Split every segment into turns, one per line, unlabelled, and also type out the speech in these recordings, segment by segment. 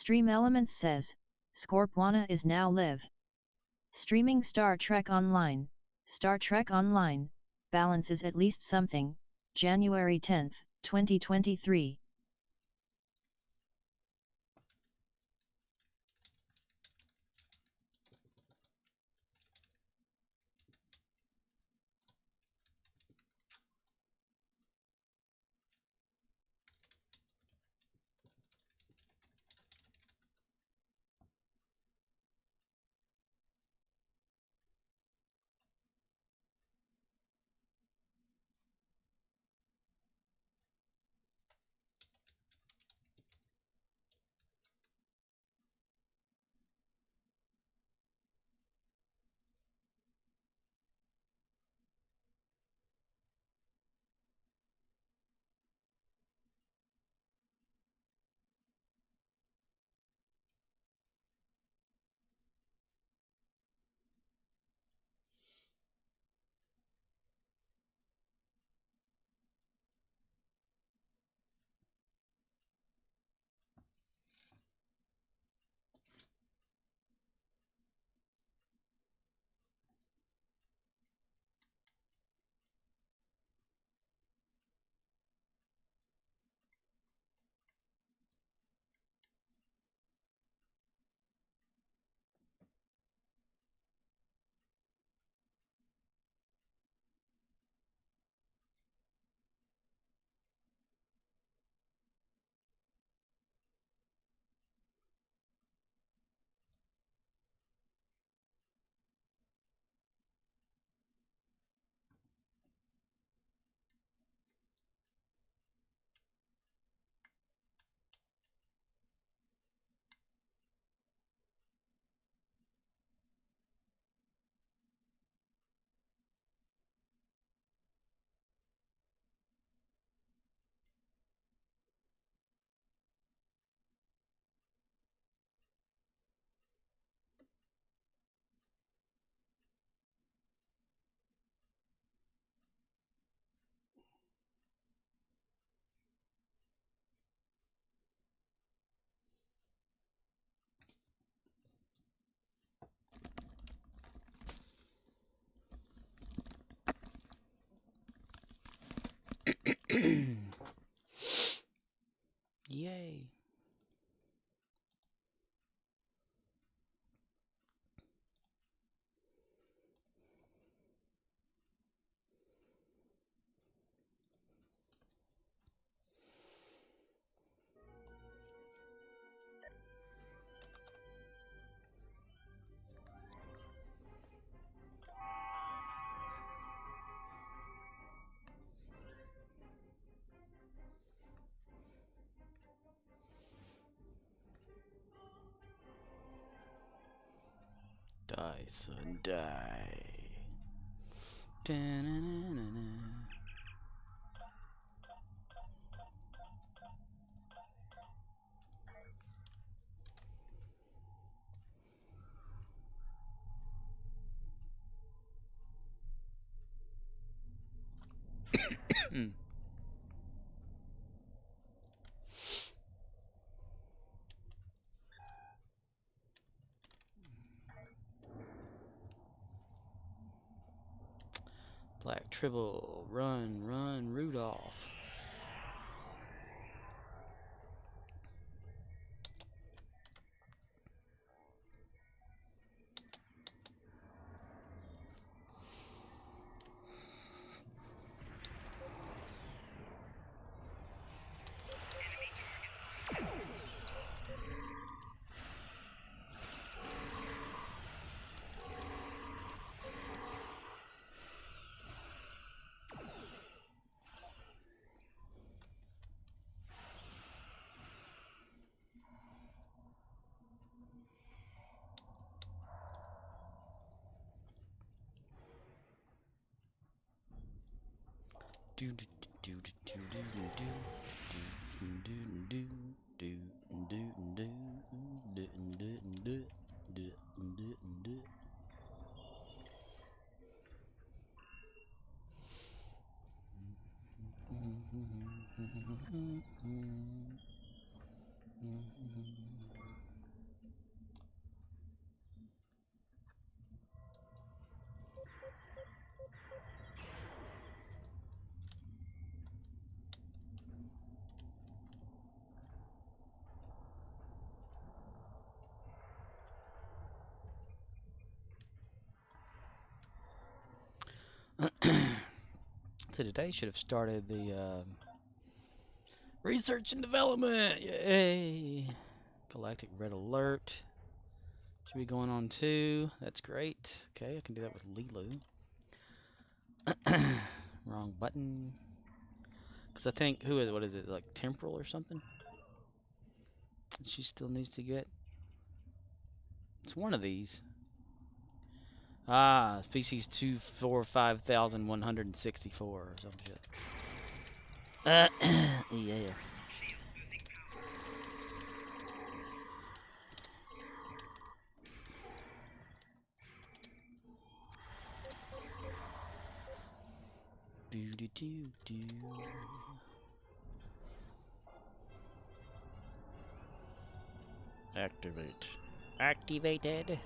Stream Elements says, Scorpwana is now live. Streaming Star Trek Online. Star Trek Online, balance is at least something, January 10, 2023.
Yay. Die, son, die. Da-na-na-na-na. Black Tribble, run, run, Rudolph. Do do do do do do do do do do do do. today should have started the research and development. Yay! Galactic Red Alert. Should be going on too. That's great. Okay, I can do that with Lilu. Wrong button. Because I think, what is it, like Temporal or something? She still needs to get. It's one of these. Ah, species 245,164 or some shit. Yeah. Do. Activate. Activated.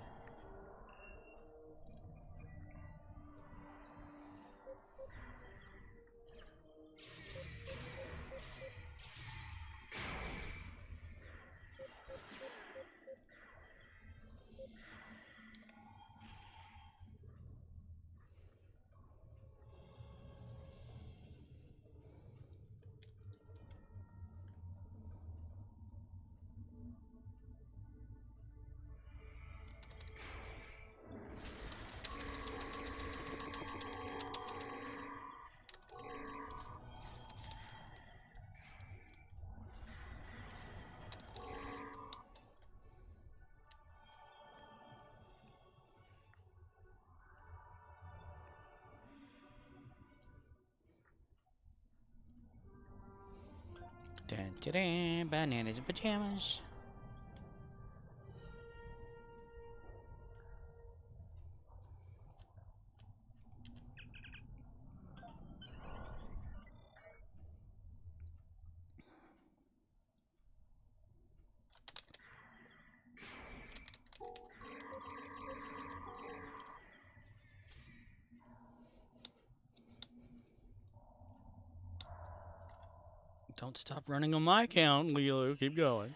Dun, dun, dun, bananas and pajamas. Don't stop running on my account, Lilo. Keep going.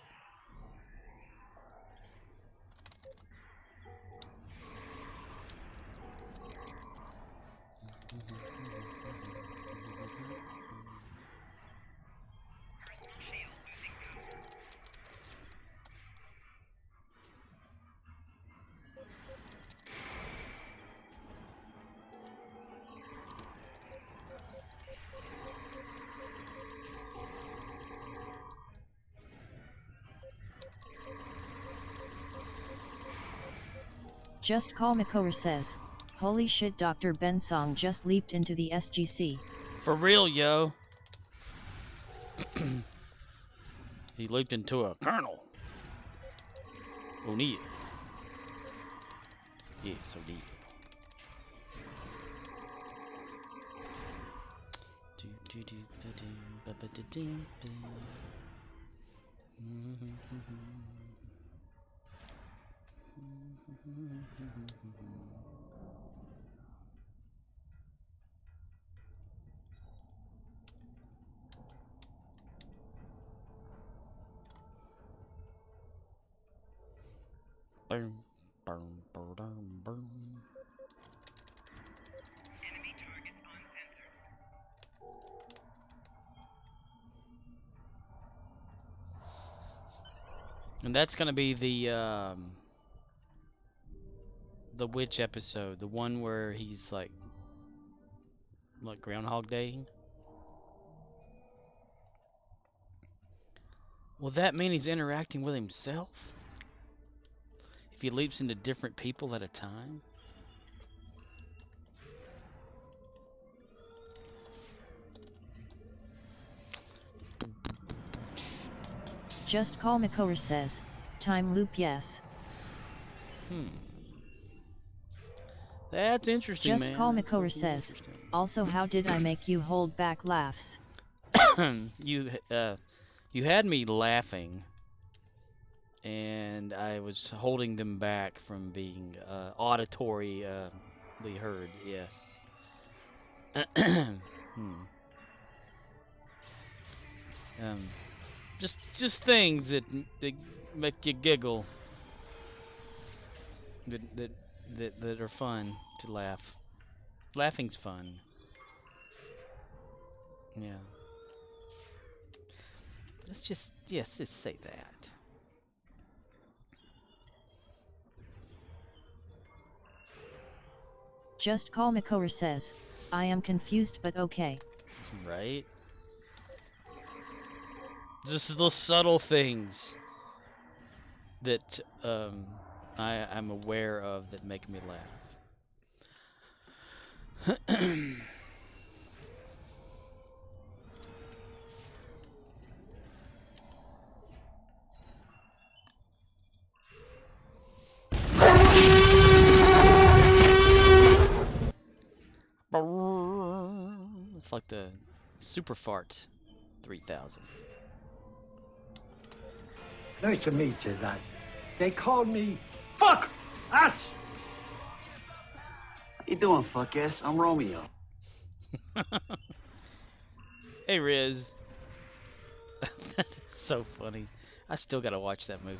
Just Call Makora says, holy shit, Dr. Bensong just leaped into the SGC.
For real, yo. He leaped into a Colonel O'Neill. Yes, O'Neill. Boom, boom, boom, boom.
Enemy target uncensored.
And that's gonna be the witch episode, the one where he's like Groundhog Day. Will that mean he's interacting with himself? If he leaps into different people at a time?
Just Call Makora says, time loop yes.
That's interesting,
Just
man.
Call
That's
Makora
fucking
says,
interesting.
also how did I make you hold back laughs?
You had me laughing, and I was holding them back from being auditory heard. Yes. Just things that make you giggle. That are fun to laugh. Laughing's fun. Yeah. Let's just say that.
Just Call Makor says, I am confused but okay.
Right? Just those subtle things that I'm aware of that make me laugh. It's like the Super Fart 3000.
Nice to meet you, lad. They call me Fuck Ass.
How you doing, fuck ass? I'm Romeo.
Hey Riz. That is so funny. I still gotta watch that movie.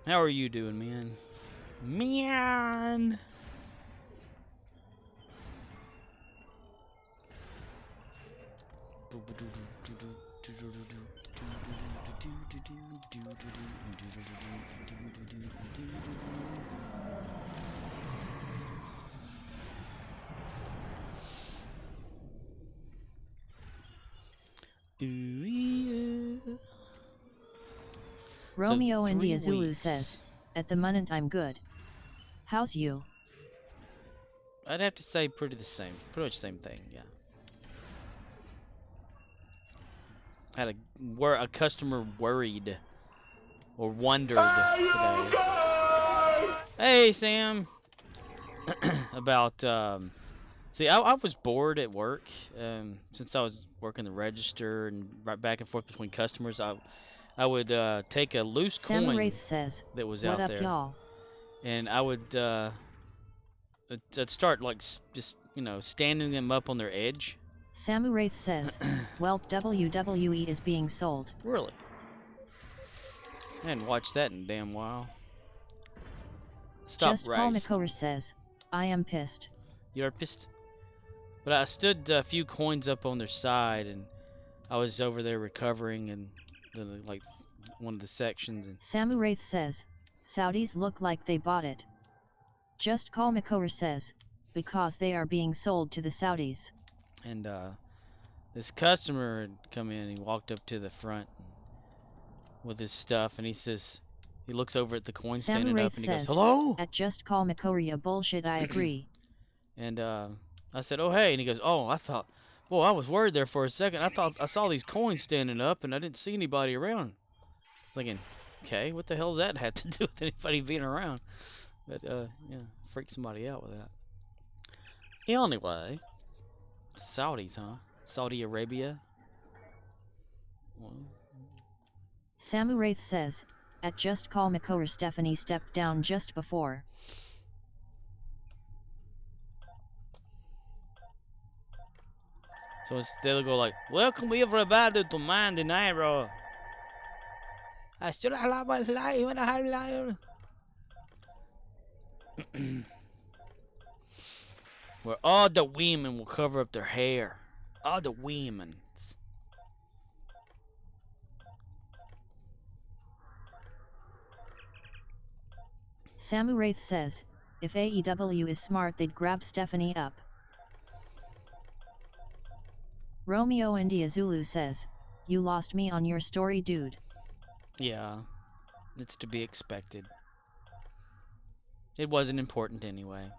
How are you doing, man? Man!
Romeo
So,
India
3
Zulu
weeks.
says, at the moment I'm good. How's you?
I'd have to say pretty much the same thing, yeah. Had a customer worried or wondered today. Hey Sam! About see, I was bored at work since I was working the register and right back and forth between customers. I would take a loose
Sam
coin
Wraith says,
that was
what
out
up
there,
y'all?
and I would I'd start like just standing them up on their edge.
Samu Wraith says, well, WWE is being sold.
Really? I hadn't watched that in a damn while. Stop
Just Paul
rice.
Makor says, I am pissed.
You're pissed? But I stood a few coins up on their side, and I was over there recovering in like one of the sections. And
Samu Wraith says, Saudis look like they bought it. Just Call Makor says, because they are being sold to the Saudis.
And this customer had come in. He walked up to the front with his stuff, and he says, he looks over at the coin
Samu
standing
Wraith
up, and he goes,
says,
"Hello."
at Just Call Makor bullshit I agree.
And I said, "Oh hey," and he goes, "Oh, I thought, well, I was worried there for a second. I thought I saw these coins standing up, and I didn't see anybody around." Thinking, okay, what the hell does that have to do with anybody being around? But yeah, freak somebody out with that. Anyway, Saudis, huh? Saudi Arabia. Well,
Samu Wraith says, at Just Call Makor Stephanie stepped down just before.
so they'll go like, "Welcome everybody to Montenegro. I still have my life when I have life." Where all the women will cover up their hair. All the women.
Samu Wraith says, if AEW is smart they'd grab Stephanie up. Romeo India Zulu says, you lost me on your story dude.
Yeah, it's to be expected. It wasn't important anyway.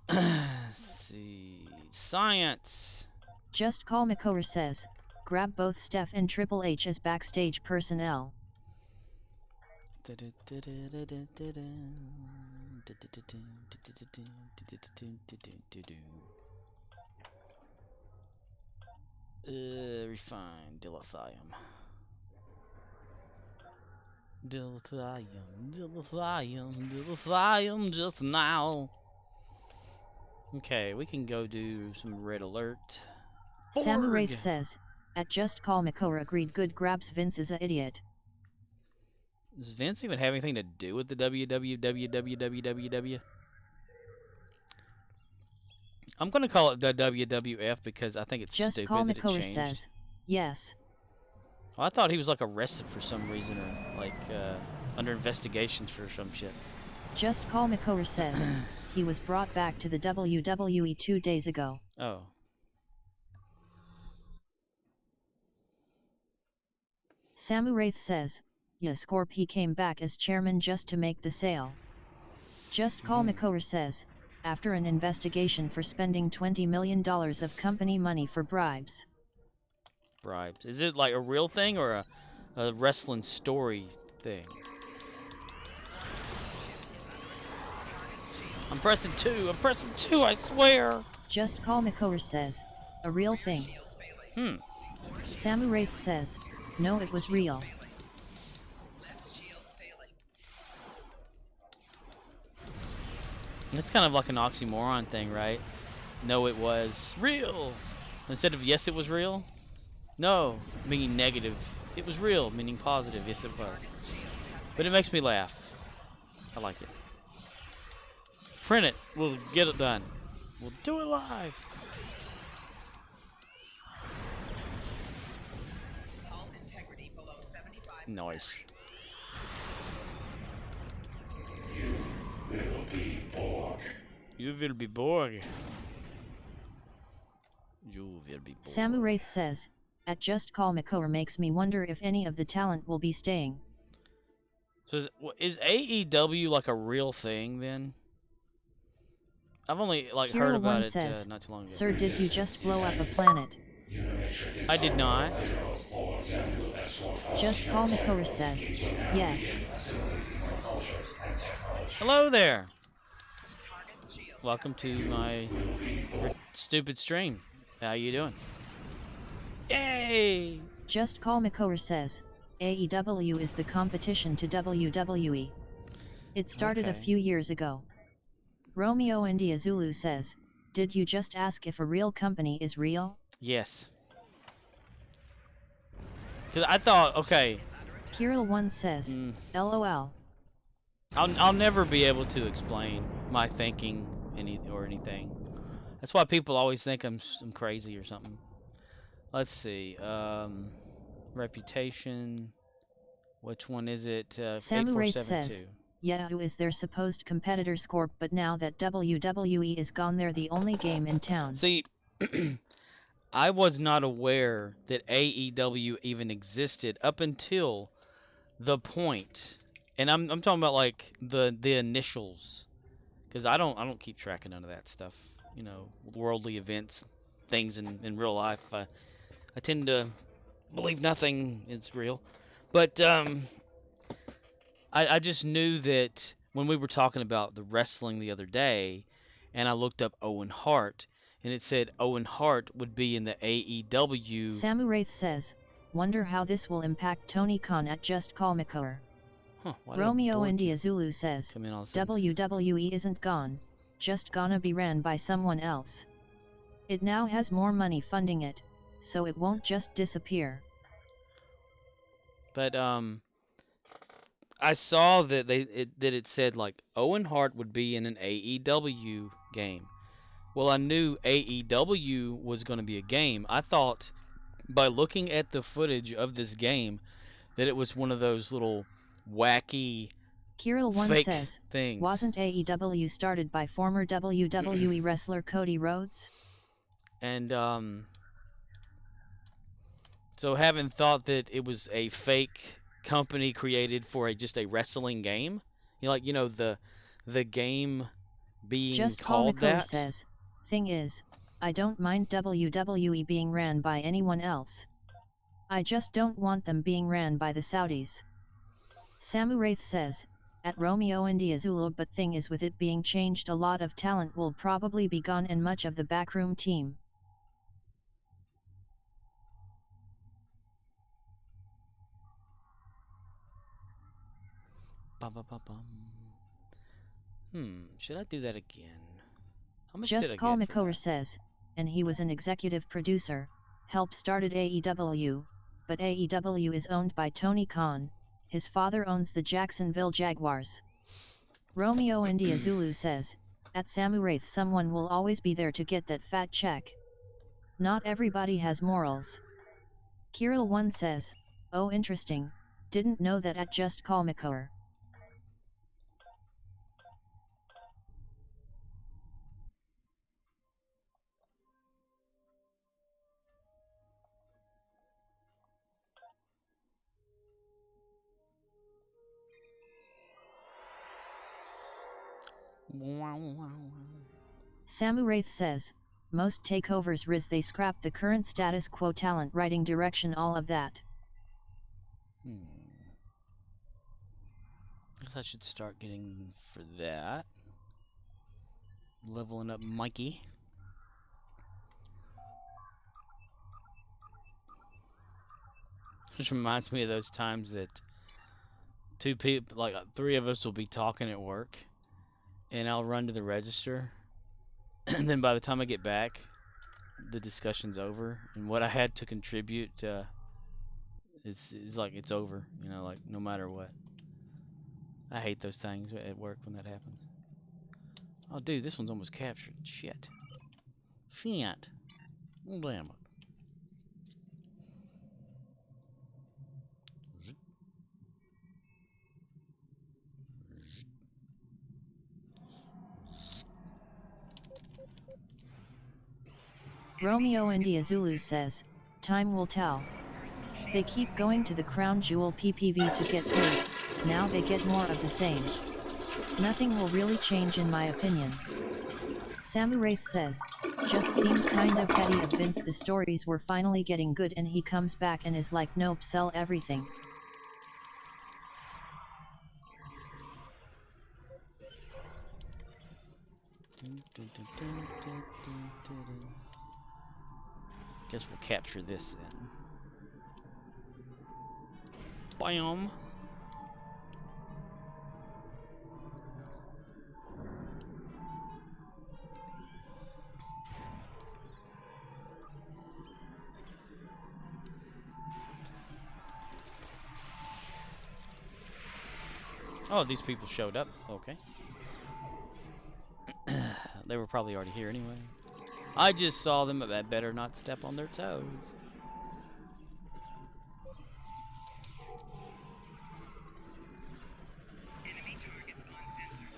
Let's see. Science.
Just Call Makor says, grab both Steph and Triple H as backstage personnel.
Refine dilithium. Dilithium just now. Okay, we can go do some red alert.
Samu Wraith
Borg.
says, at Just Call Makor agreed good grabs Vince is a idiot.
Does Vince even have anything to do with the WWW? I'm gonna call it the WWF because I think it's
Just
stupid
Call
that it
McCower
changed.
says, yes.
Well, I thought he was like arrested for some reason or like under investigations for some shit.
Just Call McCower says, he was brought back to the WWE 2 days ago.
Oh.
Samu Wraith says, yeah, Scorp he came back as chairman just to make the sale. Just Call McCower says, after an investigation for spending $20 million of company money for bribes.
Bribes. Is it like a real thing or a wrestling story thing? I'm pressing 2. I'm pressing 2, I swear.
Just Call McCower says, a real thing. Samu Wraith says, no, it was real.
It's kind of like an oxymoron thing, right? No, it was real. Instead of yes, it was real. No, meaning negative. It was real, meaning positive. Yes, it was. But it makes me laugh. I like it. Print it. We'll get it done. We'll do it live. Nice. You will be Borg. You will be Borg.
Samu Wraith says, at Just Call McCower makes me wonder if any of the talent will be staying.
So is AEW like a real thing then? I've only like heard about it
says,
not too long ago.
Sir, did you just blow up a planet?
I did not.
Just Call McCower says, yes.
Hello there. Welcome to my stupid stream. How you doing? Yay!
Just Call McCower says, AEW is the competition to WWE. It started a few years ago. Romeo India Zulu says, did you just ask if a real company is real?
Yes. Cause I thought, okay.
Kirill1 says, LOL.
I'll never be able to explain my thinking anything. That's why people always think I'm crazy or something. Let's see. Reputation. Which one is it?
Samu Wraith says, Yahoo is their supposed competitor Scorp, but now that WWE is gone, they're the only game in town.
See, I was not aware that AEW even existed up until the point, and I'm talking about like the initials, because I don't keep track of none of that stuff. You know, worldly events, things in real life. I tend to believe nothing is real, but I just knew that when we were talking about the wrestling the other day, and I looked up Owen Hart, and it said Owen Hart would be in the AEW.
Samu Wraith says, wonder how this will impact Tony Khan at Just Call McCower. Romeo India Zulu says, WWE isn't gone, just gonna be ran by someone else. It now has more money funding it, so it won't just disappear.
But I saw that it said like Owen Hart would be in an AEW game. Well, I knew AEW was going to be a game. I thought by looking at the footage of this game that it was one of those little wacky
Kirill1
fake
says,
things.
wasn't AEW started by former WWE wrestler Cody Rhodes? And
so having thought that it was a fake company created for just a wrestling game, the game being
just
called
Call McCower
that.
Says, thing is, I don't mind WWE being ran by anyone else. I just don't want them being ran by the Saudis. Samu Wraith says, at Romeo India Zulu, but thing is with it being changed, a lot of talent will probably be gone and much of the backroom team.
Should I do that again? How much
Just
did I
Call
get for
McCower
that?
says, and he was an executive producer, helped started AEW, but AEW is owned by Tony Khan, his father owns the Jacksonville Jaguars. Romeo India Zulu says, at Samuraith someone will always be there to get that fat check. Not everybody has morals. Kirill 1 says, oh interesting, didn't know that at Just Call Makor. Samuraith says, most takeovers Riz they scrap the current status quo talent writing direction all of that.
Guess I should start getting for that. Leveling up Mikey. Which reminds me of those times that two people, like 3 of us will be talking at work, and I'll run to the register, and then by the time I get back, the discussion's over, and what I had to contribute is like it's over, you know, like no matter what. I hate those things at work when that happens. Oh, dude, this one's almost captured. Shit. Shit. Oh, damn it.
Romeo India Zulu says, time will tell. They keep going to the Crown Jewel PPV to get paid, now they get more of the same. Nothing will really change in my opinion. Samuraith says, just seemed kind of petty of Vince, the stories were finally getting good and he comes back and is like nope, sell everything.
Guess we'll capture this then. Bam! Oh, these people showed up. Okay. They were probably already here anyway. I just saw them, but I better not step on their toes.
Enemy targets uncensored.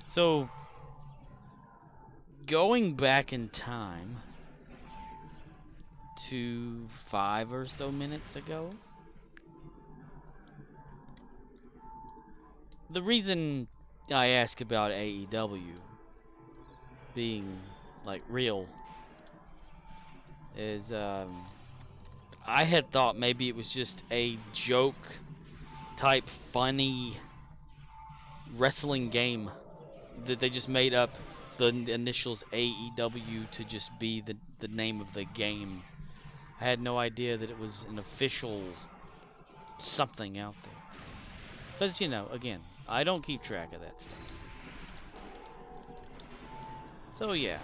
So, going back in time to 5 or so minutes ago, the reason I ask about AEW being like real is I had thought maybe it was just a joke type funny wrestling game that they just made up the initials AEW to just be the name of the game. I had no idea that it was an official something out there. Because, you know, again, I don't keep track of that stuff. So, yeah.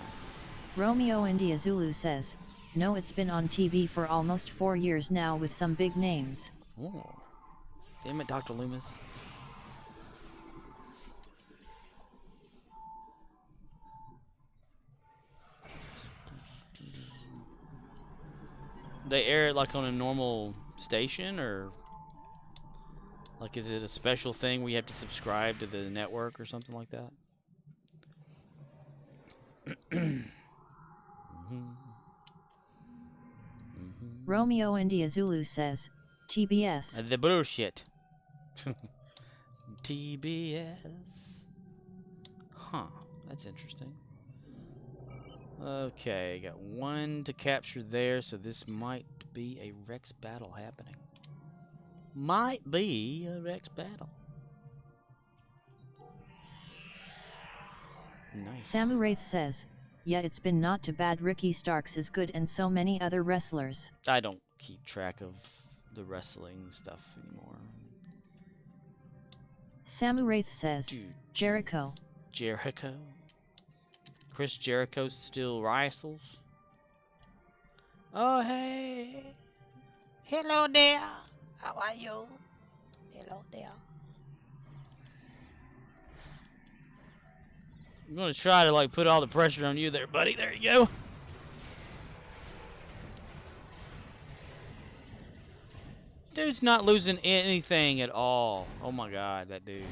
Romeo India Zulu says, no, it's been on TV for almost 4 years now with some big names.
Oh. Damn it, Dr. Loomis. They air it like on a normal station, or like is it a special thing where you have to subscribe to the network or something like that?
Romeo India Zulu says, TBS.
The bullshit. TBS. Huh, that's interesting. Okay, got 1 to capture there, so this might be a Rex battle happening. Might be a Rex battle. Nice.
Samuraith says, yeah, it's been not too bad. Ricky Starks is good and so many other wrestlers.
I don't keep track of the wrestling stuff anymore.
Samuraith says,
Dude.
Jericho.
Jericho. Chris Jericho still wrestles. Oh, hey. Hello there. How are you? Hello there. I'm gonna try to like put all the pressure on you there, buddy. There you go. Dude's not losing anything at all. Oh my god, that dude.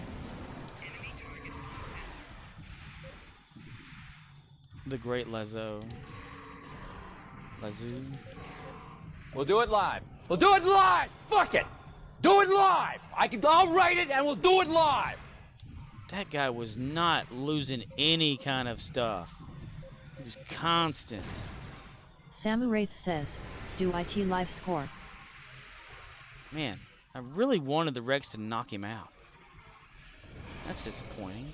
The great Lazo. Lazoo.
We'll do it live. We'll do it live! Fuck it! Do it live! I'll write it and we'll do it live!
That guy was not losing any kind of stuff. He was constant.
Samuraith says, do IT live score?
Man, I really wanted the Rex to knock him out. That's disappointing.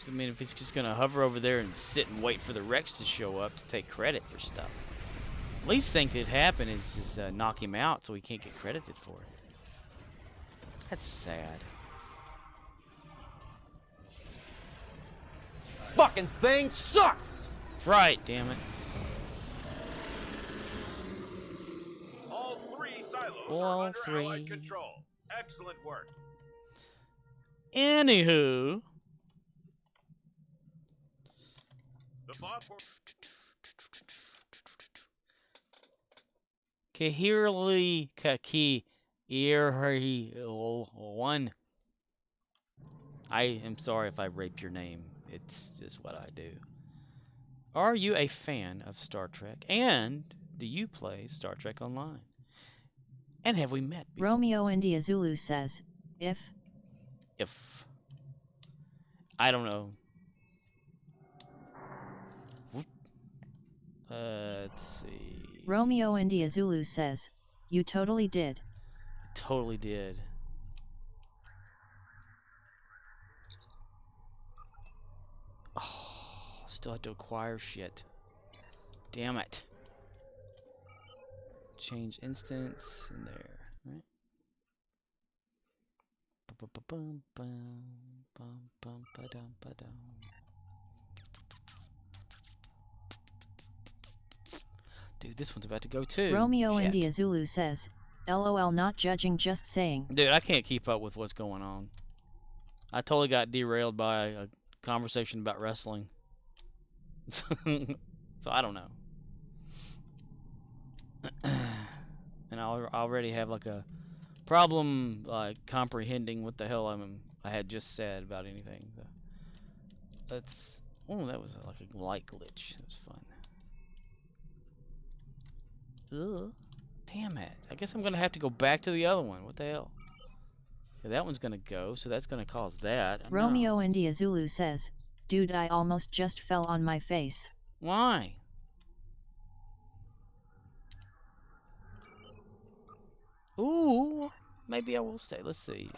I mean, if he's just gonna hover over there and sit and wait for the Rex to show up to take credit for stuff. Least thing could happen is just knock him out so he can't get credited for it. That's sad.
Fucking thing sucks!
That's right, damn it.
All three silos
All
are under
three.
Allied control. Excellent work.
Anywho.
The pod for
Kahirli Kaki Irhi one. I am sorry if I rape your name. It's just what I do. Are you a fan of Star Trek? And do you play Star Trek Online? And have we met before?
Romeo India Zulu says, if.
I don't know. Let's see.
Romeo India Zulu says, you totally did.
I totally did. Oh, still have to acquire shit. Damn it. Change instance in there, right? Dude, this one's about to go too.
Romeo
Shit.
India Zulu says, LOL not judging just saying.
Dude, I can't keep up with what's going on. I totally got derailed by a conversation about wrestling. So I don't know. And I already have like a problem comprehending what the hell I had just said about anything. So that's that was like a light glitch. It was fun. Ugh, damn it! I guess I'm gonna have to go back to the other one. What the hell? Okay, that one's gonna go, so that's gonna cause that.
Romeo India Zulu says, dude, I almost just fell on my face.
Why? Ooh, maybe I will stay. Let's see.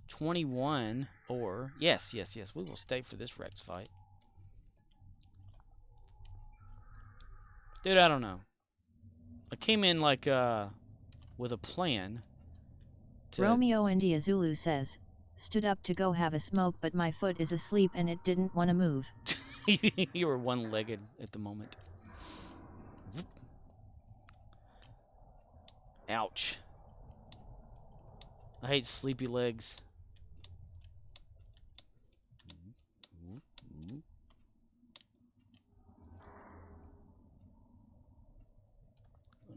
21 or yes. We will stay for this Rex fight. Dude, I don't know. I came in like with a plan.
Romeo India Zulu says, stood up to go have a smoke, but my foot is asleep and it didn't want to move.
You were one-legged at the moment. Ouch. I hate sleepy legs.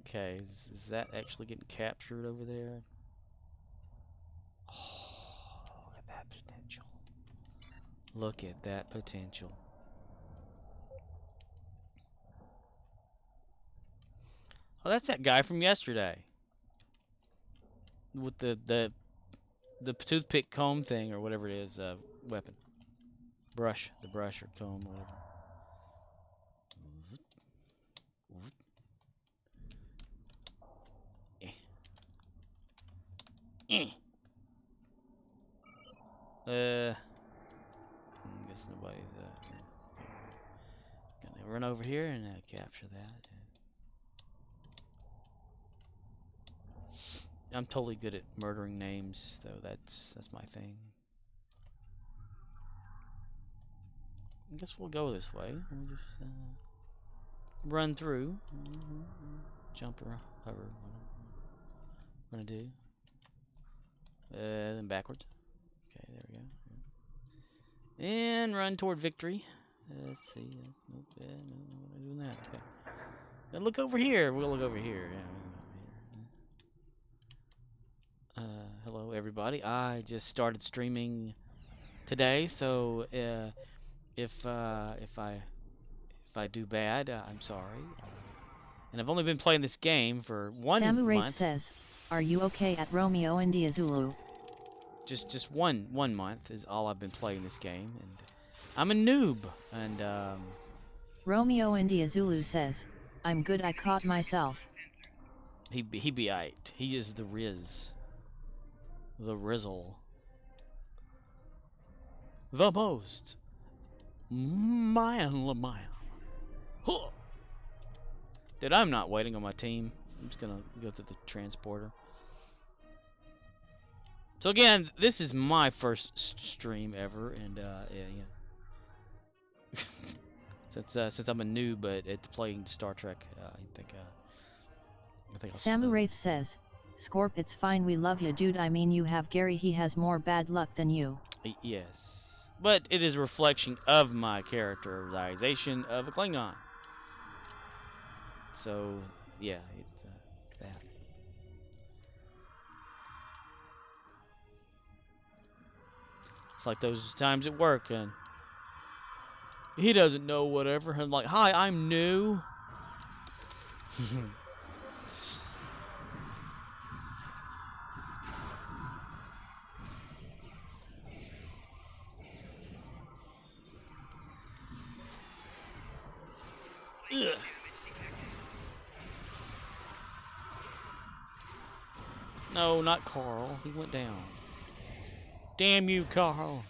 Okay, is that actually getting captured over there? Oh, look at that potential. Look at that potential. Oh, that's that guy from yesterday. With the toothpick comb thing or whatever it is, weapon. Brush, the brush or comb or whatever. I guess nobody's gonna run over here and capture that. I'm totally good at murdering names, though. That's my thing. I guess we'll go this way. We'll just run through. Jump or hover. We're gonna do. Then backwards. Okay, there we go. And run toward victory. Let's see. Nope. Yeah, no, we're not doing that. Okay. Now look over here. We'll look over here. Yeah, we'll look over here. Hello, everybody. I just started streaming today, so if I do bad, I'm sorry. And I've only been playing this game for one
Samu Wraith
month.
says, "Are you okay at Romeo India Zulu?"
Just one month is all I've been playing this game, and I'm a noob. And
Romeo India Zulu says, "I'm good. I caught myself."
he be aight. He is the Riz, the Rizzle, the most man. Huh. Dude, I'm not waiting on my team. I'm just gonna go through the transporter. So again, this is my first stream ever, and yeah. since I'm a noob at playing Star Trek, I think I'll
Samu Wraith says, "Scorp, it's fine. We love you, dude. I mean, you have Gary. He has more bad luck than you."
Yes, but it is a reflection of my characterization of a Klingon. So yeah, it's that. It's like those times at work, and he doesn't know whatever. I'm like, "Hi, I'm new." Ugh. No, not Carl. He went down. Damn you, Carl.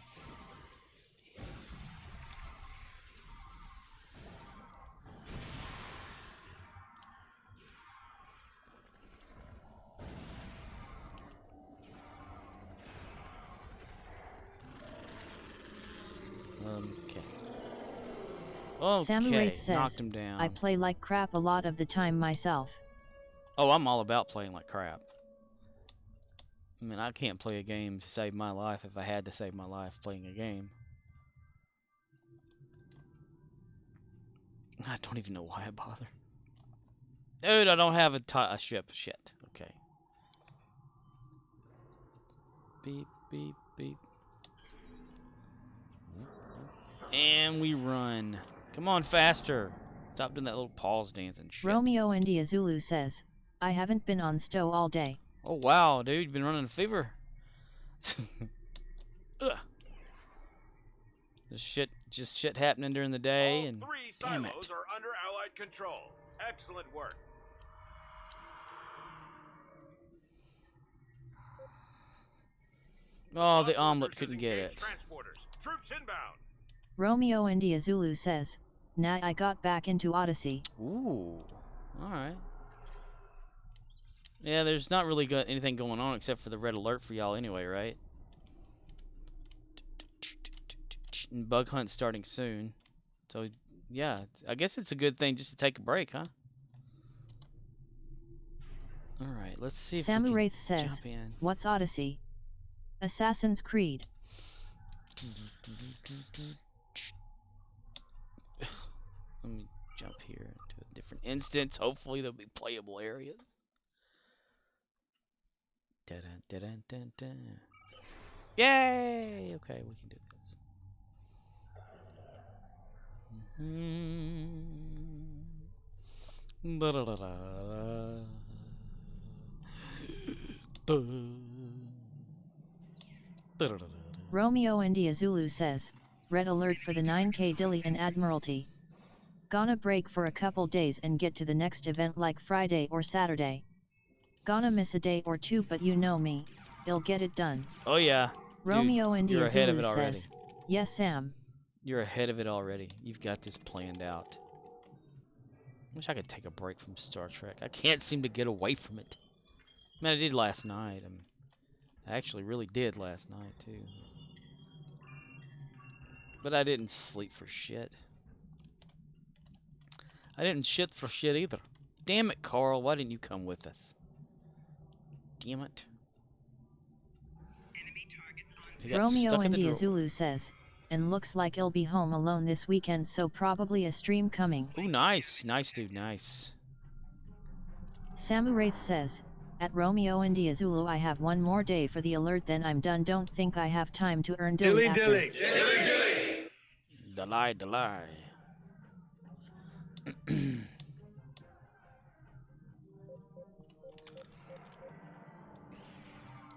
Okay.
Samu
Okay,
Wraith says,
knocked him down.
"I play like crap a lot of the time myself."
Oh, I'm all about playing like crap. I mean, I can't play a game to save my life if I had to save my life playing a game. I don't even know why I bother. Dude, I don't have a ship. Shit. Okay. Beep, beep, beep. And we run. Come on, faster. Stop doing that little pause dance and shit.
Romeo India Zulu says, "I haven't been on Stow all day."
Oh, wow, dude. You've been running a fever. Ugh. Just shit happening during the day.
All
And
three
damn
silos
it.
are under Allied control. Excellent work.
Oh, the
Pod
omelet
workers
couldn't get
engage
it.
Transporters. Troops inbound.
Romeo India Zulu says, "Nah, I got back into Odyssey."
Ooh. Alright. Yeah, there's not really anything going on except for the red alert for y'all anyway, right? And bug hunt starting soon. So, yeah, I guess it's a good thing just to take a break, huh? Alright, let's see if we
Samu
can
Wraith says,
jump in.
"What's Odyssey?" Assassin's Creed.
Let me jump here into a different instance. Hopefully there'll be playable areas. Dun, dun, dun, dun, dun. Yay! Okay, we can do this. Da da da da. Da. Da da da da.
Romeo India Zulu says, "Red alert for the 9K Dilly and Admiralty. Gonna break for a couple days and get to the next event like Friday or Saturday. Gonna miss a day or two, but you know me, I'll get it done."
Oh yeah.
Romeo
Dude,
India
you're ahead of
Zulu
it already.
says, "Yes, Sam."
You're ahead of it already. You've got this planned out. Wish I could take a break from Star Trek. I can't seem to get away from it. I mean, I did last night. I actually really did last night, too. But I didn't sleep for shit. I didn't shit for shit either. Damn it, Carl. Why didn't you come with us? Damn it. He got
Romeo
stuck in the
India
drawer.
Zulu says, and looks like I'll be home alone this weekend, so probably a stream coming.
Ooh, nice. Nice, dude. Nice.
Samu Wraith says, at Romeo India Zulu I have one more day for the alert, then I'm done. Don't think I have time to earn dilly after.
Delay.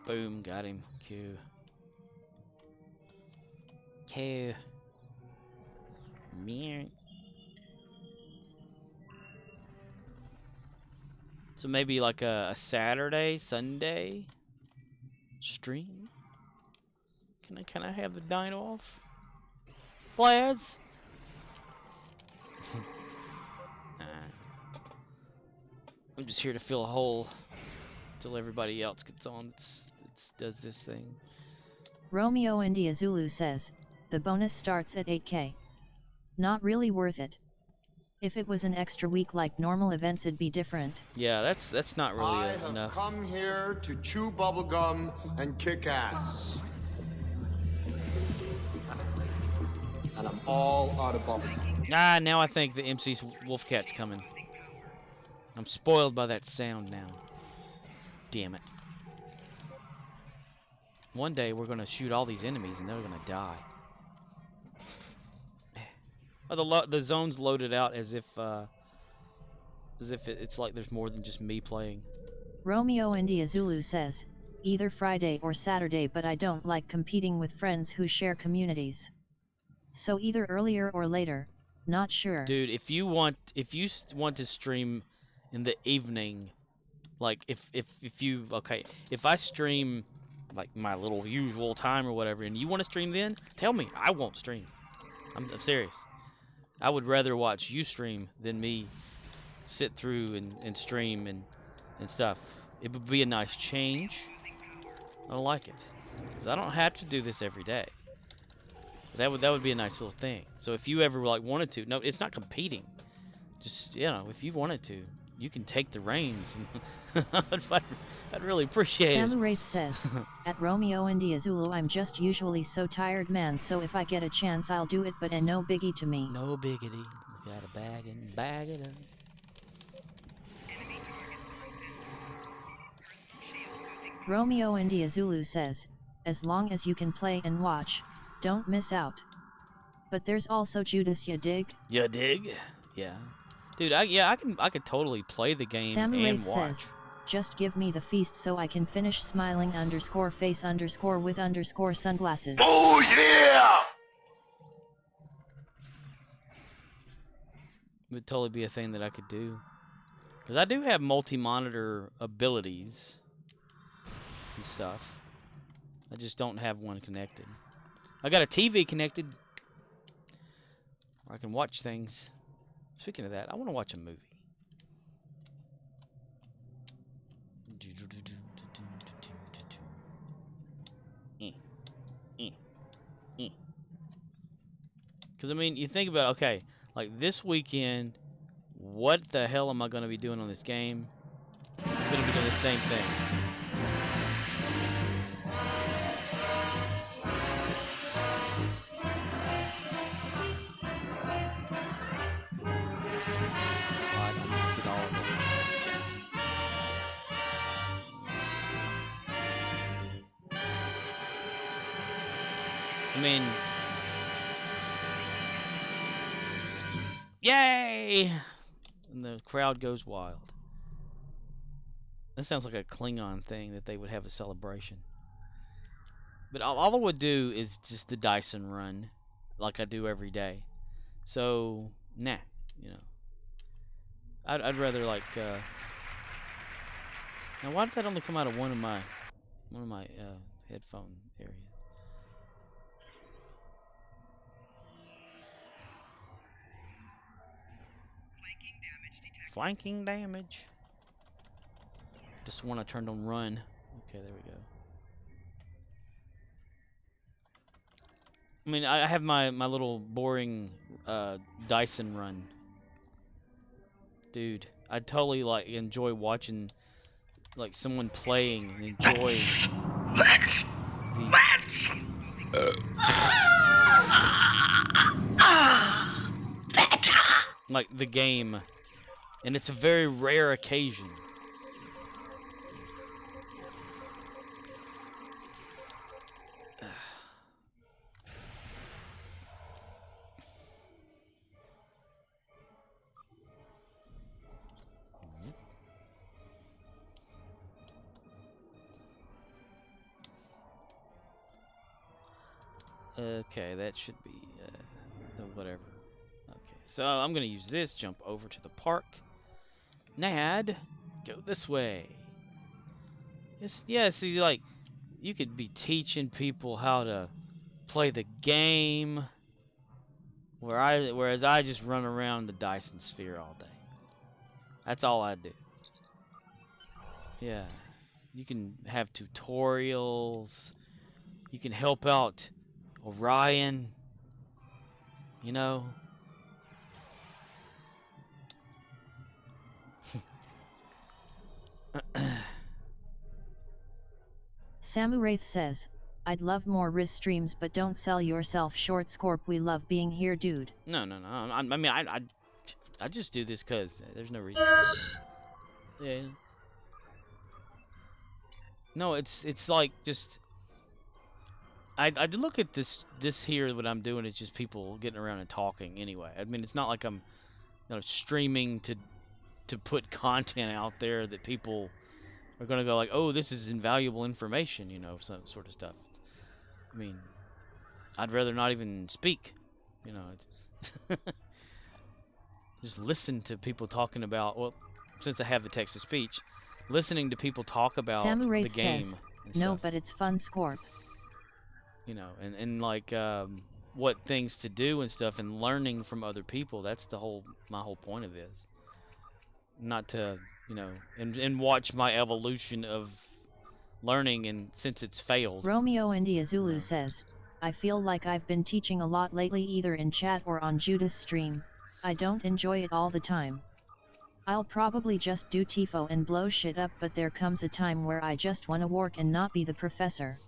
Boom, got him. Q. Meow. So maybe like a Saturday, Sunday stream? Can I have the dino off? Plaz? I'm just here to fill a hole until everybody else gets on. Does this thing.
Romeo India Zulu says, the bonus starts at 8k. Not really worth it. If it was an extra week like normal events, it'd be different.
Yeah, that's not really
I have
enough.
come here to chew bubblegum and kick ass. And I'm all out of bubblegum.
Ah, now I think the MC's Wolfcat's coming. I'm spoiled by that sound now. Damn it. One day we're gonna shoot all these enemies and they're gonna die. Oh, the zone's loaded out as if it's like there's more than just me playing.
Romeo India Zulu says, either Friday or Saturday, but I don't like competing with friends who share communities. So either earlier or later, not sure.
Dude, if you want to stream in the evening, like if I stream like my little usual time or whatever, and you want to stream then, tell me. I won't stream. I'm serious. I would rather watch you stream than me sit through and stream and stuff. It would be a nice change. I don't like it, because I don't have to do this every day. That would be a nice little thing. So if you ever like wanted to, no, it's not competing. Just, you know, if you wanted to, you can take the reins. And I'd really appreciate it.
Samu Wraith says, at Romeo India Zulu I'm just usually so tired, man, so if I get a chance I'll do it, but no biggie to me.
No biggity. Got a bag it up.
Romeo India Zulu says, as long as you can play and watch, don't miss out. But there's also Judas, ya dig?
Ya dig? Yeah. Dude, I could totally play the game
Samu
and
Wraith
watch.
says, just give me the feast so I can finish smiling _face _ with _ sunglasses.
Oh yeah!
It would totally be a thing that I could do. Because I do have multi-monitor abilities and stuff. I just don't have one connected. I got a TV connected where I can watch things. Speaking of that, I want to watch a movie. Because, I mean, you think about, okay, like this weekend, what the hell am I going to be doing on this game? I'm going to be doing the same thing. I mean, yay! And the crowd goes wild. That sounds like a Klingon thing that they would have a celebration. But all I would do is just the Dyson run, like I do every day. So, nah, you know. I'd rather like. Now, why did that only come out of one of my headphone areas? Flanking damage. Just when I turned on run. Okay, there we go. I mean, I have my little boring Dyson run. Dude, I totally like enjoy watching like someone playing and enjoying like the game, and it's a very rare occasion. Okay, that should be the whatever. Okay, so I'm gonna use this. Jump over to the park. Nad, go this way. Yeah, see, like, you could be teaching people how to play the game, whereas I just run around the Dyson Sphere all day. That's all I do. Yeah, you can have tutorials. You can help out Orion, you know.
Samuraith says, I'd love more Riz streams, but don't sell yourself short, Scorp. We love being here, dude.
No. I mean, I just do this because there's no reason. Yeah. No, it's like just. I look at this here. What I'm doing is just people getting around and talking. Anyway, I mean, it's not like I'm, streaming to put content out there that people are gonna go like, oh, this is invaluable information, some sort of stuff. I mean, I'd rather not even speak, just listen to people talking about. Well, since I have the text to speech, listening to people talk about
Samuraith
the game.
Says,
and
no,
stuff.
but it's fun, Scorp.
And like what things to do and stuff, and learning from other people. That's my whole point of this. Not to, and watch my evolution of learning, and since it's failed.
Romeo India Zulu says, I feel like I've been teaching a lot lately, either in chat or on Judas' stream. I don't enjoy it all the time. I'll probably just do TIFO and blow shit up, but there comes a time where I just wanna work and not be the professor.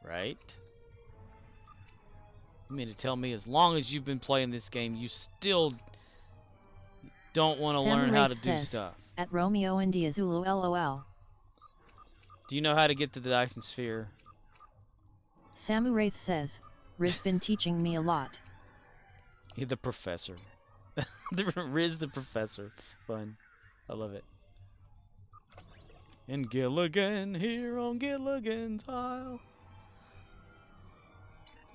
Right? You mean to tell me as long as you've been playing this game, you still don't want to learn how to do stuff?
At Romeo India Zulu LOL.
Do you know how to get to the Dyson Sphere?
Samuraith says, Riz been teaching me a lot.
He's the professor. Riz the professor. Fun. I love it. And Gilligan here on Gilligan's Isle.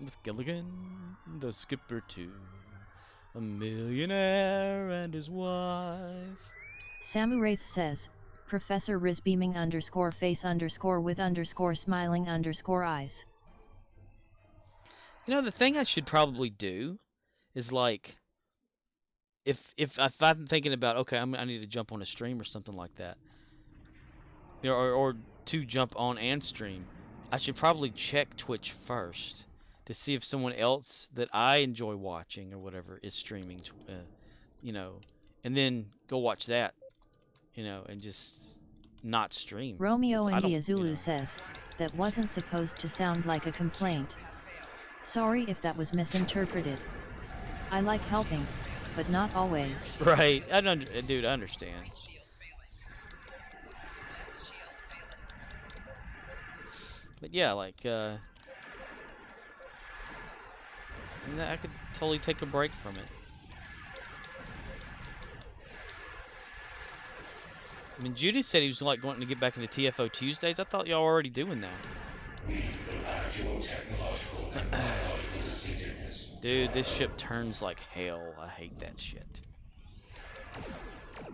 With Gilligan, the skipper too. A millionaire and his wife.
Samuraith says, Professor Riz beaming _face_ with smiling eyes.
The thing I should probably do is like, if I'm thinking about, okay, I need to jump on a stream or something like that, or to jump on and stream, I should probably check Twitch first to see if someone else that I enjoy watching or whatever is streaming, and then go watch that, and just not stream.
Romeo India Zulu says, that wasn't supposed to sound like a complaint. Sorry if that was misinterpreted. I like helping, but not always.
Right, dude, I understand. But yeah, like, I could totally take a break from it. I mean, Judy said he was like wanting to get back into TFO Tuesdays. I thought y'all were already doing that. Dude, this ship turns like hell. I hate that shit. I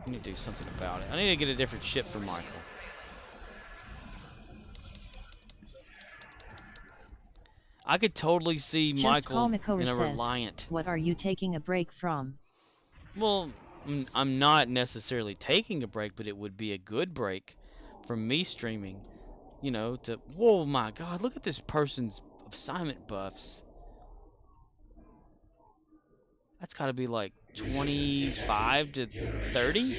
need to do something about it. I need to get a different ship for Michael. I could totally see
Just
Michael
Komiko
in a
says,
Reliant.
What are you taking a break from?
Well, I'm not necessarily taking a break, but it would be a good break from me streaming. To, whoa, my God, look at this person's assignment buffs. That's got to be like 25 to 30.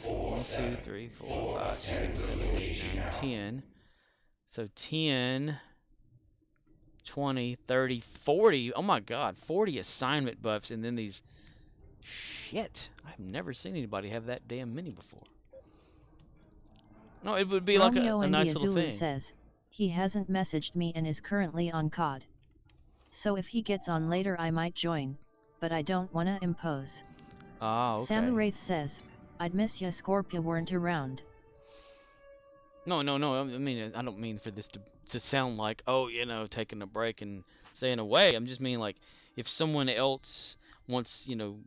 1, 2, 3, 4, 5, 6, 7, 8, 9, 10. So 10, 20, 30, 40. Oh my God, 40 assignment buffs, and then these. Shit, I've never seen anybody have that damn many before. No, it would be like
Romeo
a
India
nice little
Zulu
thing.
says, he hasn't messaged me and is currently on COD. So if he gets on later I might join, but I don't wanna impose.
Ah, okay.
Samu Wraith says, I'd miss ya Scorpia weren't around.
No. I mean, I don't mean for this to sound like, oh, you know, taking a break and staying away. I'm just mean like, if someone else wants, you know,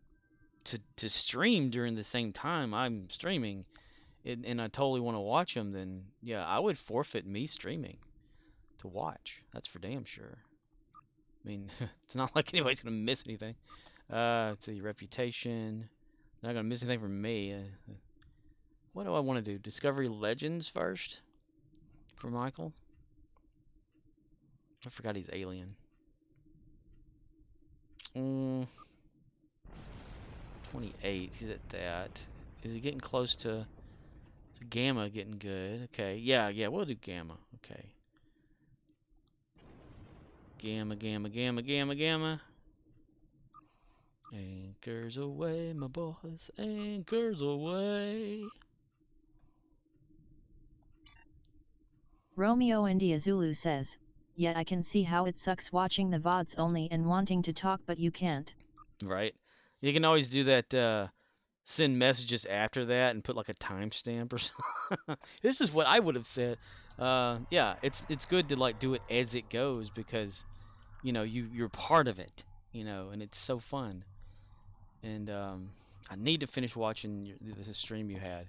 to stream during the same time I'm streaming, and I totally want to watch them, then yeah, I would forfeit me streaming to watch. That's for damn sure. I mean, it's not like anybody's gonna miss anything. Let's see, reputation. Not gonna miss anything from me. What do I want to do? Discovery Legends first for Michael. I forgot he's alien. 28. He's at that. Is he getting close to Gamma? Getting good. Okay. Yeah. We'll do Gamma. Okay. Gamma. Anchors away, my boys. Anchors away.
Romeo India Zulu says, yeah, I can see how it sucks watching the VODs only and wanting to talk but you can't.
Right. You can always do that, send messages after that and put like a timestamp or something. This is what I would have said. Yeah, it's good to like do it as it goes, because, you know, you're part of it, you know, and it's so fun. And I need to finish watching the stream you had.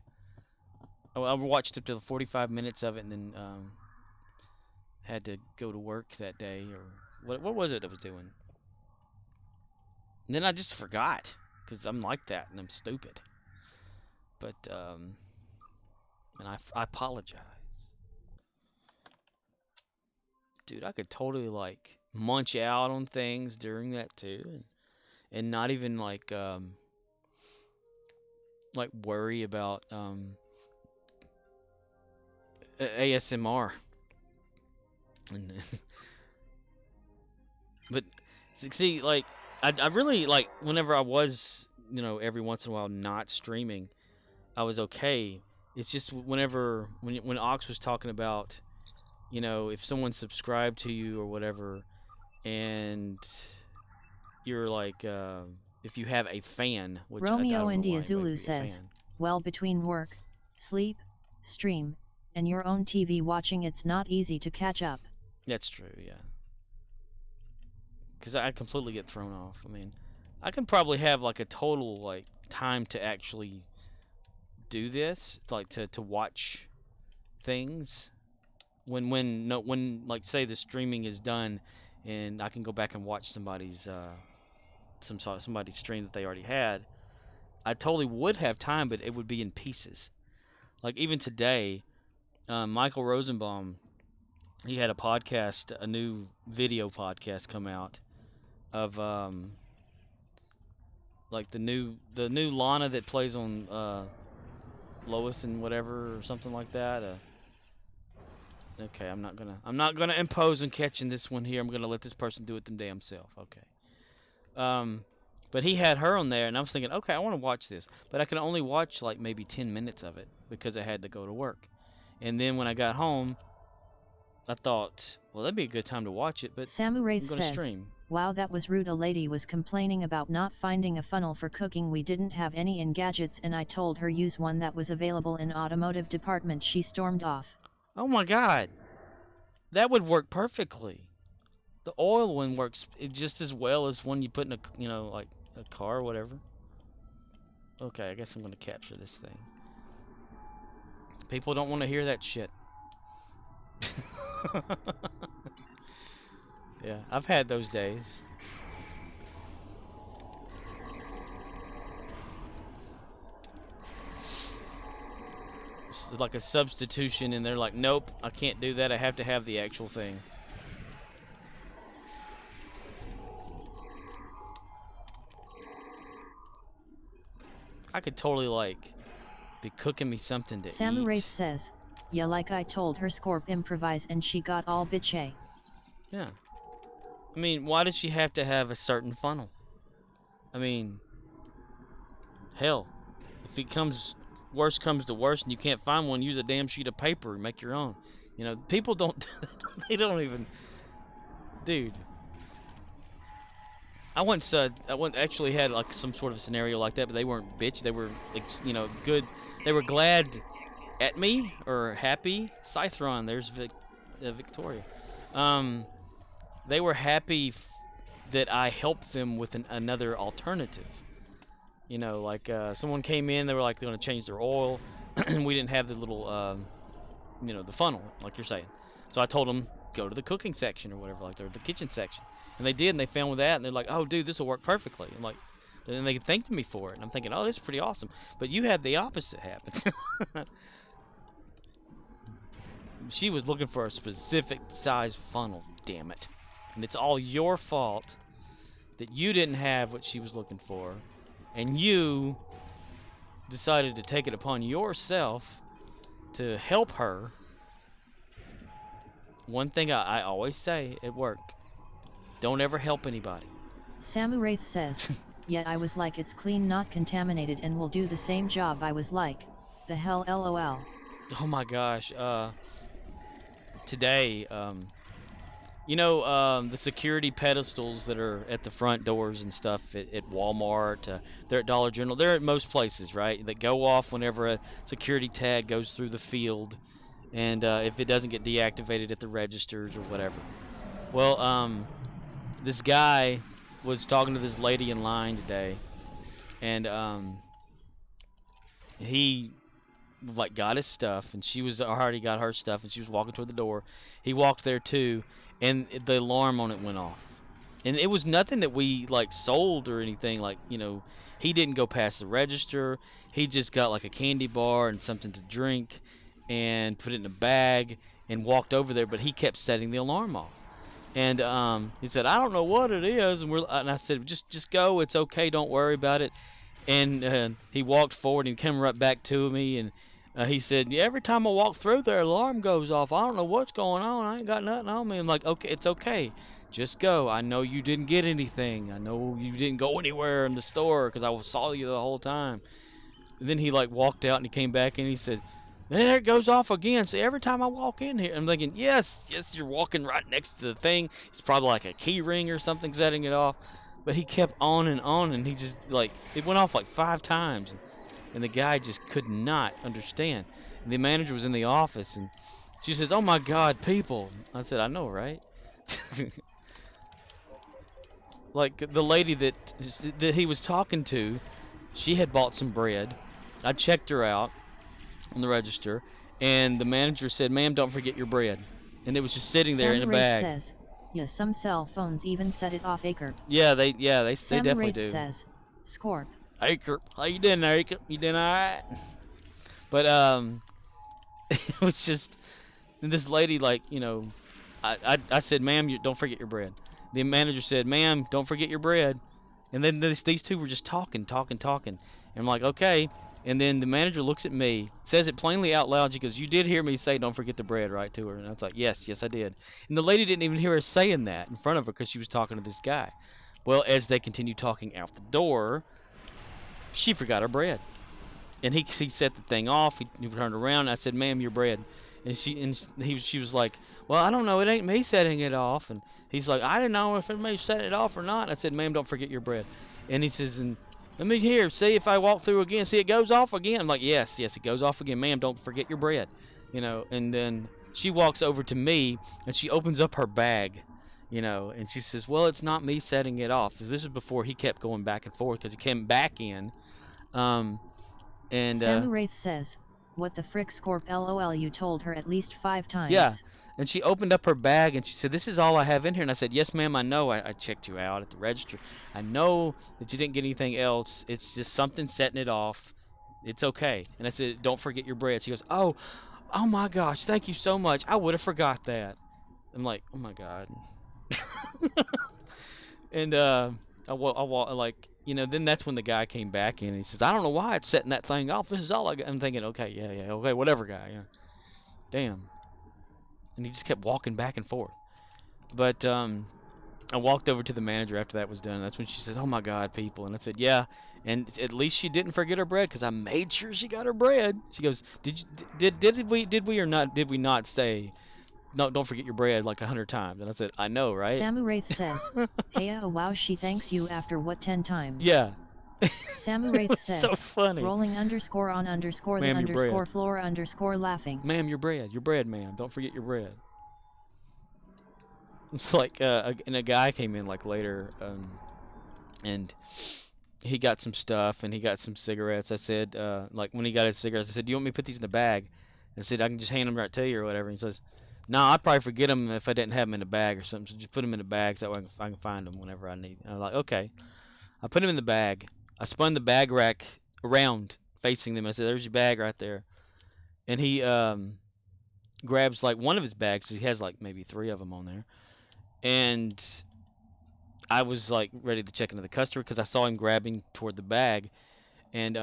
I watched up to 45 minutes of it, and then had to go to work that day, or what was it I was doing? And then I just forgot, because I'm like that, and I'm stupid. But, and I apologize. Dude, I could totally, like, munch out on things during that, too. And not even, like worry about, ASMR. And but, see, like, I really, like, whenever I was, you know, every once in a while not streaming, I was okay. It's just whenever, when Ox was talking about, you know, if someone subscribed to you or whatever, and you're like, if you have a fan, which I
Romeo
don't know
India
why
Zulu
anybody would be a
says,
fan.
well, between work, sleep, stream, and your own TV watching, it's not easy to catch up.
That's true, yeah. Because I completely get thrown off. I mean, I can probably have like a total like time to actually do this, like to watch things. When like say the streaming is done, and I can go back and watch somebody's somebody's stream that they already had. I totally would have time, but it would be in pieces. Like even today, Michael Rosenbaum, he had a podcast, a new video podcast come out of like the new Lana that plays on Lois and whatever or something like that. Okay, I'm not gonna impose on catching this one here. I'm gonna let this person do it them damn self. Okay. But he had her on there, and I was thinking, okay, I want to watch this, but I can only watch like maybe 10 minutes of it because I had to go to work. And then when I got home, I thought, well, that'd be a good time to watch it, but
Samu
I'm
Wraith
gonna
says,
stream.
wow, that was rude. A lady was complaining about not finding a funnel for cooking. We didn't have any in gadgets, and I told her use one that was available in automotive department. She stormed off.
Oh my God, that would work perfectly. The oil one works just as well as one you put in a, you know, like a car or whatever. Okay, I guess I'm gonna capture this thing. People don't want to hear that shit. Yeah, I've had those days. It's like a substitution, and they're like, nope, I can't do that. I have to have the actual thing. I could totally like be cooking me something to
Samu
eat.
Wraith says, yeah, like I told her Scorp improvise and she got all bitchy.
Yeah. I mean, why does she have to have a certain funnel? I mean, hell, if it comes worst comes to worst and you can't find one, use a damn sheet of paper and make your own. You know, people don't they don't even, dude. I once actually had like some sort of scenario like that, but they weren't bitch. They were, you know, good. They were glad at me or happy. Scythron, there's Victoria. They were happy that I helped them with another alternative. You know, like someone came in, they were like they're going to change their oil, and we didn't have the little, you know, the funnel, like you're saying. So I told them, go to the cooking section or whatever, like the kitchen section. And they did, and they found with that, and they're like, oh, dude, this will work perfectly. I'm like, and they thanked me for it. And I'm thinking, oh, this is pretty awesome. But you had the opposite happen. She was looking for a specific size funnel, damn it. And it's all your fault that you didn't have what she was looking for. And you decided to take it upon yourself to help her. One thing I always say at work, don't ever help anybody.
Samu Wraith says, yeah, I was like, it's clean, not contaminated, and will do the same job. I was like, the hell, lol.
Oh my gosh. Today, you know, the security pedestals that are at the front doors and stuff at Walmart, they're at Dollar General, they're at most places, right? That go off whenever a security tag goes through the field, and if it doesn't get deactivated at the registers or whatever. Well, this guy was talking to this lady in line today, and he like got his stuff, and she was already got her stuff, and she was walking toward the door. He walked there too, and the alarm on it went off. And it was nothing that we like sold or anything, like, you know, he didn't go past the register. He just got like a candy bar and something to drink and put it in a bag and walked over there, but he kept setting the alarm off. And he said, I don't know what it is, and I said, just go, it's okay, don't worry about it. And he walked forward and came right back to me, and he said, yeah, every time I walk through there, the alarm goes off. I don't know what's going on. I ain't got nothing on me. I'm like, okay, it's okay. Just go. I know you didn't get anything. I know you didn't go anywhere in the store because I saw you the whole time. And then he like walked out and he came back and he said, there it goes off again. See, every time I walk in here, I'm thinking, yes, you're walking right next to the thing. It's probably like a key ring or something setting it off. But he kept on, and he just, like, it went off like 5 times. And the guy just could not understand. And the manager was in the office, and she says, oh my God, people. I said, I know, right? Like, the lady that he was talking to, she had bought some bread. I checked her out on the register, and the manager said, ma'am, don't forget your bread. And it was just sitting there in a bag.
Says, yeah, some cell phones even set it off, Aker.
Yeah, they definitely do.
Says, Scorp.
Aker, how you doing, Aker? You doing all right? But it was just this lady, like, you know, I said, ma'am, don't forget your bread. The manager said, ma'am, don't forget your bread. And then these two were just talking. And I'm like, okay. And then the manager looks at me, says it plainly out loud. She goes, you did hear me say don't forget the bread, right, to her? And I was like, yes, I did. And the lady didn't even hear us saying that in front of her because she was talking to this guy. Well, as they continued talking out the door, she forgot her bread. And he set the thing off. He turned around. And I said, ma'am, your bread. And she was like, well, I don't know. It ain't me setting it off. And he's like, I didn't know if it may set it off or not. I said, ma'am, don't forget your bread. And he says, and let me hear, see if I walk through again. See, it goes off again. I'm like, yes, it goes off again. Ma'am, don't forget your bread. You know, and then she walks over to me, and she opens up her bag, you know, and she says, well, it's not me setting it off. This is before he kept going back and forth because he came back in. And
Samu Wraith says, what the frick, Scorp, lol, you told her at least 5 times.
Yeah. And she opened up her bag and she said, this is all I have in here. And I said, yes, ma'am, I know. I checked you out at the register. I know that you didn't get anything else. It's just something setting it off. It's okay. And I said, don't forget your bread. She goes, oh my gosh, thank you so much. I would have forgot that. I'm like, oh my God. And I like, you know, then that's when the guy came back in and he says, I don't know why it's setting that thing off. This is all I got. I'm thinking, okay, yeah, okay, whatever, guy. Yeah. Damn. And he just kept walking back and forth. But I walked over to the manager after that was done. That's when she says, oh my God, people. And I said, yeah. And at least she didn't forget her bread because I made sure she got her bread. She goes, did we or not? Did we not say, no, don't forget your bread like 100 times? And I said, I know, right?
Samu Wraith says, hey, wow, she thanks you after what 10 times?
Yeah.
Samu Wraith says,
so funny.
rolling underscore on underscore the
Ma'am, your
underscore
bread.
floor underscore laughing.
Ma'am, your bread, ma'am. Don't forget your bread. It's like, and a guy came in like later, and he got some stuff, and he got some cigarettes. I said, like when he got his cigarettes, I said, do you want me to put these in the bag? I said, I can just hand them right to you or whatever. And he says, no, I'd probably forget them if I didn't have them in the bag or something. So just put them in the bag so that way I can find them whenever I need. And I was like, okay. I put them in the bag. I spun the bag rack around facing them. I said, there's your bag right there. And he grabs like one of his bags. He has like maybe 3 of them on there. And I was like ready to check into the customer because I saw him grabbing toward the bag. And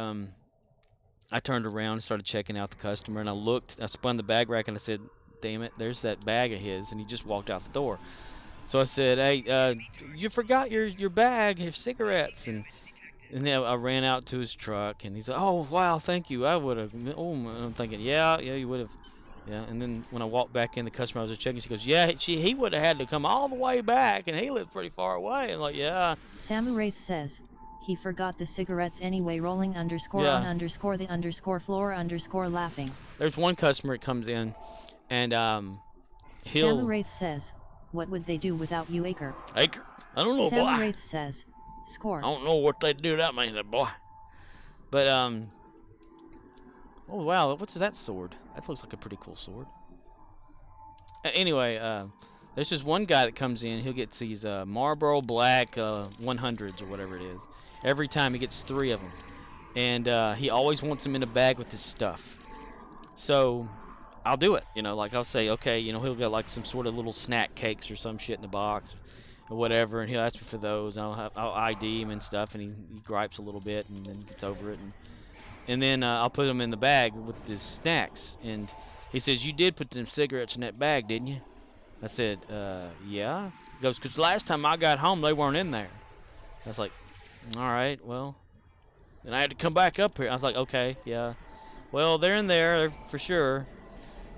I turned around and started checking out the customer. And I spun the bag rack and I said, damn it, there's that bag of his. And he just walked out the door. So I said, hey, you forgot your bag, your cigarettes. And then I ran out to his truck. And he's like, oh, wow, thank you. I would have. Oh, I'm thinking, yeah, you would have. Yeah, and then when I walked back in, the customer I was just checking, she goes, yeah, he would have had to come all the way back, and he lived pretty far away. And like, yeah.
Samu Wraith says, he forgot the cigarettes anyway, rolling underscore on underscore the underscore floor underscore laughing.
There's one customer that comes in, and he'll...
Samu Wraith says, what would they do without you, Acre?
Acre? I don't know, boy.
Samu Wraith says, score.
I don't know what they'd do without me, that boy. But, oh, wow, what's that sword? That looks like a pretty cool sword. Anyway, there's just one guy that comes in. He'll get these Marlboro Black 100s or whatever it is. Every time he gets 3 of them. And he always wants them in a bag with his stuff. So I'll do it. You know, like I'll say, okay, you know, he'll get like some sort of little snack cakes or some shit in the box or whatever. And he'll ask me for those. And I'll ID him and stuff. And he gripes a little bit and then gets over it. And then I'll put them in the bag with his snacks. And he says, you did put them cigarettes in that bag, didn't you? I said, yeah. He goes, because last time I got home, they weren't in there. I was like, all right, well. Then I had to come back up here. I was like, okay, yeah. Well, they're in there for sure.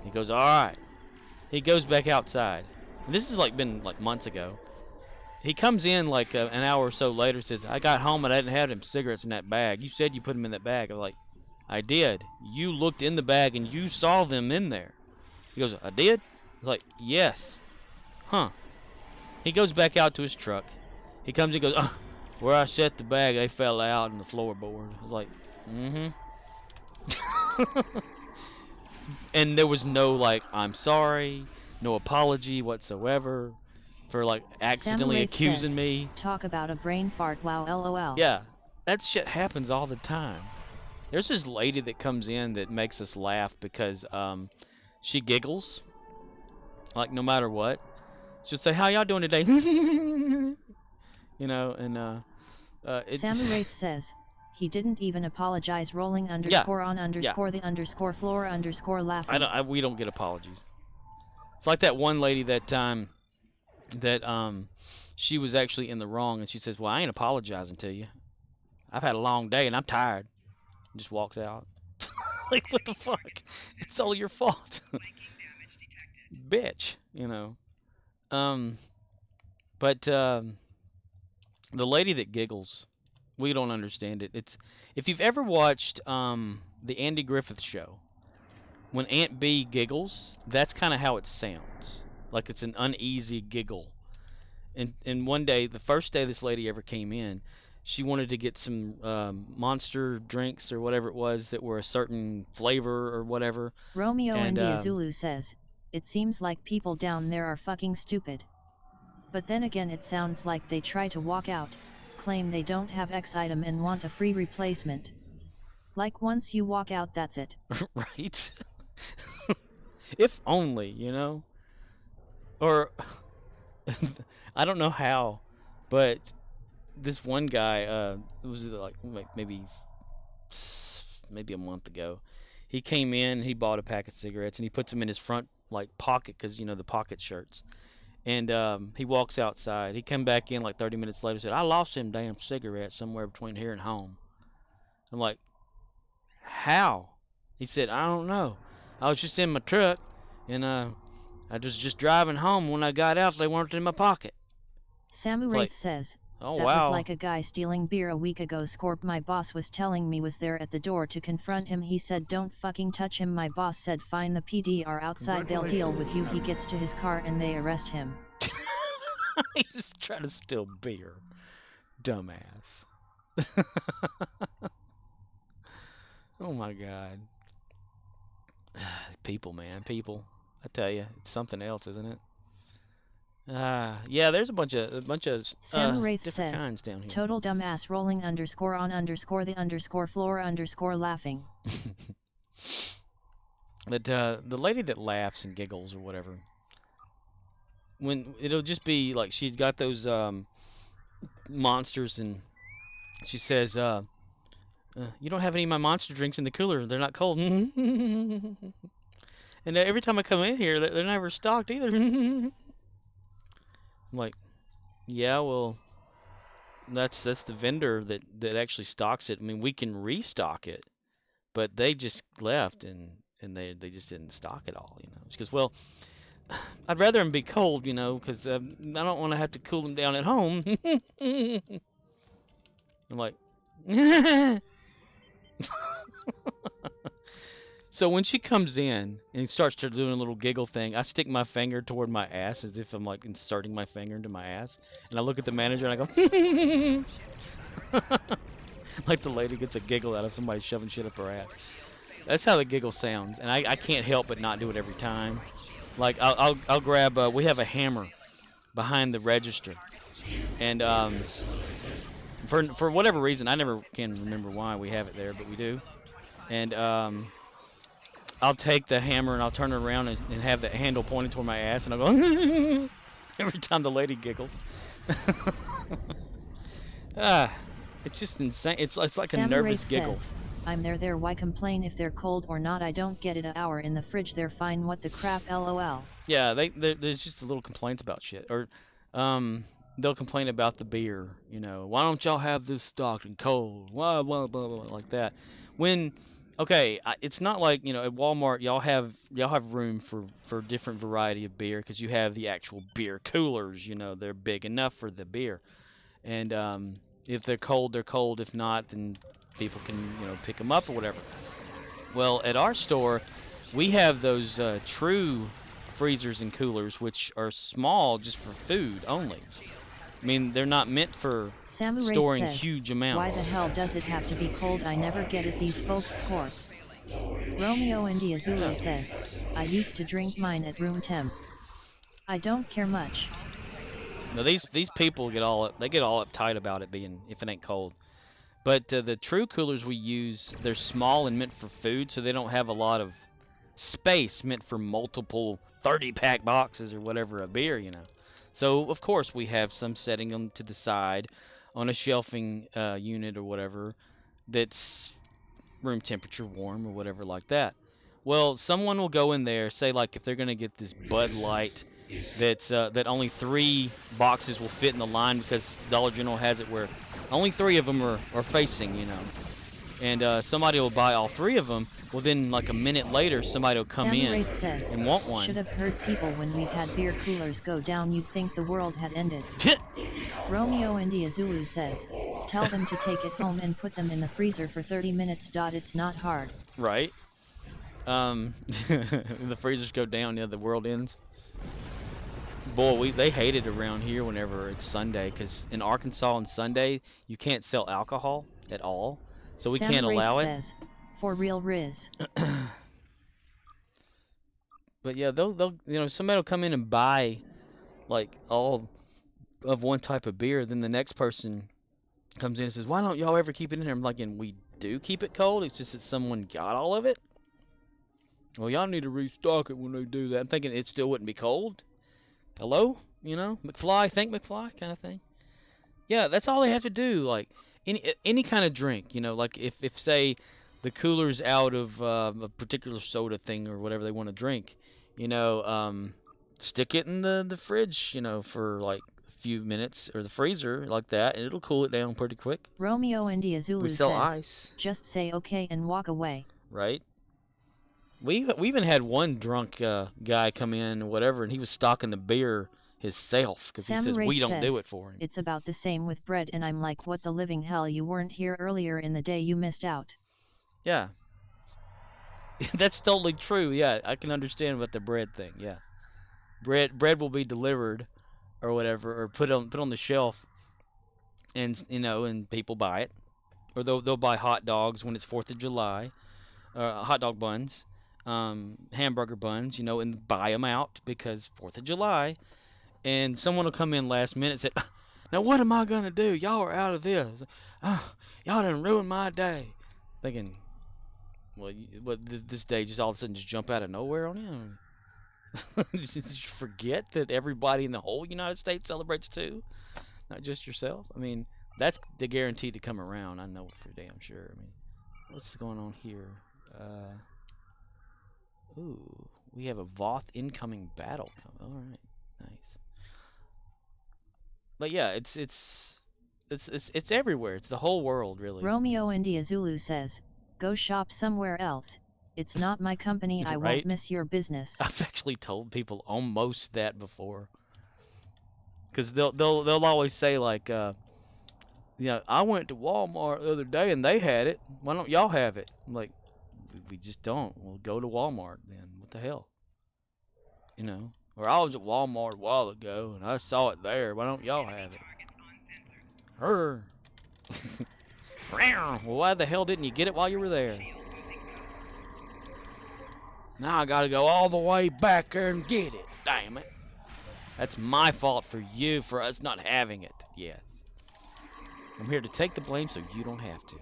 He goes, all right. He goes back outside. And this has like been like months ago. He comes in like an hour or so later, says, I got home and I didn't have them cigarettes in that bag. You said you put them in that bag. I'm like, I did. You looked in the bag and you saw them in there. He goes, I did? I was like, yes. Huh. He goes back out to his truck. He comes and goes, where I set the bag, they fell out in the floorboard. I was like, mm-hmm. And there was no, like, I'm sorry, no apology whatsoever for, like, accidentally accusing me.
Talk about a brain fart, wow, lol.
Yeah, that shit happens all the time. There's this lady that comes in that makes us laugh because she giggles, like, no matter what. She'll say, how y'all doing today? You know, and
Samu Wraith says, he didn't even apologize, rolling underscore on underscore the underscore floor underscore laughing.
We don't get apologies. It's like that one lady that time that she was actually in the wrong, and she says, well, I ain't apologizing to you. I've had a long day and I'm tired. And just walks out. Like, what the fuck? It's all your fault. Bitch, you know. But the lady that giggles, we don't understand it. It's if you've ever watched the Andy Griffith Show, when Aunt Bee giggles, that's kind of how it sounds. Like it's an uneasy giggle. And one day, the first day this lady ever came in, she wanted to get some Monster drinks or whatever it was that were a certain flavor or whatever.
Romeo India Zulu says, it seems like people down there are fucking stupid. But then again, it sounds like they try to walk out, claim they don't have X item and want a free replacement. Like once you walk out, that's it.
Right? If only, you know? Or, I don't know how, but this one guy, it was like maybe a month ago. He came in, he bought a pack of cigarettes, and he puts them in his front like pocket, because you know the pocket shirts. And he walks outside. He come back in like 30 minutes later. Said, "I lost them damn cigarettes somewhere between here and home." I'm like, "How?" He said, "I don't know. I was just in my truck, and I was just driving home. When I got out, they weren't in my pocket."
Samu Wraith says,
Oh
that
wow.
was like a guy stealing beer a week ago. Scorp, my boss was telling me was there at the door to confront him. He said don't fucking touch him. My boss said fine, the PD are outside, they'll deal with you. He gets to his car and they arrest him.
He's just trying to steal beer. Dumbass. Oh my god. People, man, people. I tell you, it's something else, isn't it? Yeah, there's a bunch of
Sam Wraith
different
says,
kinds down here.
total dumbass rolling underscore on underscore the underscore floor underscore laughing.
But the lady that laughs and giggles or whatever, when it'll just be like she's got those monsters, and she says, "You don't have any of my monster drinks in the cooler. They're not cold." And every time I come in here, they're never stocked either. I'm like, yeah, well, that's the vendor that actually stocks it. I mean, we can restock it, but they just left and they just didn't stock it all, you know. Because, well, I'd rather them be cold, you know, because I don't want to have to cool them down at home. I'm like, so when she comes in and starts to do a little giggle thing, I stick my finger toward my ass as if I'm like inserting my finger into my ass, and I look at the manager and I go, like the lady gets a giggle out of somebody shoving shit up her ass. That's how the giggle sounds, and I can't help but not do it every time. Like I'll grab we have a hammer behind the register, and for whatever reason, I never can remember why we have it there, but we do, and I'll take the hammer and I'll turn it around and have the handle pointed toward my ass, and I'll go every time the lady giggles. It's just insane. It's like
Sam
a nervous
Wraith
giggle.
says, I'm there, why complain if they're cold or not? I don't get it. An hour in the fridge, they're fine. What the crap, lol.
Yeah, there's just little complaints about shit, or they'll complain about the beer. You know, why don't y'all have this stocked and cold? Blah blah blah blah like that. When okay, it's not like, you know, at Walmart y'all have room for different variety of beer, because you have the actual beer coolers. You know, they're big enough for the beer, and if they're cold, they're cold. If not, then people can, you know, pick them up or whatever. Well, at our store, we have those true freezers and coolers, which are small just for food only. I mean, they're not meant for
Samu Wraith
storing
says,
huge amounts.
why the hell does it have to be cold? I never get it. These folks score. Romeo India Zulu says, I used to drink mine at room temp. I don't care much.
Now these people get all uptight about it being, if it ain't cold. But the true coolers we use, they're small and meant for food, so they don't have a lot of space, meant for multiple 30-pack boxes or whatever of beer, you know. So of course we have some setting them to the side on a shelving unit or whatever that's room temperature warm or whatever like that. Well, someone will go in there, say like if they're gonna get this Bud Light that's that only 3 boxes will fit in the line, because Dollar General has it where only 3 of them are facing, you know. And somebody will buy all 3 of them. Well, then like a minute later, somebody will come
Samu
in
Wraith says,
and want one.
should have heard people when we've had beer coolers go down. You'd think the world had ended. Romeo India Zulu says, tell them to take it home and put them in the freezer for 30 minutes. It's not hard.
Right. The freezers go down, yeah, the world ends. Boy, they hate it around here whenever it's Sunday, because in Arkansas on Sunday you can't sell alcohol at all, so we
Sam
can't
Wraith
allow it.
says, for real Riz.
But yeah, they'll you know, somebody will come in and buy like all of one type of beer, then the next person comes in and says, why don't y'all ever keep it in here? I'm like, and we do keep it cold, it's just that someone got all of it. Well, y'all need to restock it when they do that. I'm thinking it still wouldn't be cold. Hello? You know, McFly, think McFly kind of thing. Yeah, that's all they have to do. Like any kind of drink, you know, like if say the cooler's out of a particular soda thing or whatever they want to drink, you know, stick it in the fridge, you know, for like a few minutes or the freezer like that, and it'll cool it down pretty quick.
Romeo India Zulu
We sell
says,
ice,
just say okay and walk away.
right? We even had one drunk guy come in or whatever, and he was stocking the beer himself because he says
Samurai
we don't do
says,
it for him.
It's about the same with bread, and I'm like, what the living hell, you weren't here earlier in the day, you missed out.
Yeah. That's totally true. Yeah, I can understand about the bread thing. Yeah. Bread will be delivered or whatever, or put on the shelf, and you know, and people buy it. Or they'll buy hot dogs when it's 4th of July, hot dog buns, hamburger buns, you know, and buy them out because 4th of July. And someone will come in last minute and say, now what am I going to do? Y'all are out of this. Y'all done ruined my day. Thinking, well, this day just all of a sudden just jump out of nowhere on you? Did you forget that everybody in the whole United States celebrates too? Not just yourself? I mean, that's the guaranteed to come around. I know it for damn sure. I mean, what's going on here? Ooh, we have a Voth incoming battle. All right, nice. But yeah, it's everywhere. It's the whole world, really.
Romeo India Zulu says, go shop somewhere else. It's not my company. I
Right?
won't miss your business.
I've actually told people almost that before, because they'll always say like, I went to Walmart the other day and they had it. Why don't y'all have it? I'm like, we just don't. We'll go to Walmart then. What the hell? You know. Or I was at Walmart a while ago and I saw it there. Why don't y'all have it? Her. Well, why the hell didn't you get it while you were there? Now I gotta go all the way back there and get it. Damn it. That's my fault for us not having it yet. I'm here to take the blame so you don't have to.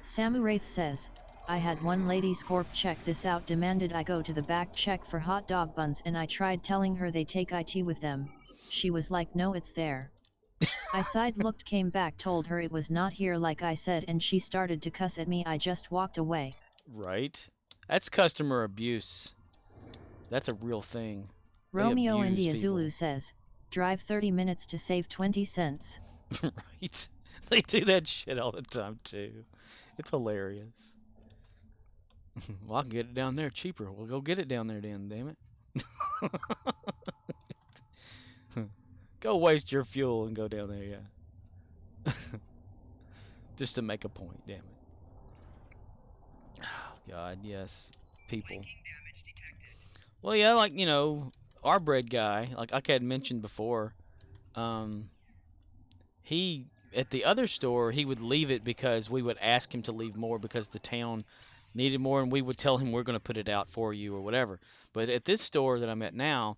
Samuraith says, I had one lady Scorp check this out, demanded I go to the back check for hot dog buns, and I tried telling her they take IT with them. She was like, no, it's there. I side looked, came back, told her it was not here like I said, and she started to cuss at me. I just walked away.
Right? That's customer abuse. That's a real thing. They
Romeo
abuse
India
people.
Zulu says, drive 30 minutes to save 20 cents.
Right? They do that shit all the time too. It's hilarious. Well, I can get it down there cheaper. We'll go get it down there then, damn it. Go waste your fuel and go down there, yeah. Just to make a point, damn it. Oh, God, yes. People. Well, yeah, like, our bread guy, like I had mentioned before, he, at the other store, he would leave it because we would ask him to leave more because the town needed more, and we would tell him we're going to put it out for you or whatever. But at this store that I'm at now,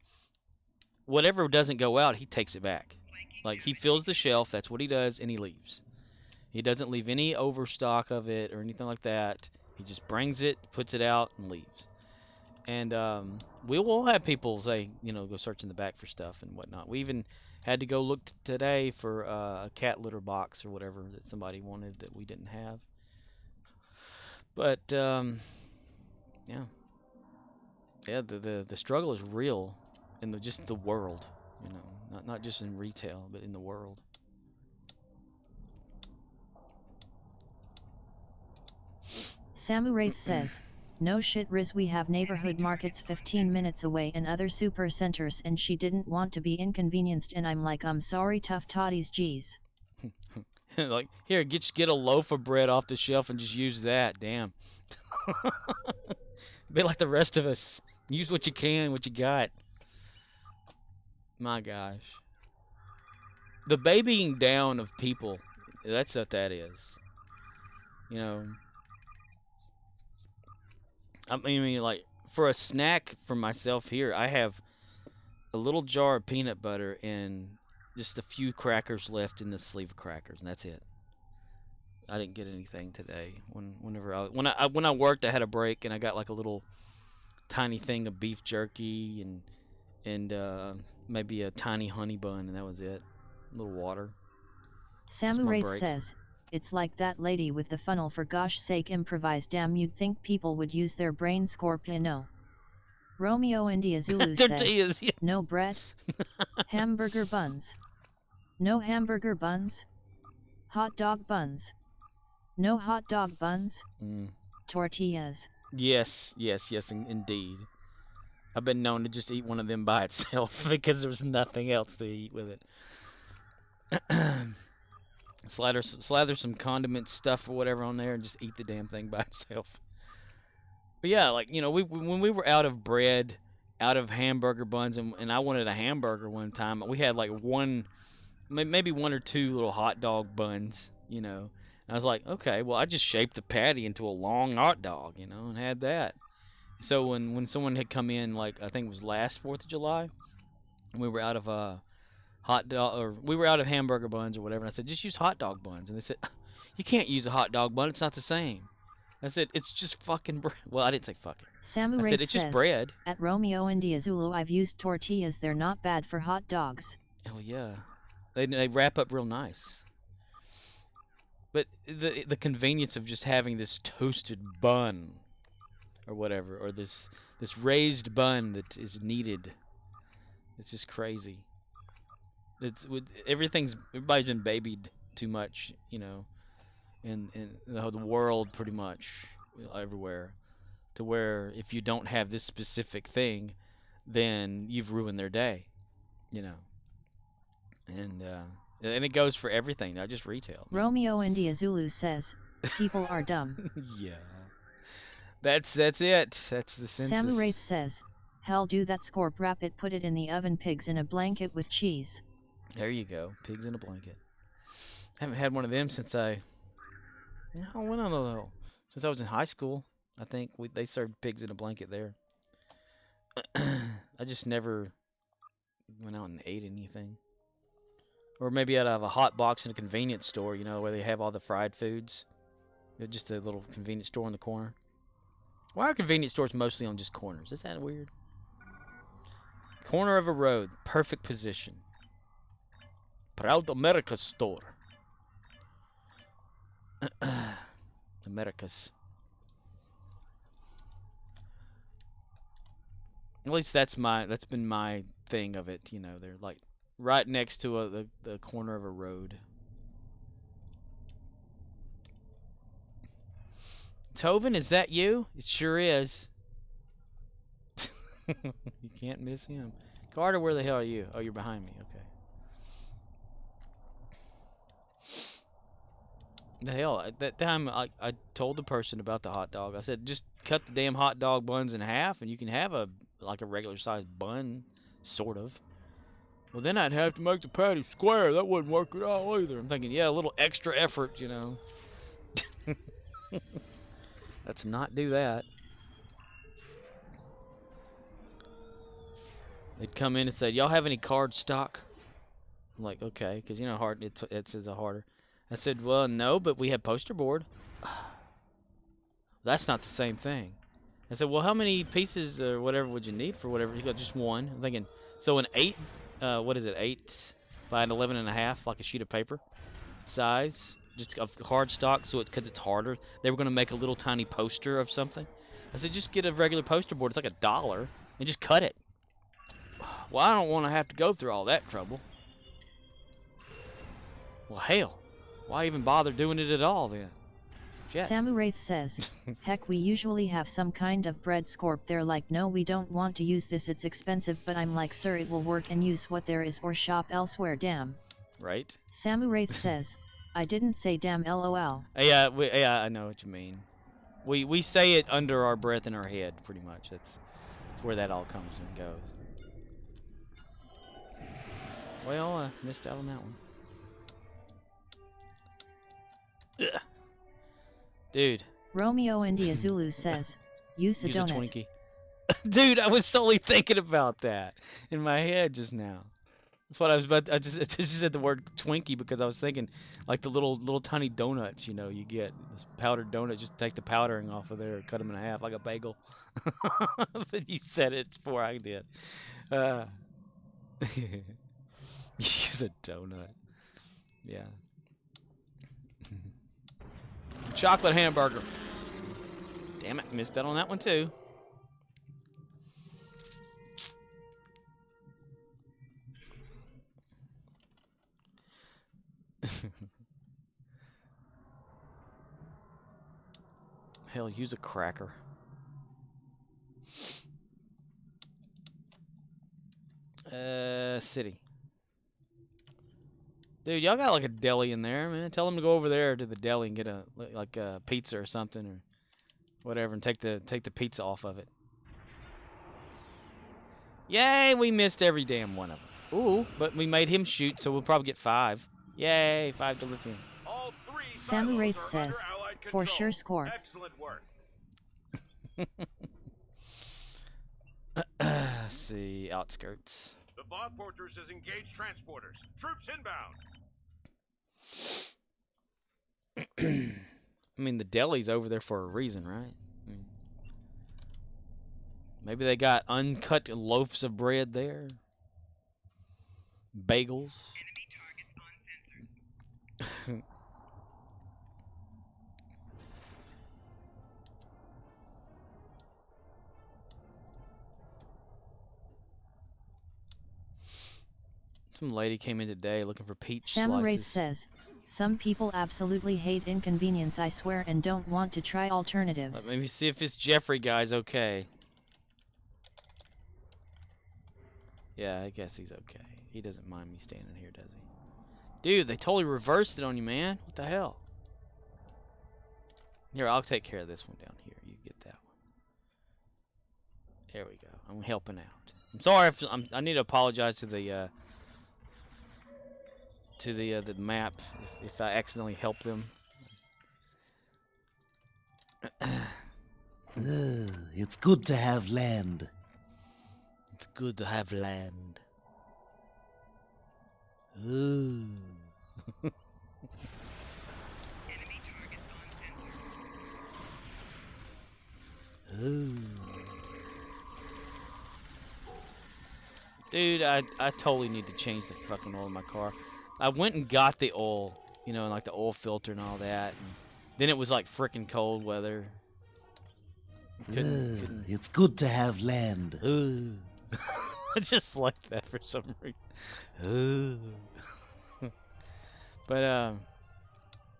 whatever doesn't go out, he takes it back. Like, he fills the shelf, that's what he does, and he leaves. He doesn't leave any overstock of it or anything like that. He just brings it, puts it out, and leaves. And we will have people say, go search in the back for stuff and whatnot. We even had to go look today for a cat litter box or whatever that somebody wanted that we didn't have. But yeah, the struggle is real in just the world, not just in retail, but in the world.
Samuraith says, no shit Riz, we have neighborhood markets 15 minutes away and other super centers, and she didn't want to be inconvenienced, and I'm like, I'm sorry, tough toddies, geez.
Like, here, get a loaf of bread off the shelf and just use that, damn. Be like the rest of us. Use what you can, what you got. My gosh. The babying down of people, that's what that is. I mean, like, for a snack for myself here, I have a little jar of peanut butter and just a few crackers left in the sleeve of crackers, and that's it. I didn't get anything today. When I worked, I had a break, and I got like a little tiny thing of beef jerky and and maybe a tiny honey bun, and that was it. A little water.
Samu
my
Wraith
break.
says, it's like that lady with the funnel, for gosh sake improvise, damn, you'd think people would use their brain. Scorpion. Romeo India Zulu says,
Tortillas. Yes.
no bread? Hamburger buns? No hamburger buns? Hot dog buns? No hot dog buns? Tortillas.
Yes, indeed. I've been known to just eat one of them by itself because there was nothing else to eat with it. Slather some condiment stuff or whatever on there and just eat the damn thing by itself. But yeah, like, you know, when we were out of bread, out of hamburger buns, and I wanted a hamburger one time, we had like maybe one or two little hot dog buns, you know. And I was like, okay, well, I just shaped the patty into a long hot dog, you know, and had that. So when someone had come in, like, I think it was last 4th of July, and we were out of hot dog, or we were out of hamburger buns or whatever, and I said, just use hot dog buns. And they said, you can't use a hot dog bun, it's not the same. I said, it's just fucking bread. Well, I didn't say fucking.
Samu
I
Wraith
said, it's just
says,
bread.
At Romeo India Zulu, I've used tortillas, they're not bad for hot dogs.
Oh yeah, they wrap up real nice. But the convenience of just having this toasted bun, or whatever, or this raised bun that is needed, it's just crazy. Everybody's been babied too much, you know, in the world pretty much, everywhere, to where if you don't have this specific thing, then you've ruined their day, you know. And it goes for everything, not just retail.
Romeo India Zulu says, people are dumb.
Yeah. That's it. That's the census.
Samu Wraith says, hell do that, Scorp, wrap it, put it in the oven, pigs in a blanket with cheese.
There you go, pigs in a blanket. Haven't had one of them since I don't know. Since I was in high school, I think they served pigs in a blanket there. I just never went out and ate anything. Or maybe out of a hot box in a convenience store, you know, where they have all the fried foods. Just a little convenience store in the corner. Why are convenience stores mostly on just corners? Is that weird? Corner of a road, perfect position. Proud America store. Americas. At least that's been my thing of it, you know. They're like right next to the corner of a road. Tovin, is that you? It sure is. You can't miss him. Carter, where the hell are you? Oh, you're behind me. Okay. The hell, at that time I told the person about the hot dog. I said, just cut the damn hot dog buns in half and you can have a regular sized bun, sort of. Well, then I'd have to make the patty square. That wouldn't work at all either. I'm thinking, yeah, a little extra effort, you know. Let's not do that. They'd come in and say, y'all have any card stock? I'm like, okay, because you know it says a harder. I said, well, no, but we have poster board. That's not the same thing. I said, well, how many pieces or whatever would you need for whatever? You got just one. I'm thinking, so an 8, what is it, 8 by an 11.5, like a sheet of paper size, just of hard stock, so because it's harder. They were going to make a little tiny poster of something. I said, just get a regular poster board. It's like $1 and just cut it. Well, I don't want to have to go through all that trouble. Well, hell, why even bother doing it at all then? Shit.
Samu Wraith says, heck, we usually have some kind of bread. Scorp, they're like, no, we don't want to use this, it's expensive, but I'm like, sir, it will work, and use what there is or shop elsewhere, damn.
Right?
Samu Wraith says, I didn't say damn, lol.
Yeah, I know what you mean. We say it under our breath in our head, pretty much. That's where that all comes and goes. Well, I missed out on that one. Ugh. Dude.
Romeo India Zulu says, use a donut.
Twinkie. Dude, I was totally thinking about that in my head just now. That's what I was about. I just said the word Twinkie because I was thinking like the little tiny donuts, you know, you get this powdered donut. Just take the powdering off of there, cut them in half like a bagel. But you said it before I did. Use a donut. Yeah. Chocolate hamburger. Damn it, missed out on that one too. Hell, use a cracker. City. Dude, y'all got like a deli in there, man. Tell them to go over there to the deli and get a pizza or something or whatever, and take the pizza off of it. Yay, we missed every damn one of them. Ooh, but we made him shoot, so we'll probably get 5. Yay, 5 to lithium.
All 3
Samu Wraith
silos are under
says,
Allied
for
control.
sure score.
Excellent work.
Let's see, outskirts.
The Voth Fortress has engaged transporters. Troops inbound.
I mean, the deli's over there for a reason, right? Maybe they got uncut loaves of bread there. Bagels.
Enemy targets uncensored.
Some lady came in today looking for peach
Samu Wraith
slices.
says, some people absolutely hate inconvenience, I swear, and don't want to try alternatives.
Let me see if this Jeffrey guy's okay. Yeah, I guess he's okay. He doesn't mind me standing here, does he? Dude, they totally reversed it on you, man. What the hell? Here, I'll take care of this one down here. You get that one. There we go. I'm helping out. I'm sorry if I need to apologize to the map if I accidentally help them.
It's good to have land.
It's good to have land. Ooh.
Enemy targets uncensored.
Ooh. Dude, I totally need to change the fucking oil in my car. I went and got the oil, you know, and like the oil filter and all that. And then it was like frickin' cold weather. Couldn't.
It's good to have land.
Ooh. I just like that for some reason. Ooh. But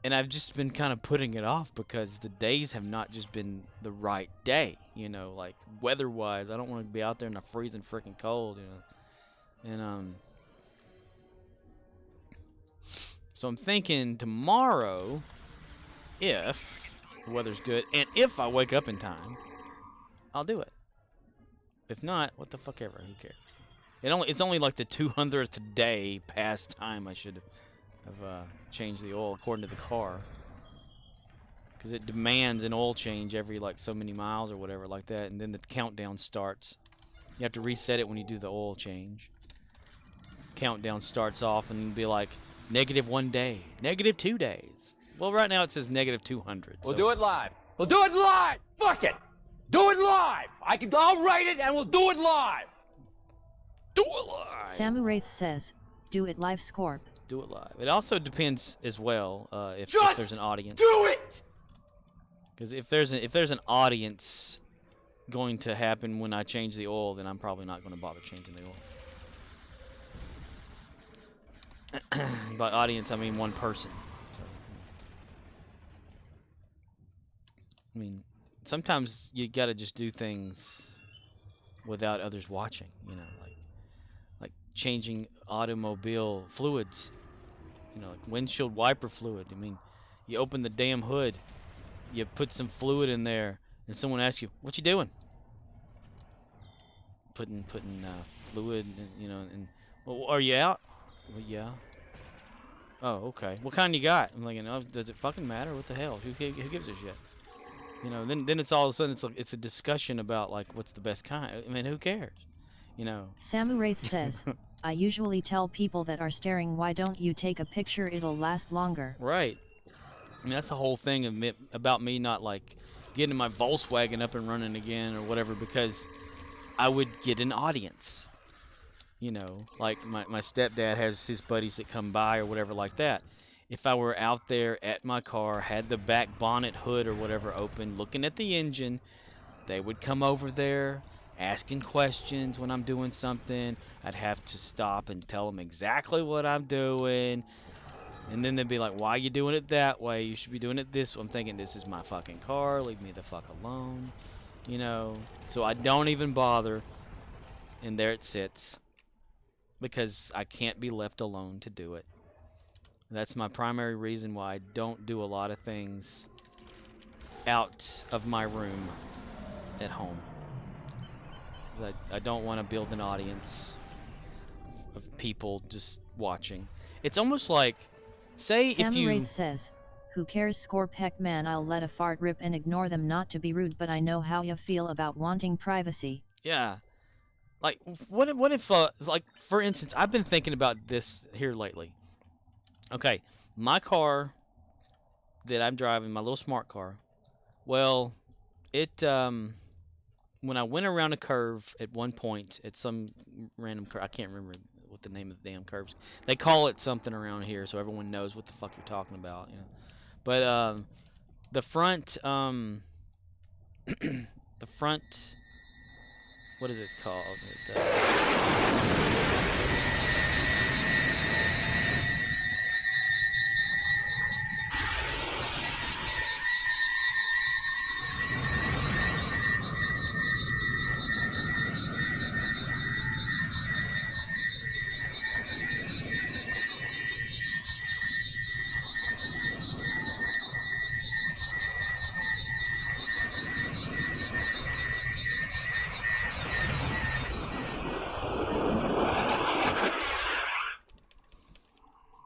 and I've just been kind of putting it off because the days have not just been the right day, you know, like weather-wise. I don't want to be out there in the freezing freaking cold, you know. And so I'm thinking tomorrow, if the weather's good and if I wake up in time, I'll do it. If not, what the fuck ever, who cares? It's only like the 200th day past time I should have changed the oil according to the car, because it demands an oil change every like so many miles or whatever like that, and then the countdown starts. You have to reset it when you do the oil change. Countdown starts off and be like -1 day, -2 days. Well, right now it says -200.
We'll do it live. We'll do it live. Fuck it. Do it live. I'll write it and we'll do it live.
Do it live.
Samu Wraith says, do it live, Scorp.
Do it live. It also depends as well if there's an audience.
Do it.
Because if there's an audience going to happen when I change the oil, then I'm probably not going to bother changing the oil. By audience, I mean one person. So, I mean, sometimes you got to just do things without others watching. You know, like changing automobile fluids. You know, like windshield wiper fluid. I mean, you open the damn hood, you put some fluid in there, and someone asks you, "What you doing?" Putting fluid, you know, and well, are you out? Well, yeah. Oh, okay. What kind you got? I'm like, does it fucking matter? What the hell? Who gives a shit? You know. Then it's all of a sudden it's a discussion about like what's the best kind. I mean, who cares? You know.
Samu Wraith says, I usually tell people that are staring, why don't you take a picture? It'll last longer.
Right. I mean, that's the whole thing about me not like getting my Volkswagen up and running again or whatever, because I would get an audience. You know, like my stepdad has his buddies that come by or whatever like that. If I were out there at my car, had the back bonnet hood or whatever open, looking at the engine, they would come over there asking questions when I'm doing something. I'd have to stop and tell them exactly what I'm doing. And then they'd be like, why are you doing it that way? You should be doing it this way. I'm thinking, this is my fucking car. Leave me the fuck alone. You know? So I don't even bother. And there it sits. Because I can't be left alone to do it. That's my primary reason why I don't do a lot of things out of my room at home. I don't want to build an audience of people just watching. It's almost like, say if you...
Samuraith says, who cares Scorp, heck man, I'll let a fart rip and ignore them, not to be rude, but I know how you feel about wanting privacy.
Yeah. Like, what if, like, for instance, I've been thinking about this here lately. Okay, my car that I'm driving, my little smart car, well, it, when I went around a curve at one point, at some random curve, I can't remember what the name of the damn curves. They call it something around here, so everyone knows what the fuck you're talking about, you know. But, the front, the front... What is it called?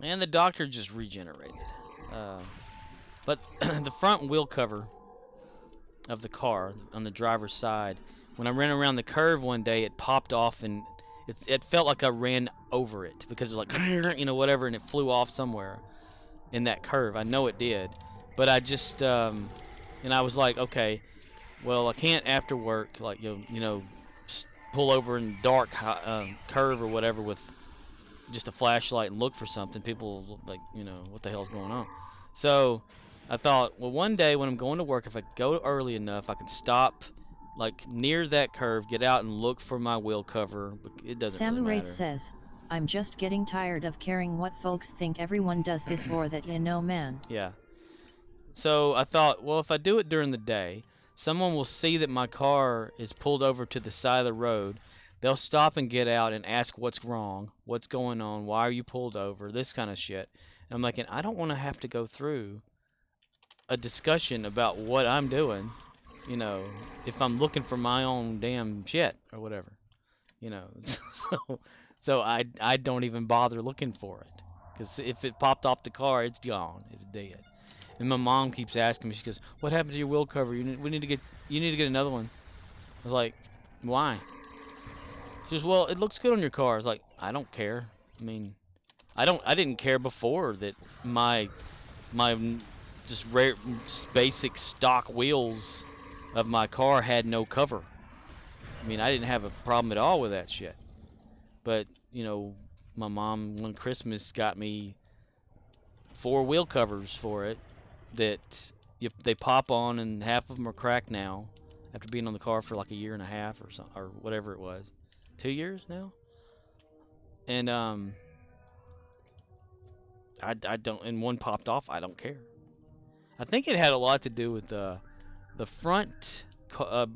And the doctor just regenerated. But the front wheel cover of the car on the driver's side, when I ran around the curve one day, it popped off, and it felt like I ran over it because it was like, you know, whatever, and it flew off somewhere in that curve. I know it did. But I just, and I was like, okay, well, I can't after work, like, you know, pull over in dark curve or whatever with just a flashlight and look for something. People will, like, you know, what the hell's going on? So I thought, well, one day when I'm going to work, if I go early enough, I can stop like near that curve, get out and look for my wheel cover. It doesn't really matter.
Samuraith says, I'm just getting tired of caring what folks think, everyone does this or that, you know, man.
Yeah. So I thought, well, if I do it during the day, someone will see that my car is pulled over to the side of the road. They'll stop and get out and ask what's wrong, what's going on, why are you pulled over, this kind of shit. And I'm like, I don't want to have to go through a discussion about what I'm doing, you know, if I'm looking for my own damn shit or whatever, you know. So I don't even bother looking for it, because if it popped off the car, it's gone, it's dead. And my mom keeps asking me, she goes, what happened to your wheel cover? You need to get another one. I was like, why? She goes, well, it looks good on your car. I was like, I don't care. I mean, I didn't care before that my just rare basic stock wheels of my car had no cover. I mean, I didn't have a problem at all with that shit. But, you know, my mom one Christmas got me 4 wheel covers for it that they pop on, and half of them are cracked now after being on the car for like a year and a half or whatever it was. 2 years now, and I don't, and one popped off. I don't care. I think it had a lot to do with the front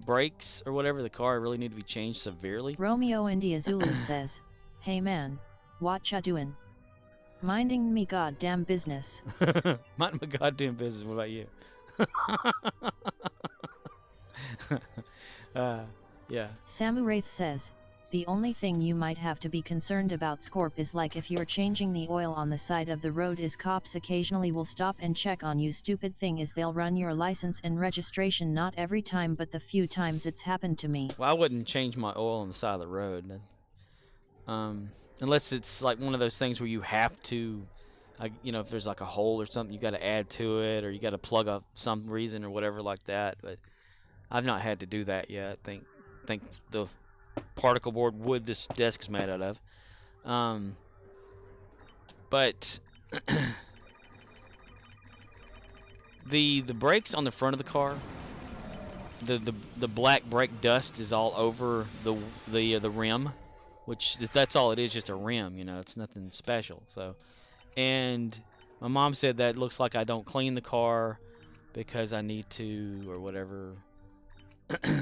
brakes or whatever. The car really need to be changed severely.
Romeo India Zulu says, hey man, what ya doing? Minding me goddamn business.
Minding my goddamn business. What about you? Yeah.
Samuraith says, the only thing you might have to be concerned about, Scorp, is like if you're changing the oil on the side of the road, is cops occasionally will stop and check on you. Stupid thing is they'll run your license and registration, not every time, but the few times it's happened to me.
Well, I wouldn't change my oil on the side of the road. Unless it's like one of those things where you have to, you know, if there's like a hole or something, you got to add to it, or you got to plug up some reason or whatever like that. But I've not had to do that yet. I think the particle board wood this desk is made out of. But the brakes on the front of the car, the black brake dust is all over the rim, which that's all it is, just a rim. You know, it's nothing special. So, and my mom said that it looks like I don't clean the car because I need to or whatever.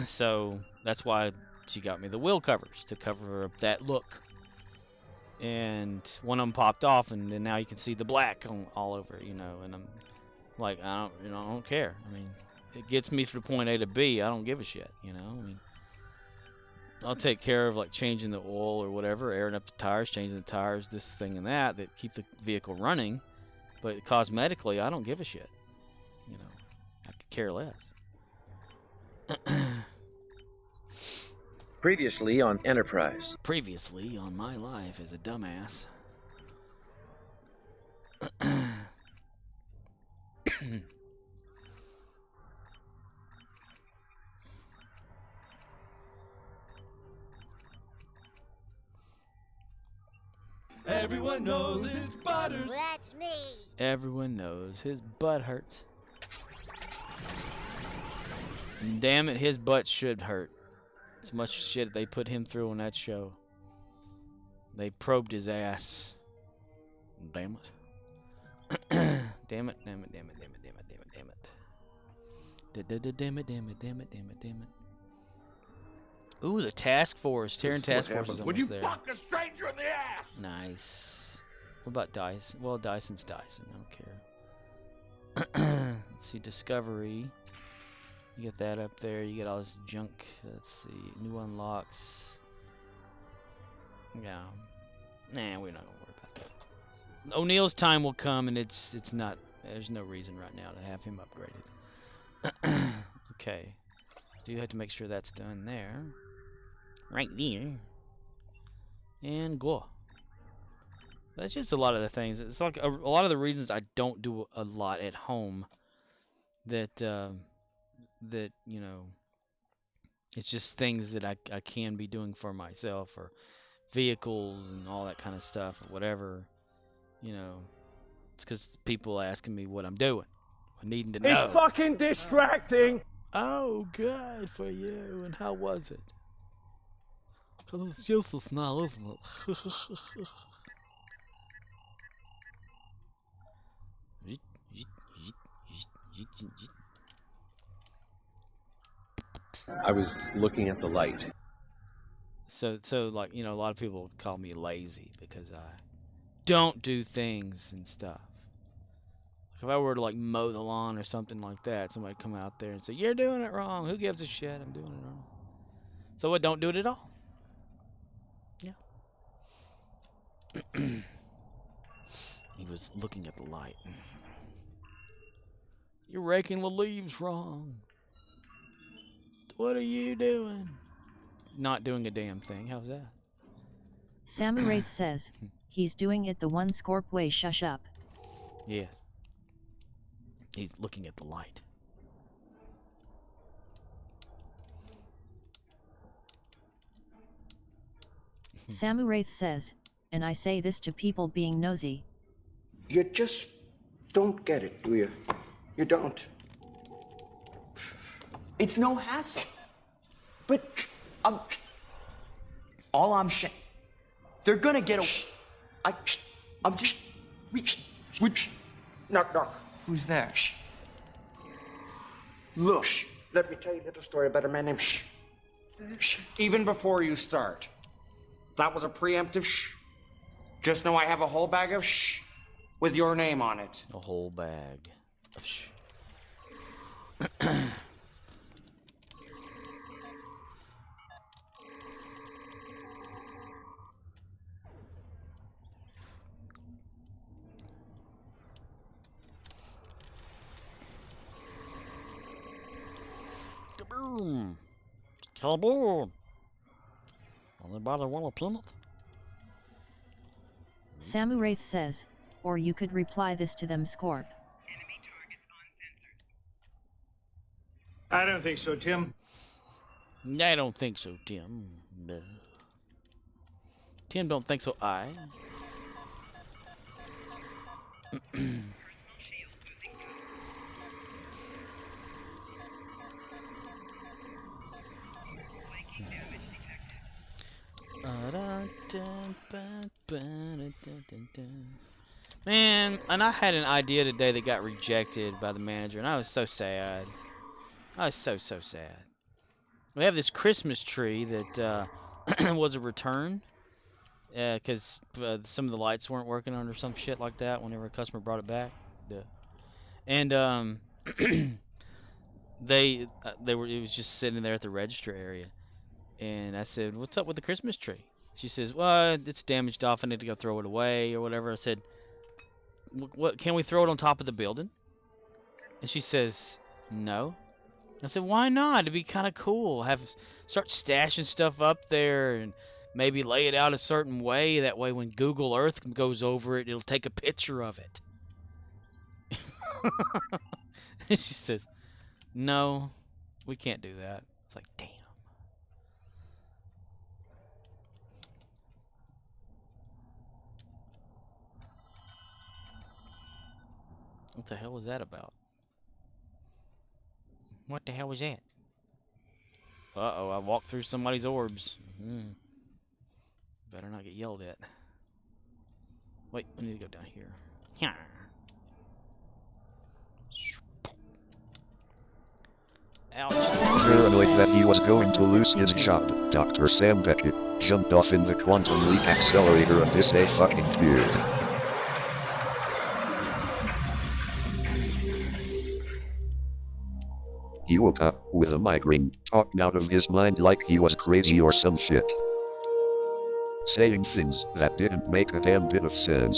So that's why she got me the wheel covers to cover up that look. And one of them popped off, and then now you can see the black all over, you know. And I'm like, I don't care. I mean, it gets me from point A to B. I don't give a shit, you know. I mean, I'll take care of like changing the oil or whatever, airing up the tires, changing the tires, this thing and that keep the vehicle running. But cosmetically, I don't give a shit. You know, I could care less.
Previously on Enterprise.
Previously on my life as a dumbass.
Everyone knows his butters.
That's me.
Everyone knows his butt hurts. And damn it, his butt should hurt. As much shit they put him through on that show. They probed his ass. Damn it. Damn it, damn it, damn it, damn it, damn it, damn it, damn it. Damn it, damn it, damn it, damn it, damn it. Ooh, the task force. Terran task force is almost there.
Fuck a stranger in the ass!
Nice. What about Dyson? Well, Dyson's Dyson. I don't care. Let's see, Discovery. You get that up there. You get all this junk. Let's see. New unlocks. Yeah. Nah, we're not gonna worry about that. O'Neill's time will come, and it's not. There's no reason right now to have him upgraded. Okay. Do have to make sure that's done there. Right there. And go. That's just a lot of the things. It's like a lot of the reasons I don't do a lot at home. That you know, it's just things that I can be doing for myself, or vehicles and all that kind of stuff, or whatever. You know, it's because people asking me what I'm doing, needing to know.
It's fucking distracting.
Oh, good for you. And how was it? Because it's useless now, isn't it?
I was looking at the light.
So like, you know, a lot of people call me lazy because I don't do things and stuff. If I were to like mow the lawn or something like that, somebody'd come out there and say, "You're doing it wrong." Who gives a shit? I'm doing it wrong. So I don't do it at all. Yeah. He was looking at the light. You're raking the leaves wrong. What are you doing? Not doing a damn thing. How's that?
Samuraith says, he's doing it the one Scorp way. Shush up.
Yes. He's looking at the light.
Samuraith says, and I say this to people being nosy.
You just don't get it, do you? You don't.
It's no hassle. But all I'm saying, they're gonna get a. I'm just.
Knock, knock.
Who's there?
Look, let me tell you a little story about a man named
Even before you start, that was a preemptive shh. Just know I have a whole bag of shh with your name on it.
A whole bag of shh. Kaboom! Kaboom! Anybody want a Plymouth?
Samuraith says, or you could reply this to them, Scorp.
I don't think so, Tim.
I don't think so, Tim. No. Tim don't think so. Man, and I had an idea today that got rejected by the manager, and I was so sad. I was so sad. We have this Christmas tree that was a return because some of the lights weren't working on it or some shit like that whenever a customer brought it back. And it was just sitting there at the register area. And I said, "What's up with the Christmas tree?" She says, "Well, it's damaged off. I need to go throw it away or whatever." I said, "What? Can we throw it on top of the building?" And she says, "No." I said, "Why not? It'd be kind of cool. Start stashing stuff up there and maybe lay it out a certain way. That way, when Google Earth goes over it, it'll take a picture of it." And she says, "No, we can't do that." It's like, damn. What the hell was that about? What the hell was that? Uh-oh, I walked through somebody's orbs. Better not get yelled at. Wait, I need to go down here. Yeah. Ouch.
Paranoid that he was going to lose his job, Dr. Sam Beckett jumped off in the quantum leap accelerator of this fucking beard. He woke up with a migraine, talking out of his mind like he was crazy or some shit. Saying things that didn't make a damn bit of sense.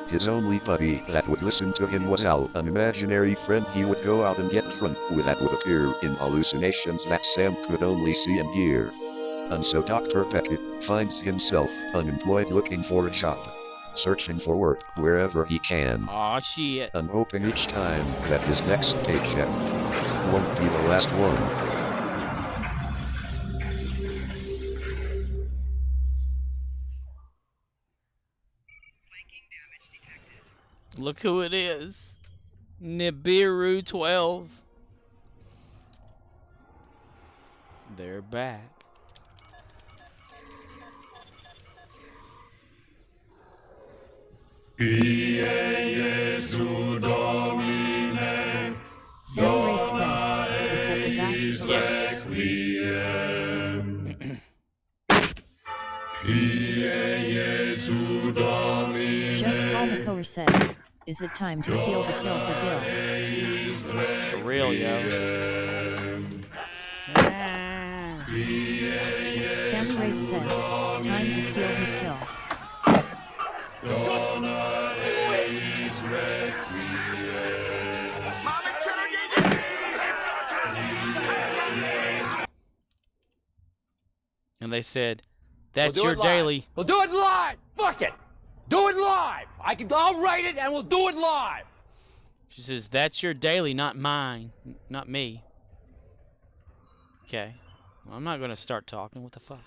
His only buddy that would listen to him was Al, an imaginary friend he would go out and get drunk with that would appear in hallucinations that Sam could only see and hear. And so Dr. Beckett finds himself unemployed looking for a job. Searching for work wherever he can.
Aw, shit.
And hoping each time that his next paycheck won't be the last one.
Look who it is. Nibiru 12. They're back.
Sam Wraith says, "Is that the guy?"
Yes.
Just Paul McCower says, "Is it time to steal the kill for Dill?"
For real, yo.
Sam Wraith says, "Time to steal his kill."
And they said, "That's your daily."
We'll do it live. Fuck it. Do it live. I'll write it and we'll do it live.
She says, "That's your daily, not mine, not me." Okay. Well, I'm not going to start talking. What the fuck?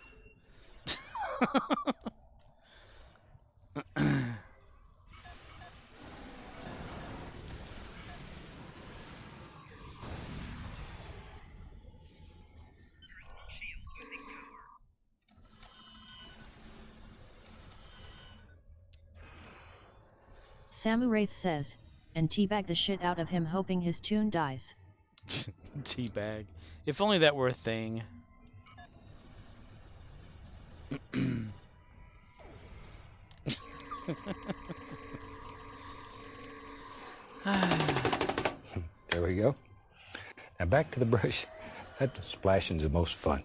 Samu Wraith says, "And teabag the shit out of him hoping his tune dies."
Teabag. If only that were a thing.
There we go. Now back to the brush. That splashing's the most fun.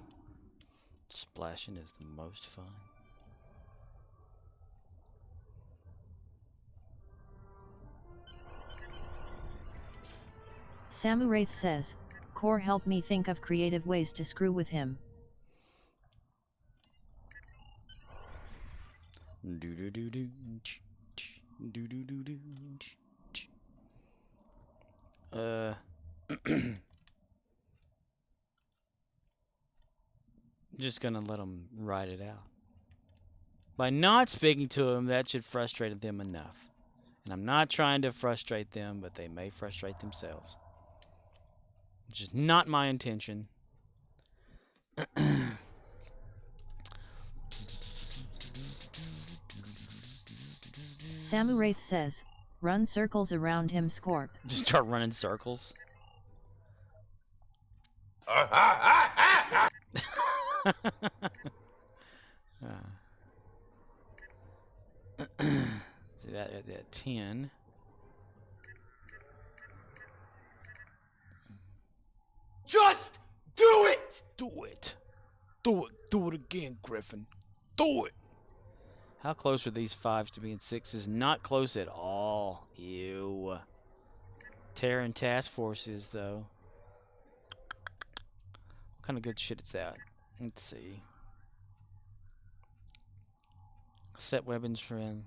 Splashing is the most fun.
Samu Wraith says, "Core, help me think of creative ways to screw with him."
Just gonna let them ride it out. By not speaking to them, that should frustrate them enough. And I'm not trying to frustrate them, but they may frustrate themselves. Which is not my intention.
Samuraith says, run circles around him, Scorp.
Just start running circles. See that at 10.
Just do it!
Do it. Do it. Do it again, Griffin. Do it. How close are these 5s to being 6s? Not close at all. Ew. Terran Task Forces, though. What kind of good shit is that? Let's see. Set weapons for him.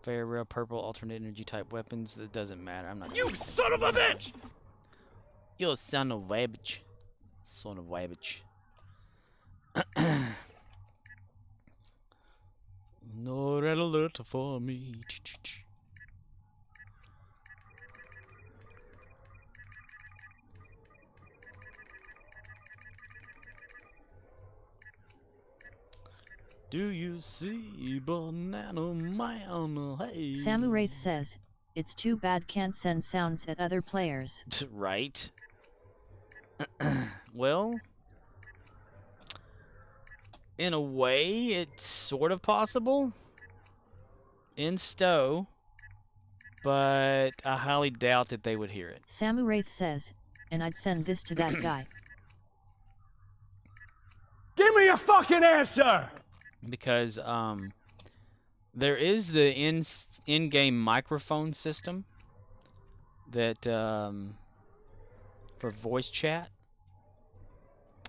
Very rare purple alternate energy type weapons. That doesn't matter. I'm not.
You son of a bitch!
You son of a bitch. Son of a bitch. No red alert for me. Do you see Banana Man? Hey.
Samuraith says, it's too bad can't send sounds at other players.
Right. Well, in a way, it's sort of possible in Stowe, but I highly doubt that they would hear it.
Samuraith says, and I'd send this to that guy.
Give me a fucking answer!
Because there is the in-game microphone system that for voice chat.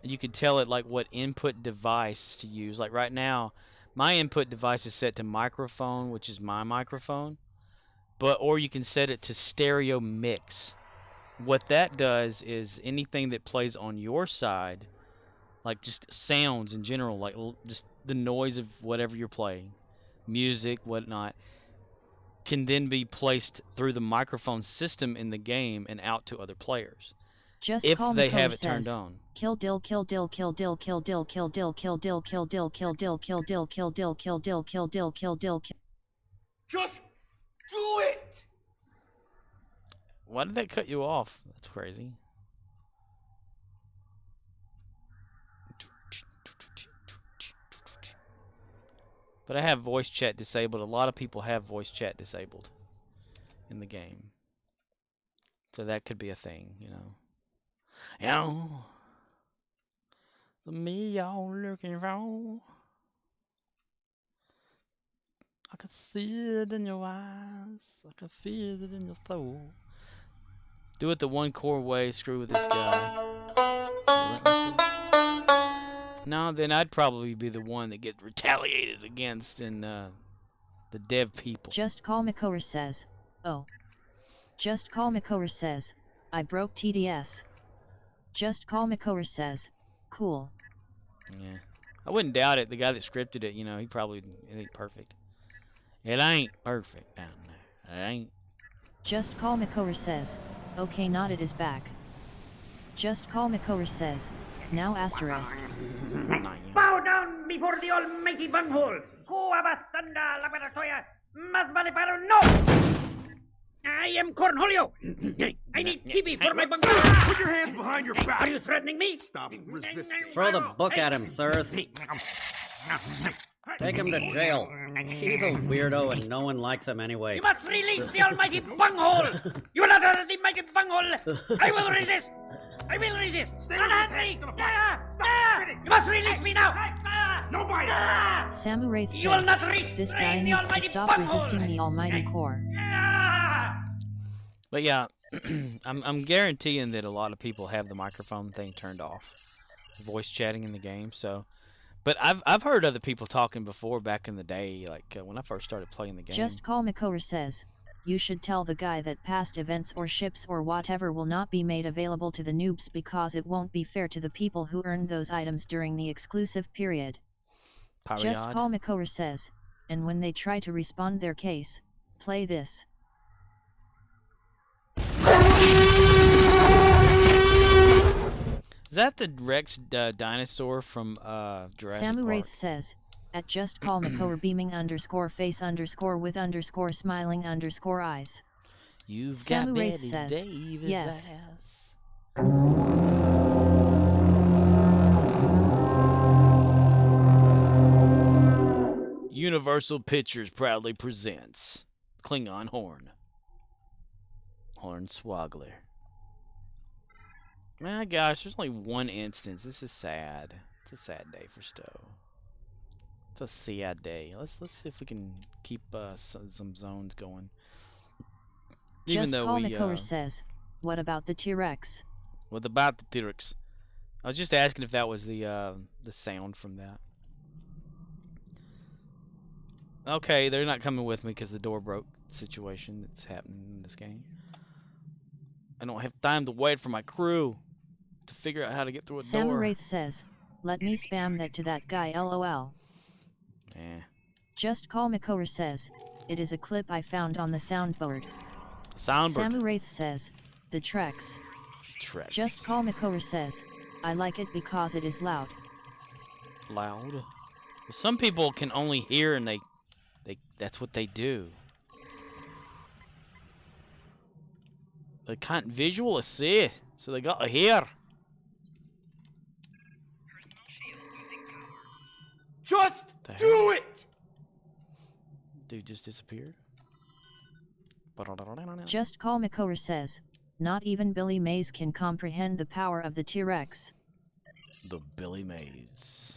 You could tell it like what input device to use. Like right now, my input device is set to microphone, which is my microphone. Or you can set it to stereo mix. What that does is anything that plays on your side, like just sounds in general, like just the noise of whatever you're playing, music, whatnot, can then be placed through the microphone system in the game and out to other players.
Just
if
call
they
Makor
have it
says,
turned on.
Kill dill, kill dill, kill dill, kill dill, kill dill, kill dill, kill dill, kill dill, kill dill, kill dill, kill dill, kill dill, kill dill, kill.
Just do it!
Why did that cut you off? That's crazy. But I have voice chat disabled. A lot of people have voice chat disabled in the game. So that could be a thing, you know. You know, the me y'all looking for. I can see it in your eyes. I can feel it in your soul. Do it the one core way. Screw with this guy. No, then I'd probably be the one that get retaliated against in the dev people.
Just call Makor says, oh. Just call Makor says, I broke TDS. Just call Makor says, cool.
Yeah. I wouldn't doubt it. The guy that scripted it, you know, it ain't perfect. It ain't perfect down there. It ain't.
Just call Makor says, okay, not it is back. Just call Makor says, now asterisk.
Bow down before the almighty bunghole. Go abastanda la paratoya. Mas vale para no. I am Cornholio. I need TV for my bunghole.
Put your hands behind your back.
Are you threatening me?
Stop resisting.
Throw the book at him, Thirth. Take him to jail. He's a weirdo and no one likes him anyway.
You must release the almighty bunghole. You will not hurt the mighty bunghole. I will resist. I will resist. Stay on me. Stop. You must release me now. No bite.
Samuraith
You will
says,
not restrain
this guy
the
needs to
almighty
stop
bunghole.
resisting the almighty core.
But yeah, I'm guaranteeing that a lot of people have the microphone thing turned off, voice chatting in the game. So, but I've heard other people talking before back in the day, like when I first started playing the game.
Just call Makor says, you should tell the guy that past events or ships or whatever will not be made available to the noobs because it won't be fair to the people who earned those items during the exclusive period. Just Call Makower says, and when they try to respond their case, play this.
Is that the Rex dinosaur from Jurassic
Samu
Park?
Wraith says, at Just Call Makower beaming _face _ with smiling _eyes.
You've
Samu
got
Wraith
Betty
says,
Davis
yes.
ass. Universal Pictures proudly presents Klingon Horn. Hornswoggler. My gosh, there's only one instance. This is sad. It's a sad day for Stowe. It's a sad day. Let's see if we can keep some zones going. Even
Just
though
Call
we
Makower says, what about the T-Rex?
What about the T-Rex? I was just asking if that was the sound from that. Okay, they're not coming with me because the door broke situation that's happening in this game. I don't have time to wait for my crew to figure out how to get through a door.
Samu Wraith says, let me spam that to that guy LOL. Just Call Makower says, it is a clip I found on the soundboard. Samu Wraith says, the Trex. Just Call Makower says, I like it because it is loud.
Loud? Well, some people can only hear and they that's what they do. They can't visual see, so they gotta hear.
Just do it!
Dude just disappeared.
Just Call Makower says, not even Billy Mays can comprehend the power of the T-Rex.
The Billy Mays.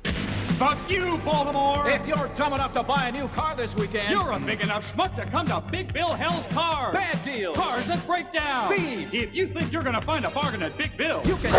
Fuck you, Baltimore!
If you're dumb enough to buy a new car this weekend,
You're a big enough schmuck to come to Big Bill Hell's Cars!
Bad deals!
Cars that break down!
Thieves!
If you think you're gonna find a bargain at Big Bill,
you can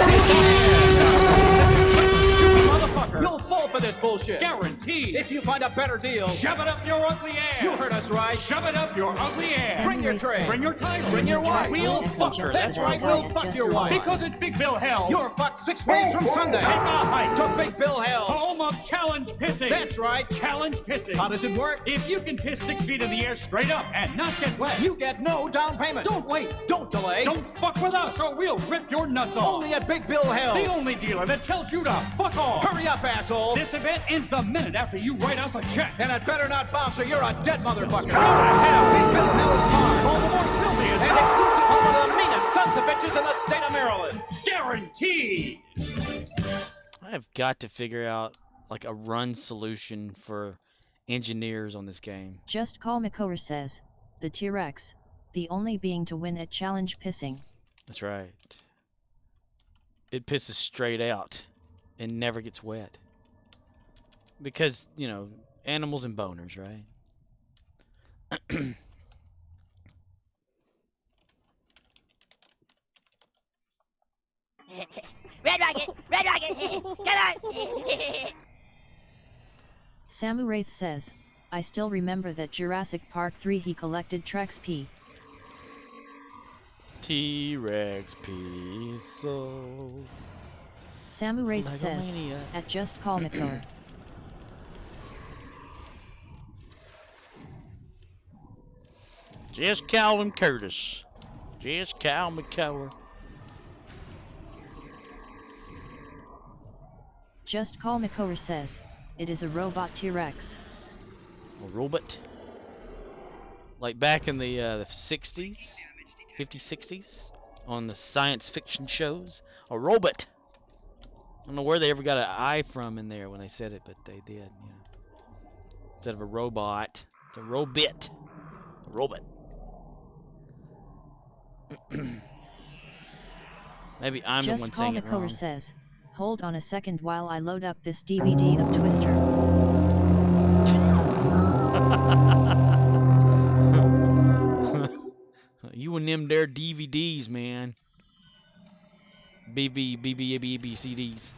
motherfucker! You'll fall for this bullshit!
Guaranteed!
If you find a better deal,
shove it up your ugly ass!
You heard us right!
Shove it up your ugly ass!
Bring your tray!
Bring your title!
Bring your wife!
We'll fuck her!
That's right, we'll fuck your wife!
Because at Big Bill Hell,
you're fucked 6 days from Sunday!
Take a hike
to Big Bill Hell!
Home of challenge pissing!
That's right!
Challenge pissing!
How does it work?
If you can piss 6 feet in the air straight up and not get wet,
you get no down payment!
Don't wait!
Don't delay!
Don't fuck with us or we'll rip your nuts off!
Only at Big Bill Hell!
The only dealer that tells you to fuck off!
Hurry up, asshole!
This event ends the minute after you write us a check!
And it better not bounce or you're a dead motherfucker!
Go ahead!
Big Bill Hell's Car!
Baltimore's filthiest!
And exclusive home of the meanest sons of bitches in the state of Maryland!
Guaranteed!
I've got to figure out like a run solution for engineers on this game.
Just Call Makower says, the T-Rex, the only being to win at challenge pissing.
That's right. It pisses straight out and never gets wet. Because, you know, animals and boners, right?
Red Rocket! Red Rocket! Come on!
Samu Wraith says, I still remember that Jurassic Park 3 he collected Trex P.
T-Rex pieces.
Samu Wraith says, at Just Call Makower.
Just call him Curtis. Just call Makower.
Just Call Makower says, it is a robot T-Rex.
A robot? Like back in the 60s? 50s, 60s? On the science fiction shows? A robot! I don't know where they ever got an I from in there when they said it, but they did, yeah. Instead of a robot, it's a robit. A robot. Maybe I'm the one saying it wrong.
Just Call Makower says, hold on a second while I load up this DVD of Twister.
You and them there DVDs, man. BBCDs.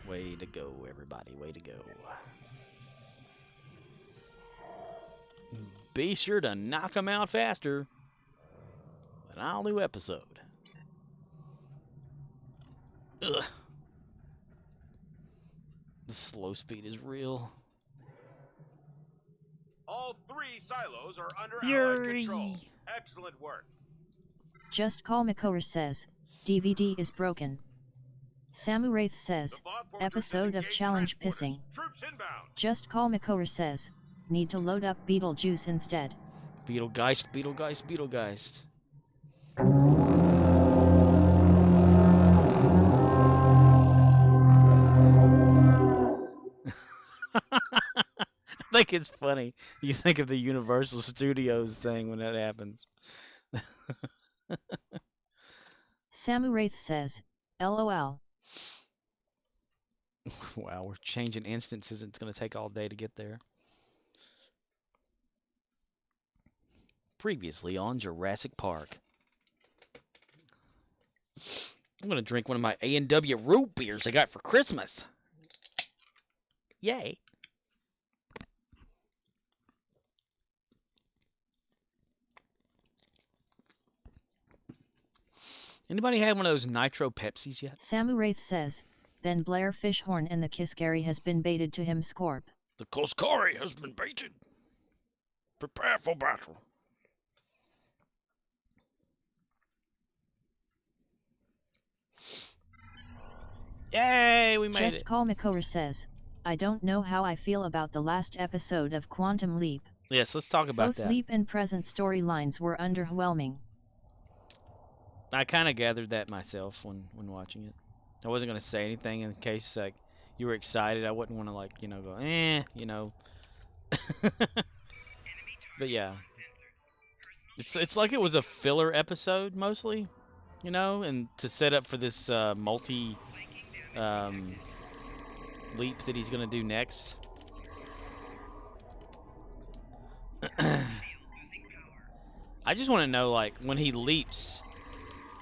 Way to go, everybody. Way to go. be sure to knock them out faster. An all-new episode. Ugh. The slow speed is real.
All 3 silos are under Allied
Yuri.
control. Excellent work.
Just Call Makower says, DVD is broken. Samu Wraith says, episode of Challenge Pissing.
Troops inbound.
Just Call Makower says, need to load up Beetlejuice instead.
Beetlegeist, Beetlegeist, Beetlegeist. I think it's funny. You think of the Universal Studios thing when that happens.
Samu Wraith says, LOL.
Wow, we're changing instances. It's going to take all day to get there. Previously on Jurassic Park. I'm going to drink one of my A&W root beers I got for Christmas. Yay. Anybody had one of those Nitro Pepsis yet?
Samu Wraith says, then Blair Fishhorn and the Kiskari has been baited to him Scorp.
The Kiskari has been baited. Prepare for battle. Yay, we made it.
Just Call Makower says, I don't know how I feel about the last episode of Quantum Leap.
Yes, let's talk about
Both
that.
Leap and present storylines were underwhelming.
I kind of gathered that myself when watching it. I wasn't going to say anything in case like you were excited. I wouldn't want to like, you know, go, you know. But yeah. It's like it was a filler episode mostly, you know, and to set up for this multi leap that he's going to do next. I just want to know, like, when he leaps,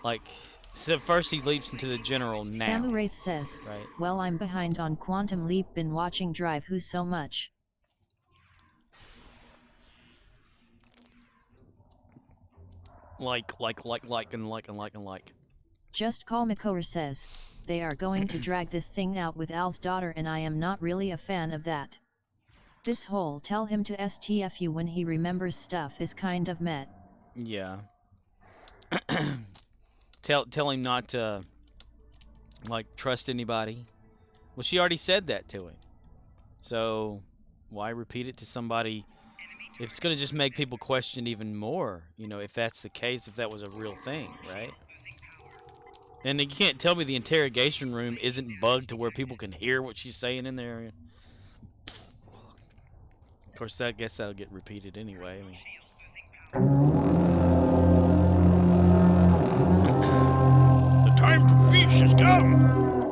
like, so first he leaps into the general now.
Samu Wraith says,
right.
Well, I'm behind on Quantum Leap, been watching Drive Who so much.
Like.
Just Call Makower says, they are going to drag this thing out with Al's daughter and I am not really a fan of that. This whole tell him to STFU when he remembers stuff is kind of met.
Yeah. Tell him not to, like, trust anybody. Well, she already said that to him. So, why repeat it to somebody if it's going to just make people question even more, you know, if that's the case, if that was a real thing, right? And you can't tell me the interrogation room isn't bugged to where people can hear what she's saying in there. Of course, I guess that'll get repeated anyway. I mean, the time to fish has come!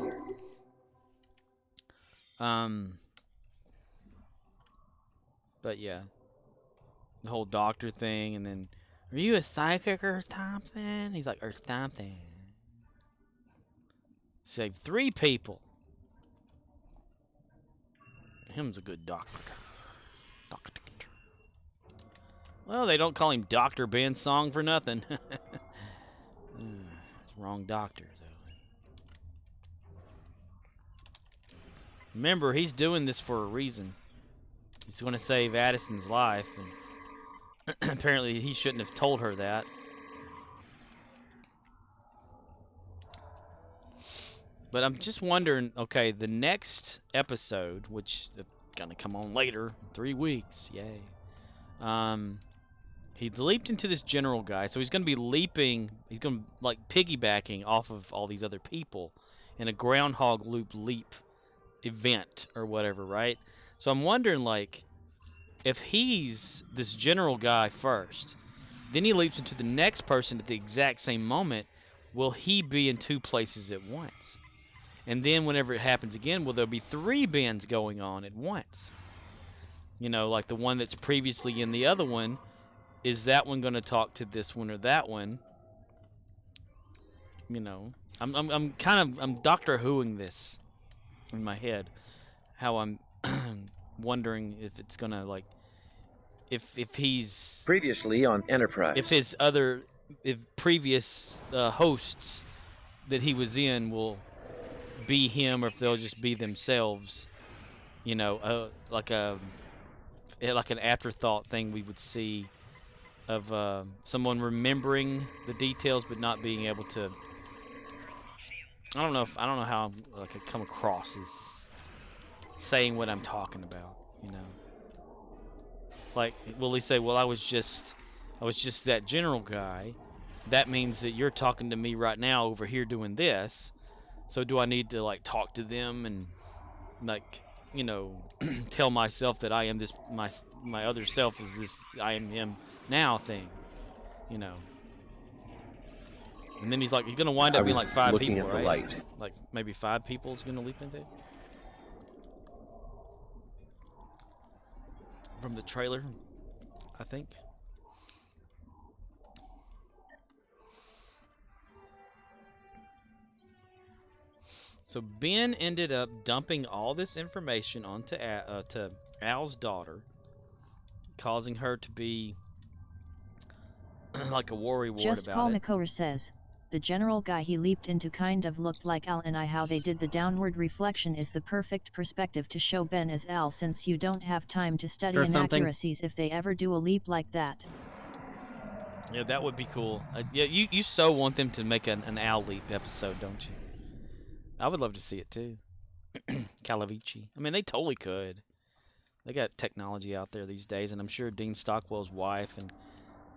But yeah. The whole doctor thing, and then, are you a psychic or something? He's like, or something. Saved 3 people. Him's a good doctor. Doctor. Well, they don't call him Dr. Ben Song for nothing. It's wrong doctor, though. Remember, he's doing this for a reason. He's going to save Addison's life, and apparently he shouldn't have told her that. But I'm just wondering, okay, the next episode, which is going to come on later, 3 weeks, yay. He's leaped into this general guy, so he's going to be leaping, he's going to, like, piggybacking off of all these other people in a groundhog loop leap event or whatever, right? So I'm wondering, like, if he's this general guy first, then he leaps into the next person at the exact same moment, will he be in 2 places at once? And then whenever it happens again, will there be 3 Bens going on at once? You know, like the one that's previously in the other one, is that one going to talk to this one or that one? You know, I'm Doctor Whoing this in my head, how I'm wondering if it's going to, like, if he's
Previously on Enterprise.
if previous hosts that he was in will be him, or if they'll just be themselves, you know, like an afterthought thing we would see of someone remembering the details but not being able to. I don't know how I come across as saying what I'm talking about, you know. Like, will he say, "Well, I was just that general guy. That means that you're talking to me right now over here doing this. So do I need to like talk to them and like, you know, tell myself that I am this my other self is this I am him now thing, you know?" And then he's like, he's gonna wind up being like 5
looking
people,
at the
right?
light.
Like maybe 5 people is gonna leap into. From the trailer, I think. So Ben ended up dumping all this information onto to Al's daughter, causing her to be like a worrywart
Just
about
Paul
it.
McCower says, the general guy he leaped into kind of looked like Al, and how they did the downward reflection is the perfect perspective to show Ben as Al, since you don't have time to study
Or something.
inaccuracies if they ever do a leap like that.
Yeah, that would be cool. Yeah, you so want them to make an Al leap episode, don't you? I would love to see it too. Calavici. I mean, they totally could. They got technology out there these days, and I'm sure Dean Stockwell's wife and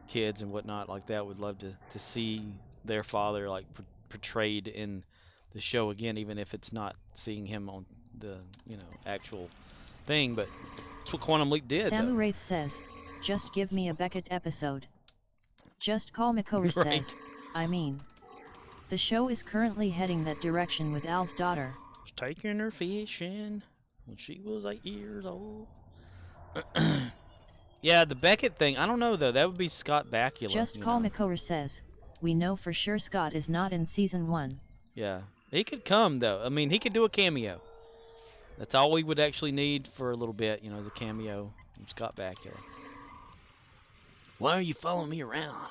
kids and whatnot like that would love to see their father like portrayed in the show again, even if it's not seeing him on the, you know, actual thing. But that's what Quantum Leap did.
Samu Wraith says, just give me a Beckett episode. Just Call McCower
Right.
says, I mean, the show is currently heading that direction with Al's daughter.
Was taking her fishing when she was 8 years old. Yeah, the Beckett thing, I don't know though. That would be Scott Bakula.
Just Call McCower says, we know for sure Scott is not in season 1.
Yeah, he could come though. I mean, he could do a cameo. That's all we would actually need for a little bit, you know, as a cameo from Scott Bakula. Why are you following me around?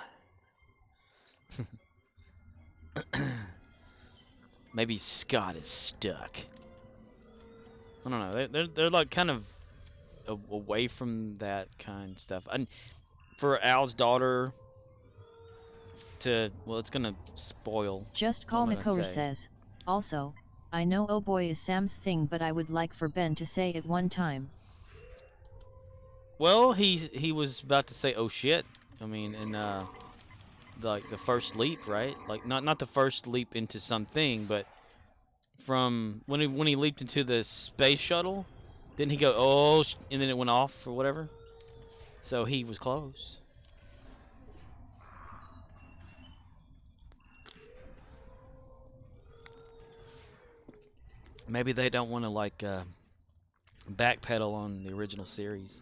Maybe Scott is stuck. I don't know. They're like kind of away from that kind of stuff. And for Al's daughter to, well, it's gonna spoil.
Just Call
what I'm gonna
McCower
say.
says, also, I know oh boy is Sam's thing, but I would like for Ben to say it one time.
Well, he was about to say, "Oh shit." I mean, in like the first leap, right? Like not the first leap into something, but from when he leaped into the space shuttle, didn't he go, "Oh," and then it went off or whatever? So he was close. Maybe they don't want to like backpedal on the original series.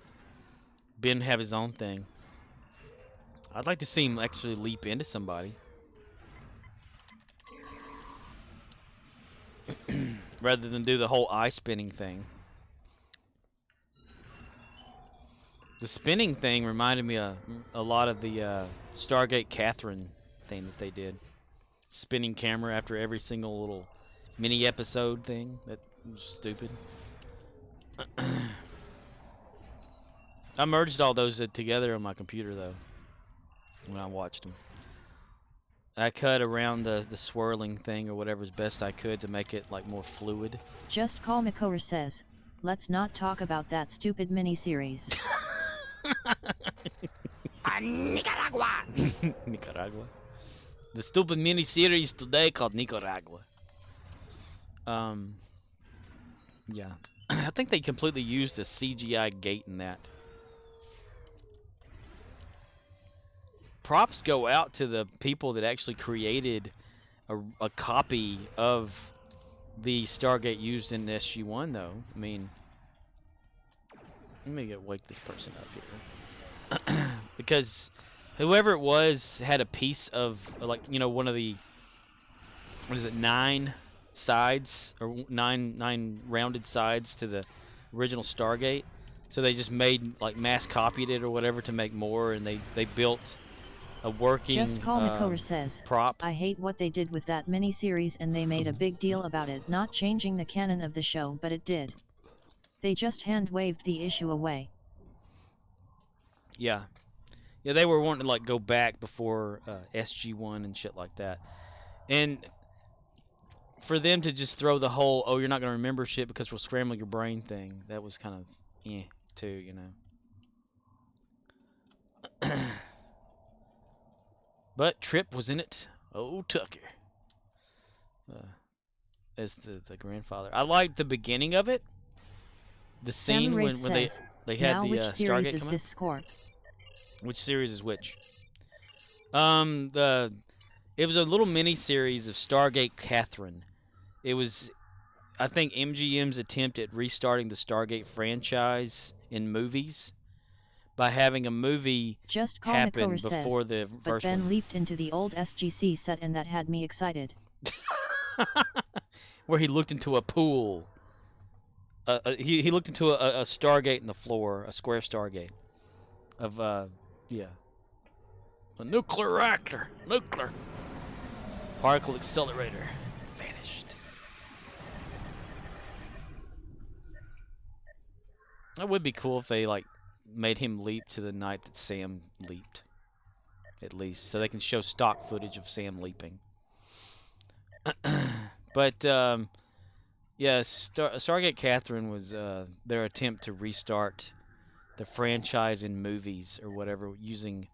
Ben have his own thing. I'd like to see him actually leap into somebody. Rather than do the whole eye spinning thing. The spinning thing reminded me a lot of the Stargate Catherine thing that they did. Spinning camera after every single little mini episode thing. That was stupid. I merged all those together on my computer though when I watched them. I cut around the swirling thing or whatever as best I could to make it like more fluid.
Just Call McCower says, let's not talk about that stupid miniseries.
Nicaragua!
Nicaragua. The stupid miniseries today called Nicaragua. Yeah. I think they completely used a CGI gate in that. Props go out to the people that actually created a copy of the Stargate used in SG-1, though. I mean, let me wake this person up here. Because whoever it was had a piece of, like, you know, one of the, what is it, 9 sides, or nine rounded sides to the original Stargate. So they just made, like, mass copied it or whatever to make more, and they built a working
Just Call McCover says,
prop.
I hate what they did with that miniseries, and they made a big deal about it not changing the canon of the show, but it did. They just hand-waved the issue away.
Yeah. Yeah, they were wanting to, like, go back before SG-1 and shit like that. And for them to just throw the whole, oh, you're not going to remember shit because we'll scramble your brain thing, that was kind of, too, you know. But Trip was in it. Oh, Tucker. As the grandfather. I liked the beginning of it. The scene when they had
now
the
which series
Stargate
is
come
this Scorp?
Which series is which? It was a little mini series of Stargate Catherine. It was, I think, MGM's attempt at restarting the Stargate franchise in movies by having a movie
Just Call
happen
McCover
before
says,
the
but
first
Ben
one.
leaped into the old SGC set and that had me excited.
Where he looked into a pool. He looked into a Stargate in the floor, a square Stargate. Of, yeah. A nuclear reactor. Nuclear. Particle accelerator. Vanished. That would be cool if they, like, made him leap to the night that Sam leaped. At least. So they can show stock footage of Sam leaping. But, yeah, Stargate Catherine was their attempt to restart the franchise in movies or whatever, using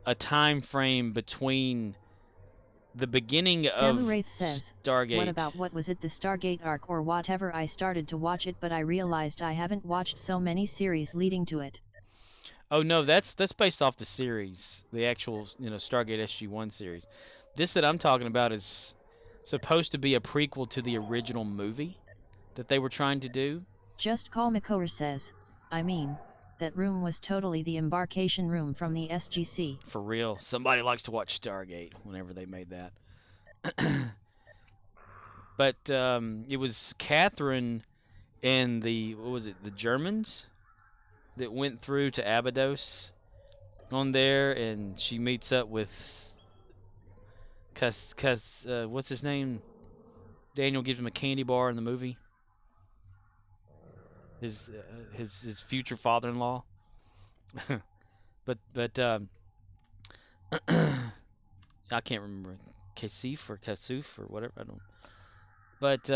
a time frame between the beginning
Samu
of
Wraith says,
Stargate.
what about what was it, the Stargate arc or whatever? I started to watch it, but I realized I haven't watched so many series leading to it.
Oh no, that's based off the series, the actual, you know, Stargate SG-1 series. This that I'm talking about is supposed to be a prequel to the original movie that they were trying to do.
Just Call McCover says, I mean, that room was totally the embarkation room from the SGC.
For real. Somebody likes to watch Stargate whenever they made that. But it was Catherine and the, what was it, the Germans that went through to Abydos on there, and she meets up with what's his name? Daniel gives him a candy bar in the movie. His future father-in-law. but I can't remember, Kasif or Kasuf or whatever, I don't. But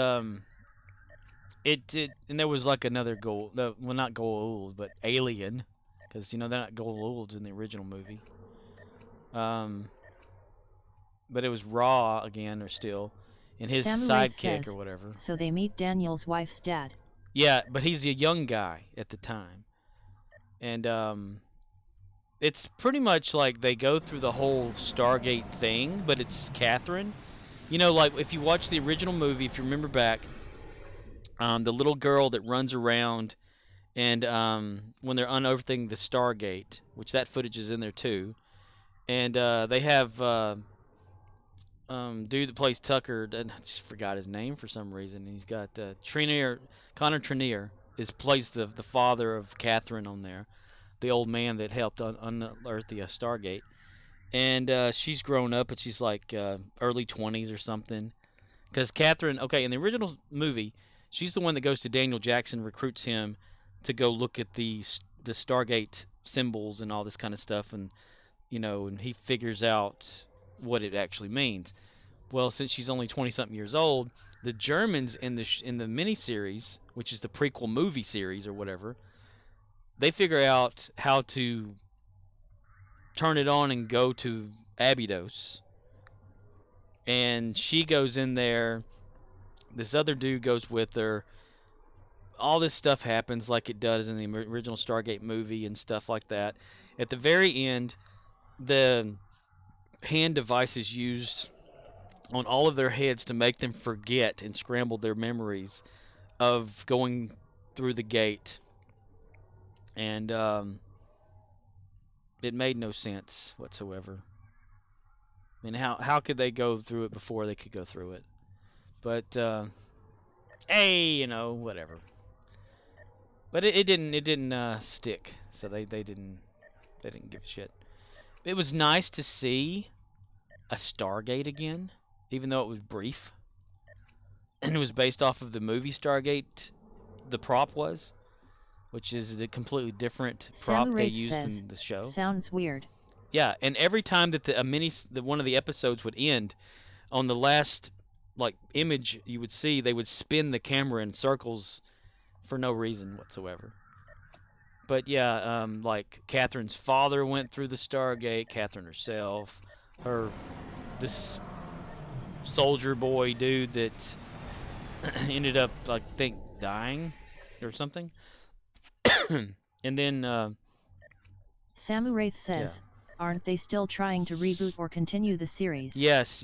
it did, and there was like another Goa'uld, no, well, not Goa'uld, but alien, because you know they're not Goa'ulds in the original movie. But it was Ra again, or still, and his
Samu Wraith
sidekick
says,
or whatever.
So they meet Daniel's wife's dad.
Yeah, but he's a young guy at the time. And it's pretty much like they go through the whole Stargate thing, but it's Catherine. You know, like if you watch the original movie, if you remember back, the little girl that runs around and when they're unearthing the Stargate, which that footage is in there too. And they have dude that plays Tucker, I just forgot his name for some reason. He's got Connor Trenier plays the father of Catherine on there, the old man that helped unearth the Stargate. And she's grown up, and she's like early 20s or something. Because Catherine, okay, in the original movie, she's the one that goes to Daniel Jackson, recruits him to go look at the Stargate symbols and all this kind of stuff, and you know, and he figures out what it actually means. Well, since she's only 20-something years old, the Germans in the miniseries, which is the prequel movie series or whatever, they figure out how to turn it on and go to Abydos. And she goes in there. This other dude goes with her. All this stuff happens like it does in the original Stargate movie and stuff like that. At the very end, the hand device is used on all of their heads to make them forget and scramble their memories of going through the gate. And it made no sense whatsoever. I mean, how could they go through it before they could go through it? But hey, you know, whatever. But it didn't stick, so they didn't give a shit. It was nice to see a Stargate again, even though it was brief, and it was based off of the movie Stargate. The prop was, which is a completely different prop they used in the show.
Sounds weird.
Yeah, and every time that one of the episodes would end, on the last image you would see, they would spin the camera in circles for no reason whatsoever. But yeah, Catherine's father went through the Stargate. Catherine herself, this soldier boy dude that ended up dying or something. And then
Samu Wraith says, aren't they still trying to reboot or continue the series?
Yes.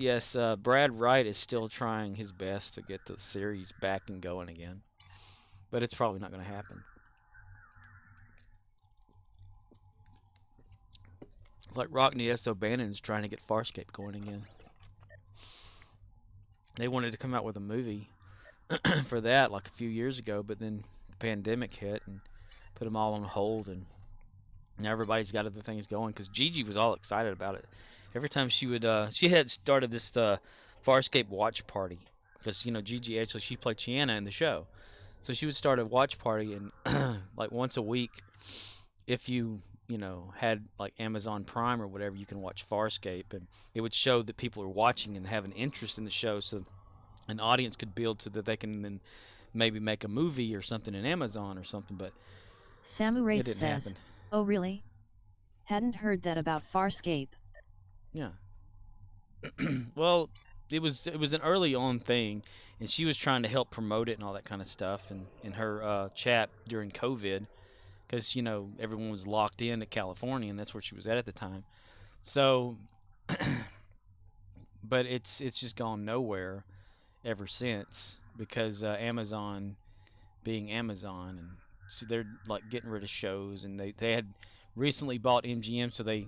Brad Wright is still trying his best to get the series back and going again. But it's probably not going to happen. It's like Rockney S. O'Bannon's trying to get Farscape going again. They wanted to come out with a movie for that a few years ago, but then the pandemic hit and put them all on hold, and now everybody's got other things going, because Gigi was all excited about it. Every time she would, she had started this Farscape watch party, because, Gigi actually, she played Chiana in the show. So she would start a watch party, and once a week, if you had Amazon Prime or whatever, you can watch Farscape, and it would show that people are watching and have an interest in the show, so an audience could build so that they can then maybe make a movie or something in Amazon or something. But
Samu Wraith says,
happen.
Oh really? Hadn't heard that about Farscape.
Yeah. Well, it was an early on thing, and she was trying to help promote it and all that kind of stuff, and in her chat during COVID, because everyone was locked in to California, and that's where she was at the time. So, but it's just gone nowhere ever since, because Amazon being Amazon, and so they're getting rid of shows, and they had recently bought MGM, so they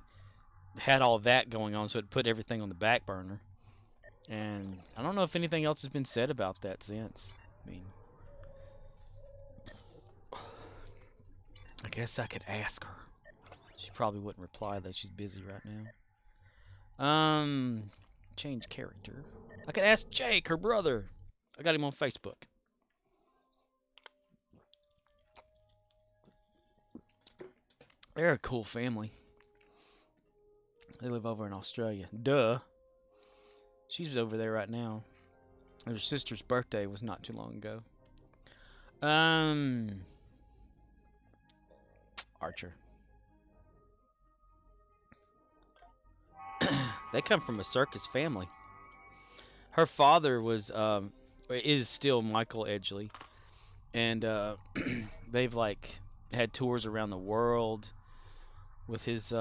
had all that going on, so it put everything on the back burner. And I don't know if anything else has been said about that since. I mean, I guess I could ask her. She probably wouldn't reply, though. She's busy right now. Change character. I could ask Jake, her brother. I got him on Facebook. They're a cool family. They live over in Australia. Duh. She's over there right now. Her sister's birthday was not too long ago. Archer. They come from a circus family. Her father is still Michael Edgley, and they've had tours around the world with his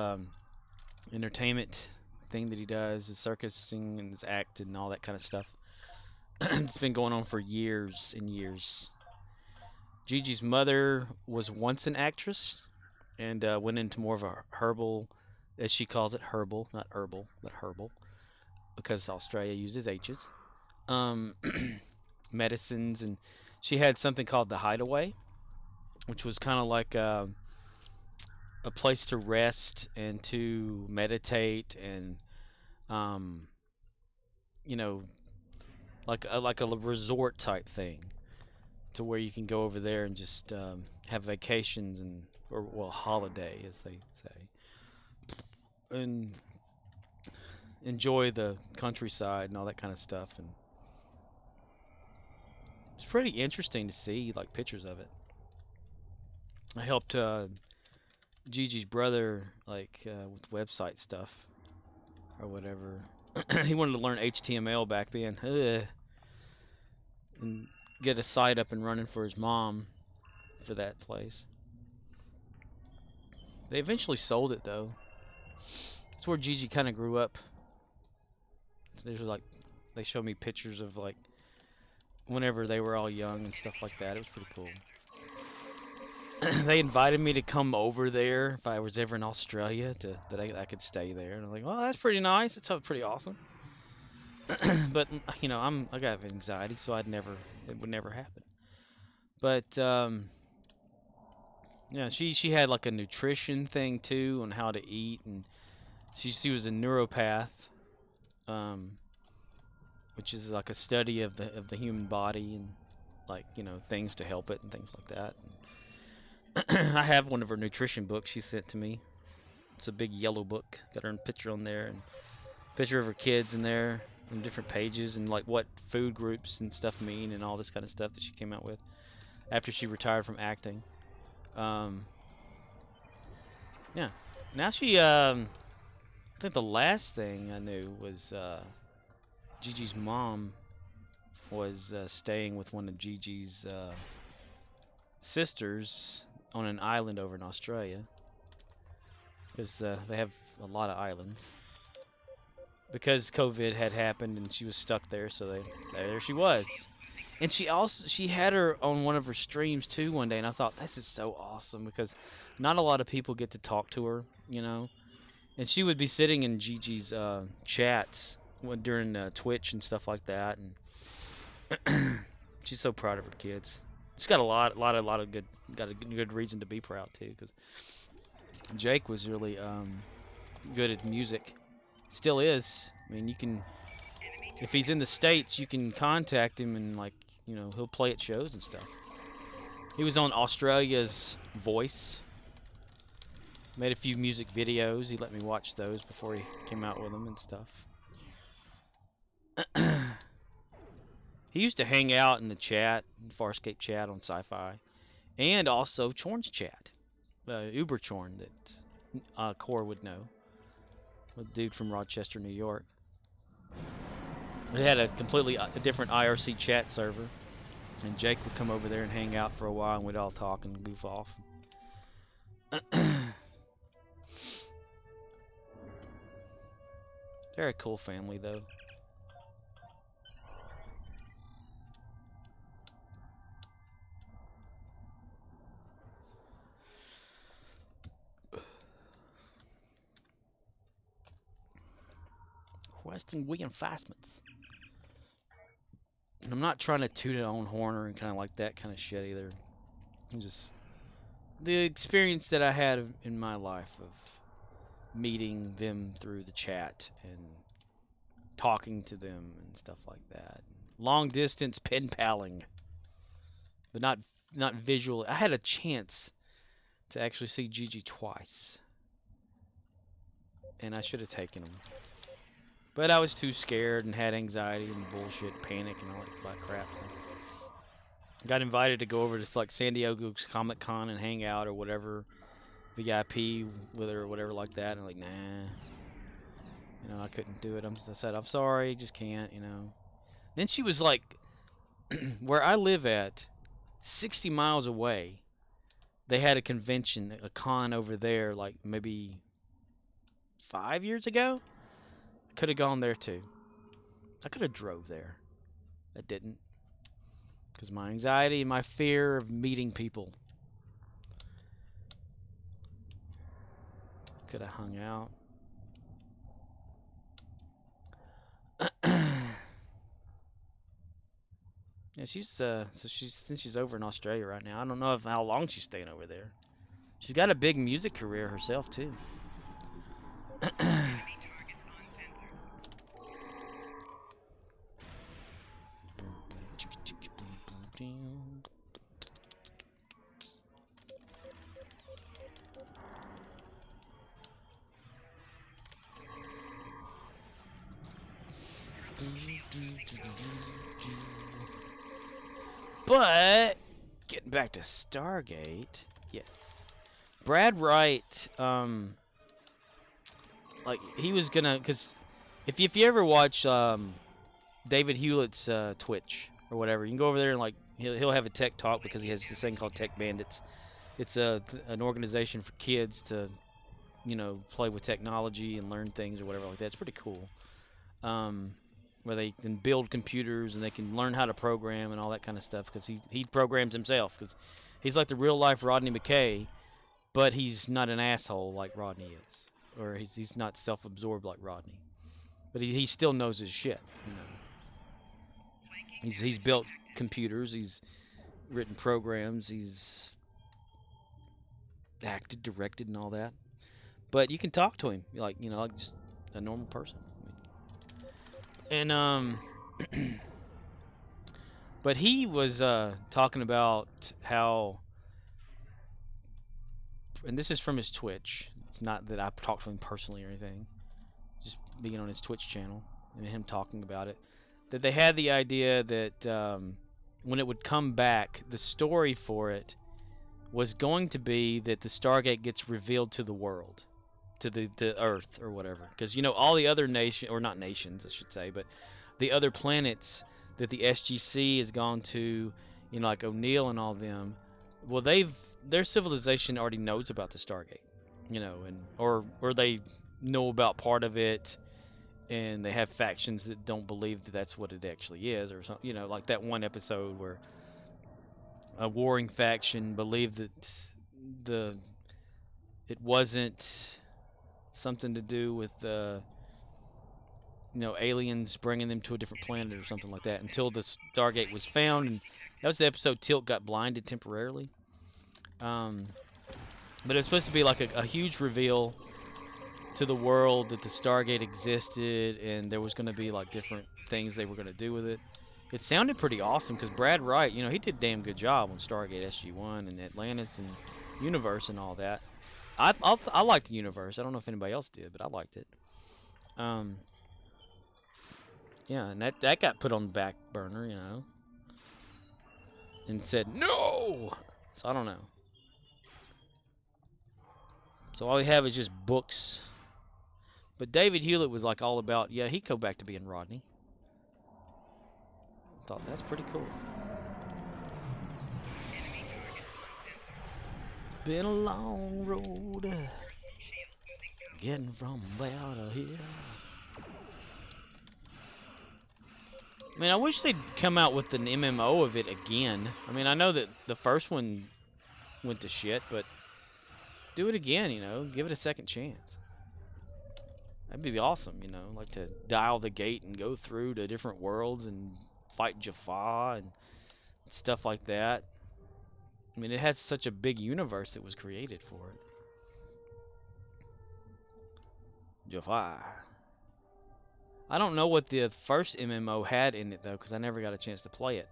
entertainment thing that he does, his circusing and his act and all that kind of stuff. It's been going on for years and years. Gigi's mother was once an actress, and went into more of a herbal, as she calls it, herbal, not herbal, but herbal, because Australia uses H's, medicines, and she had something called the Hideaway, which was kind of like a place to rest and to meditate, and like a resort type thing, to where you can go over there and just have vacations, or holiday, as they say, and enjoy the countryside and all that kind of stuff. And it's pretty interesting to see pictures of it. I helped Gigi's brother with website stuff or whatever. He wanted to learn HTML back then. And get a site up and running for his mom for that place. They eventually sold it, though. That's where Gigi kind of grew up. There's they showed me pictures of whenever they were all young and stuff like that. It was pretty cool. They invited me to come over there if I was ever in Australia, that I could stay there, and I'm like, well, that's pretty nice. It's pretty awesome. But I got anxiety, so it would never happen. But Yeah, she had like a nutrition thing too on how to eat, and she was a neuropath, which is like a study of the human body and like things to help it and things like that. I have one of her nutrition books she sent to me. It's a big yellow book, got her picture on there and picture of her kids in there and different pages and like what food groups and stuff mean and all this kind of stuff that she came out with after she retired from acting. Yeah. Now she, I think the last thing I knew was Gigi's mom was staying with one of Gigi's sisters on an island over in Australia, because they have a lot of islands. Because COVID had happened and she was stuck there, so there she was. And she had her on one of her streams too one day, and I thought, this is so awesome, because not a lot of people get to talk to her, And she would be sitting in Gigi's chats during Twitch and stuff like that, and she's so proud of her kids. She's got a lot of good reason to be proud too, because Jake was really good at music. Still is. I mean, you can, if he's in the States, you can contact him and he'll play at shows and stuff. He was on Australia's Voice. Made a few music videos. He let me watch those before he came out with them and stuff. He used to hang out in the chat, Farscape chat on Sci-Fi, and also Chorn's chat, Uber Chorn that Core would know. A dude from Rochester, New York. They had a completely different IRC chat server, and Jake would come over there and hang out for a while, and we'd all talk and goof off. They're a cool family, though. Requesting reinforcements. And I'm not trying to toot our own horn or kind of like that kind of shit either. I'm just the experience that I had in my life of meeting them through the chat and talking to them and stuff like that. Long distance pen paling, but not visually. I had a chance to actually see Gigi twice, and I should have taken him. But I was too scared and had anxiety and bullshit, panic and all that crap. So got invited to go over to like San Diego's Comic Con and hang out or whatever, VIP with her or whatever like that. And I'm like, nah, I couldn't do it. I said, I'm sorry, just can't, Then she was like, where I live at, 60 miles away, they had a convention, a con over there, like maybe 5 years ago. Could have gone there too. I could have drove there. I didn't. Because my anxiety and my fear of meeting people. Could have hung out. Yeah, since she's over in Australia right now. I don't know how long she's staying over there. She's got a big music career herself too. But getting back to Stargate, yes, Brad Wright, like he was gonna, because if you ever watch David Hewlett's Twitch or whatever, you can go over there and like he'll have a tech talk, because he has this thing called Tech Bandits. It's an organization for kids to play with technology and learn things or whatever like that. It's pretty cool. Where they can build computers and they can learn how to program and all that kind of stuff, because he programs himself, because he's like the real life Rodney McKay, but he's not an asshole like Rodney is, or he's not self-absorbed like Rodney, but he still knows his shit. He's built computers, he's written programs, he's acted, directed, and all that. But you can talk to him, like like just a normal person. And but he was talking about how, and this is from his Twitch. It's not that I've talked to him personally or anything. Just being on his Twitch channel and him talking about it. That they had the idea that when it would come back, the story for it was going to be that the Stargate gets revealed to the world, to the Earth or whatever. Because all the other nations, or not nations, I should say, but the other planets that the SGC has gone to, like O'Neill and all them. Well, their civilization already knows about the Stargate, or they know about part of it, and they have factions that don't believe that that's what it actually is, or something. Like that one episode where a warring faction believed that it wasn't something to do with aliens bringing them to a different planet or something like that, until the Stargate was found. And that was the episode Tilt got blinded temporarily. But it was supposed to be like a huge reveal to the world that the Stargate existed, and there was going to be like different things they were going to do with it. It sounded pretty awesome because Brad Wright, he did a damn good job on Stargate SG-1 and Atlantis and Universe and all that. I liked the Universe. I don't know if anybody else did, but I liked it. Yeah, and that got put on the back burner, and said no. So I don't know. So all we have is just books. But David Hewlett was like all about, he'd go back to being Rodney. I thought that's pretty cool. It's been a long road getting from there to here. I mean, I wish they'd come out with an MMO of it again. I mean, I know that the first one went to shit, but do it again, give it a second chance. That'd be awesome, like to dial the gate and go through to different worlds and fight Jaffa and stuff like that. I mean, it has such a big universe that was created for it. Jaffa. I don't know what the first MMO had in it, though, because I never got a chance to play it.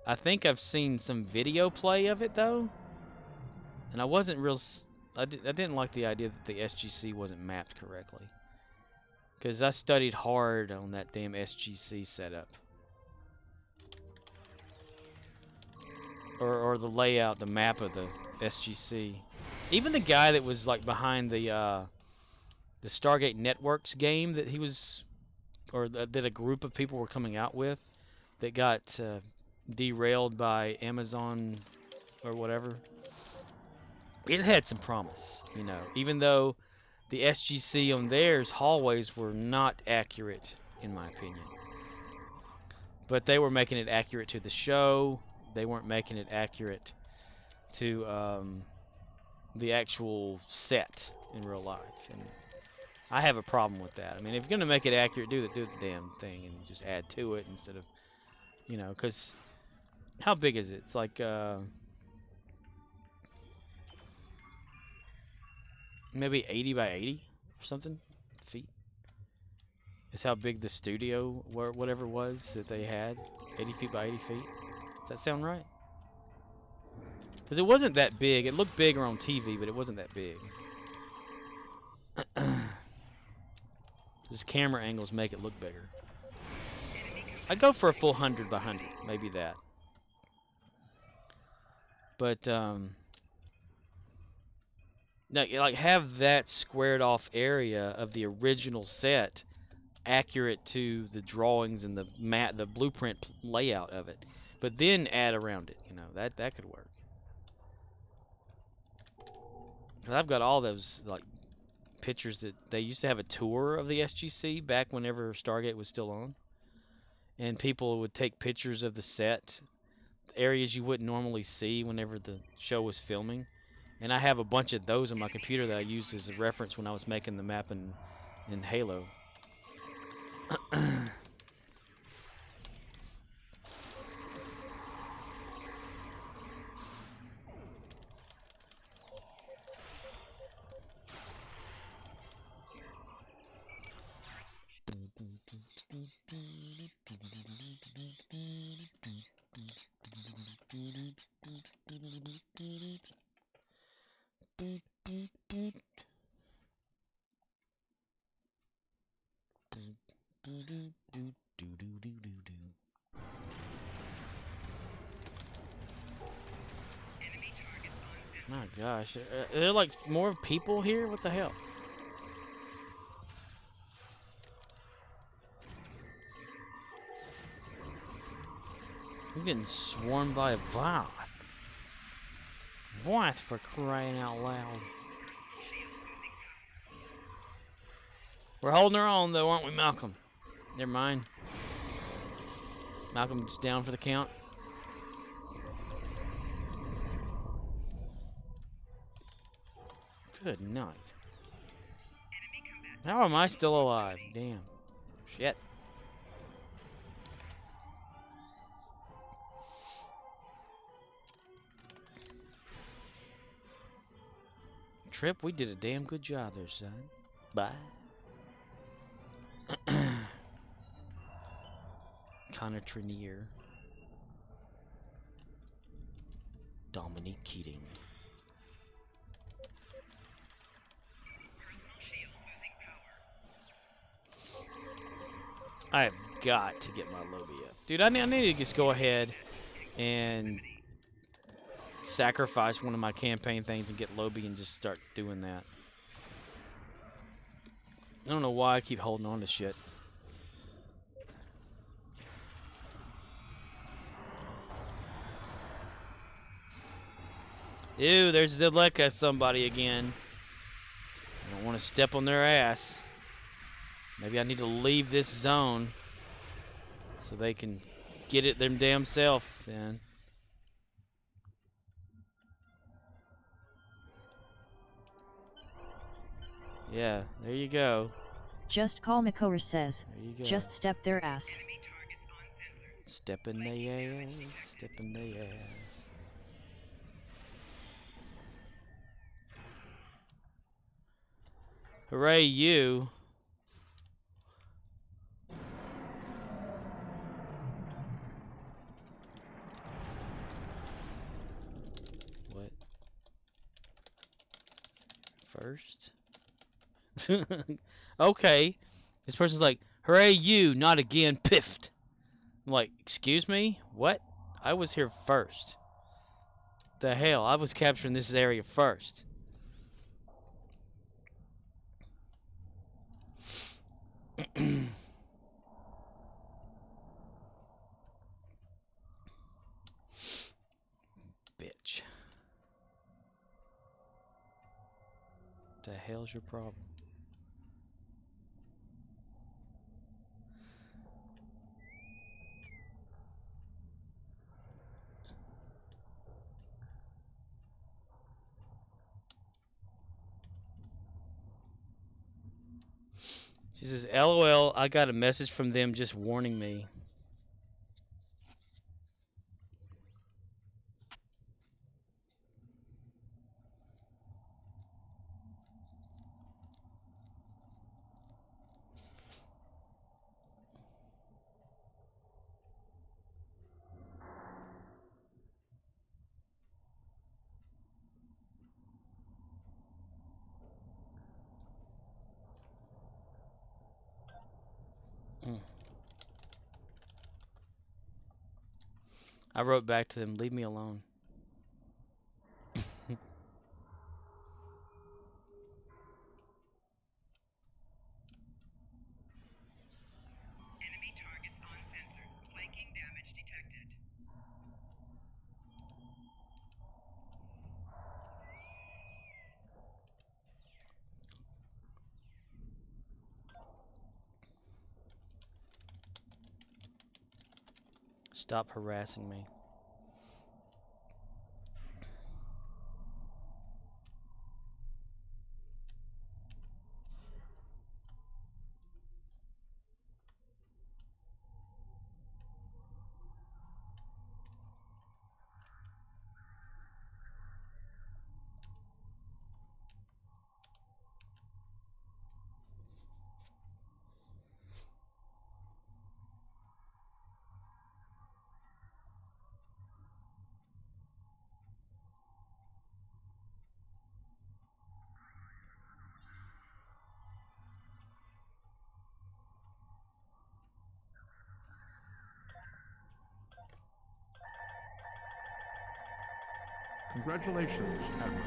I think I've seen some video play of it, though. And I wasn't real... I didn't like the idea that the SGC wasn't mapped correctly. Because I studied hard on that damn SGC setup. Or the layout, the map of the SGC. Even the guy that was like behind the Stargate Networks game that he was... or that a group of people were coming out with, that got derailed by Amazon or whatever. It had some promise, even though the SGC on theirs hallways were not accurate, in my opinion. But they were making it accurate to the show. They weren't making it accurate to the actual set in real life. And I have a problem with that. I mean, if you're going to make it accurate, do the damn thing and just add to it instead of, because how big is it? It's like, maybe 80 by 80 or something feet. It's how big the studio, whatever was that they had, 80 feet by 80 feet. Does that sound right? Because it wasn't that big. It looked bigger on TV, but it wasn't that big. Just camera angles make it look bigger. I'd go for a full 100 by 100, maybe that. But like have that squared off area of the original set accurate to the drawings and the blueprint layout of it, but then add around it. That could work. 'Cause I've got all those like pictures that they used to have a tour of the SGC back whenever Stargate was still on, and people would take pictures of the set, areas you wouldn't normally see whenever the show was filming. And I have a bunch of those on my computer that I used as a reference when I was making the map in Halo. My gosh, are there like more people here? What the hell? I'm getting swarmed by a Voth. Voth, for crying out loud. We're holding our own though, aren't we, Malcolm? Never mind. Malcolm's down for the count. Good night. How am I still alive? Damn. Shit. Trip, we did a damn good job there, son. Bye. Connor Trenier. Dominique Keating. I've got to get my Lobby up. Dude, I need to just go ahead and sacrifice one of my campaign things and get Lobby and just start doing that. I don't know why I keep holding on to shit. Ew, there's Zedleka somebody again. I don't want to step on their ass. Maybe I need to leave this zone so they can get it them damn self, then. Yeah, there you go.
Just call Makor says.
There you go.
Just step their ass.
Step in the ass, step in the ass. Hooray, you. What? First? Okay. This person's like, hooray, you, not again, piffed. I'm like, excuse me? What? I was here first. The hell? I was capturing this area first. Bitch. The hell's your problem? She says, LOL, I got a message from them just warning me. I wrote back to them, leave me alone. Stop harassing me.
Congratulations, Admiral.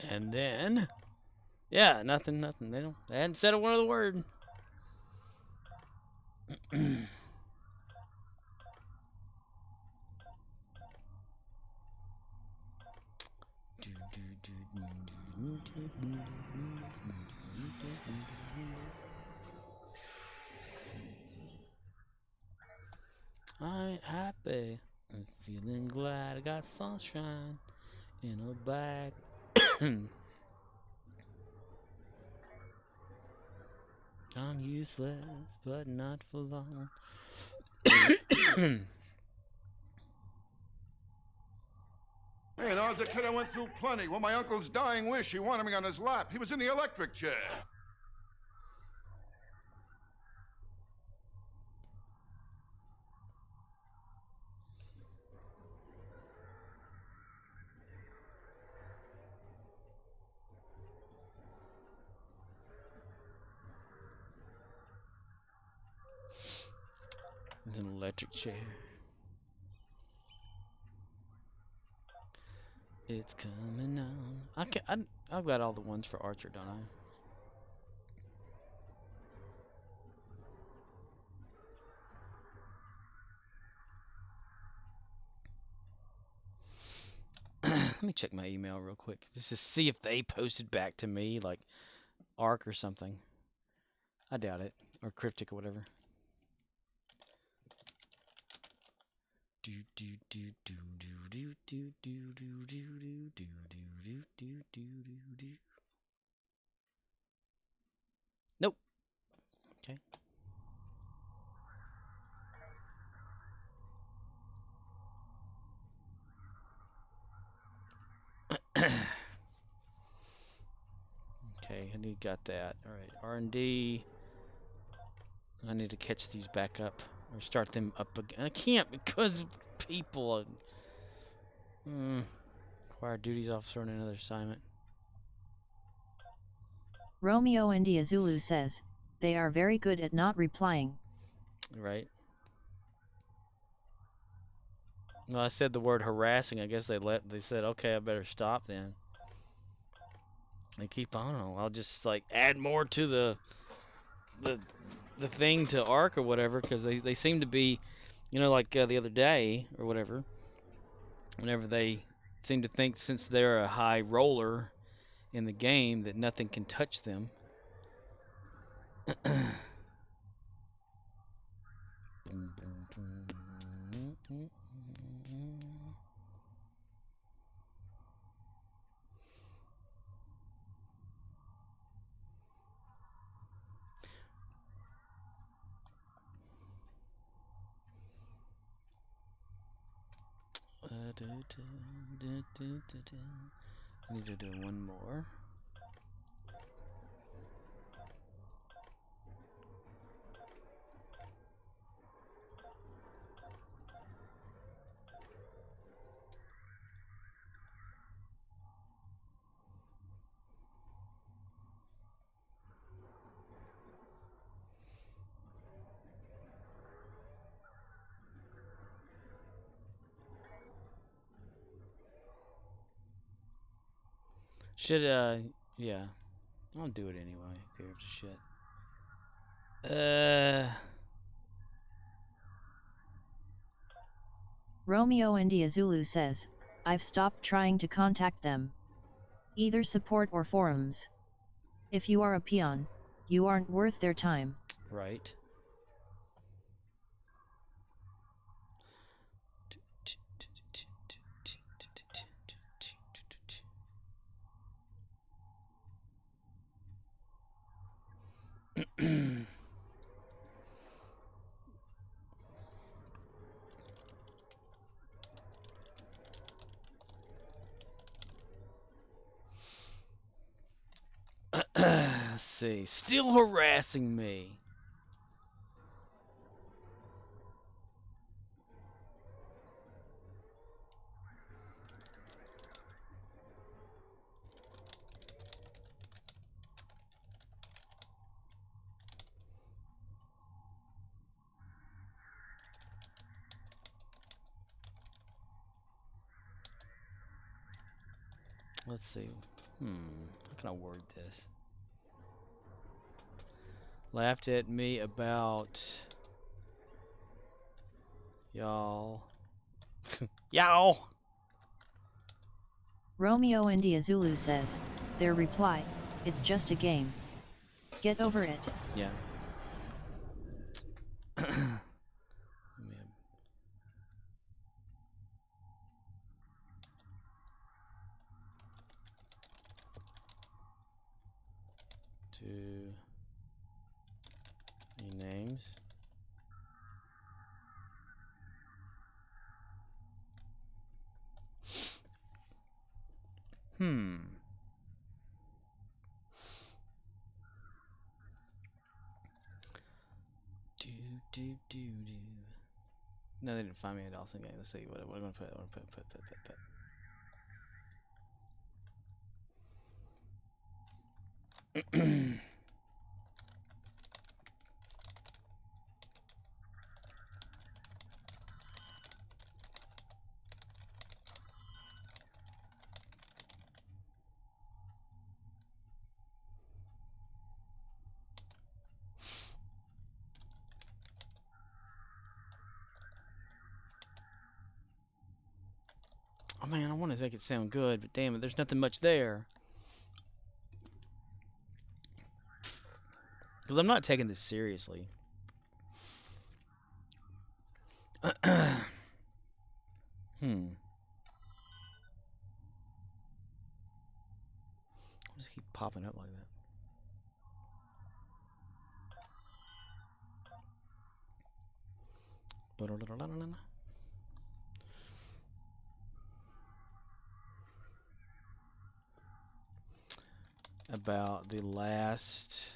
And then,
yeah, nothing. They hadn't said one other word. I ain't happy. I'm feeling glad I got sunshine in a bag. I'm useless, but not for long.
Hey, and I was a kid, I went through plenty. Well, my uncle's dying wish, he wanted me on his lap. He was in the electric chair.
An electric chair. It's coming on. I've got all the ones for Archer, don't I? Let me check my email real quick. Just to see if they posted back to me, like Arc or something. I doubt it. Or Cryptic or whatever. Nope. Okay. Okay, I need got that. All right, R&D. I need to catch these back up or start them up again. I can't because of people. Acquire duties officer on another assignment.
Romeo India Zulu says, they are very good at not replying.
Right. No, I said the word harassing. I guess they said, okay, I better stop then. They keep on. I'll just like add more to the thing to Arc or whatever, because they seem to be, you know, like the other day or whatever. Whenever they seem to think since they're a high roller in the game that nothing can touch them. I need to do one more. Should, yeah. I'll do it anyway. Who gives a shit?
Romeo India Zulu says, I've stopped trying to contact them. Either support or forums. If you are a peon, you aren't worth their time.
Right. see. Still harassing me. Let's see. How can I word this? Laughed at me about y'all. Y'all.
Romeo India Zulu says, their reply, it's just a game. Get over it.
Yeah. Two names. Do. No, they didn't find me a Dawson game. Let's see what I'm gonna put. Oh man, I want to make it sound good, but damn it, there's nothing much there. Because I'm not taking this seriously. Just keep popping up like that. About the last...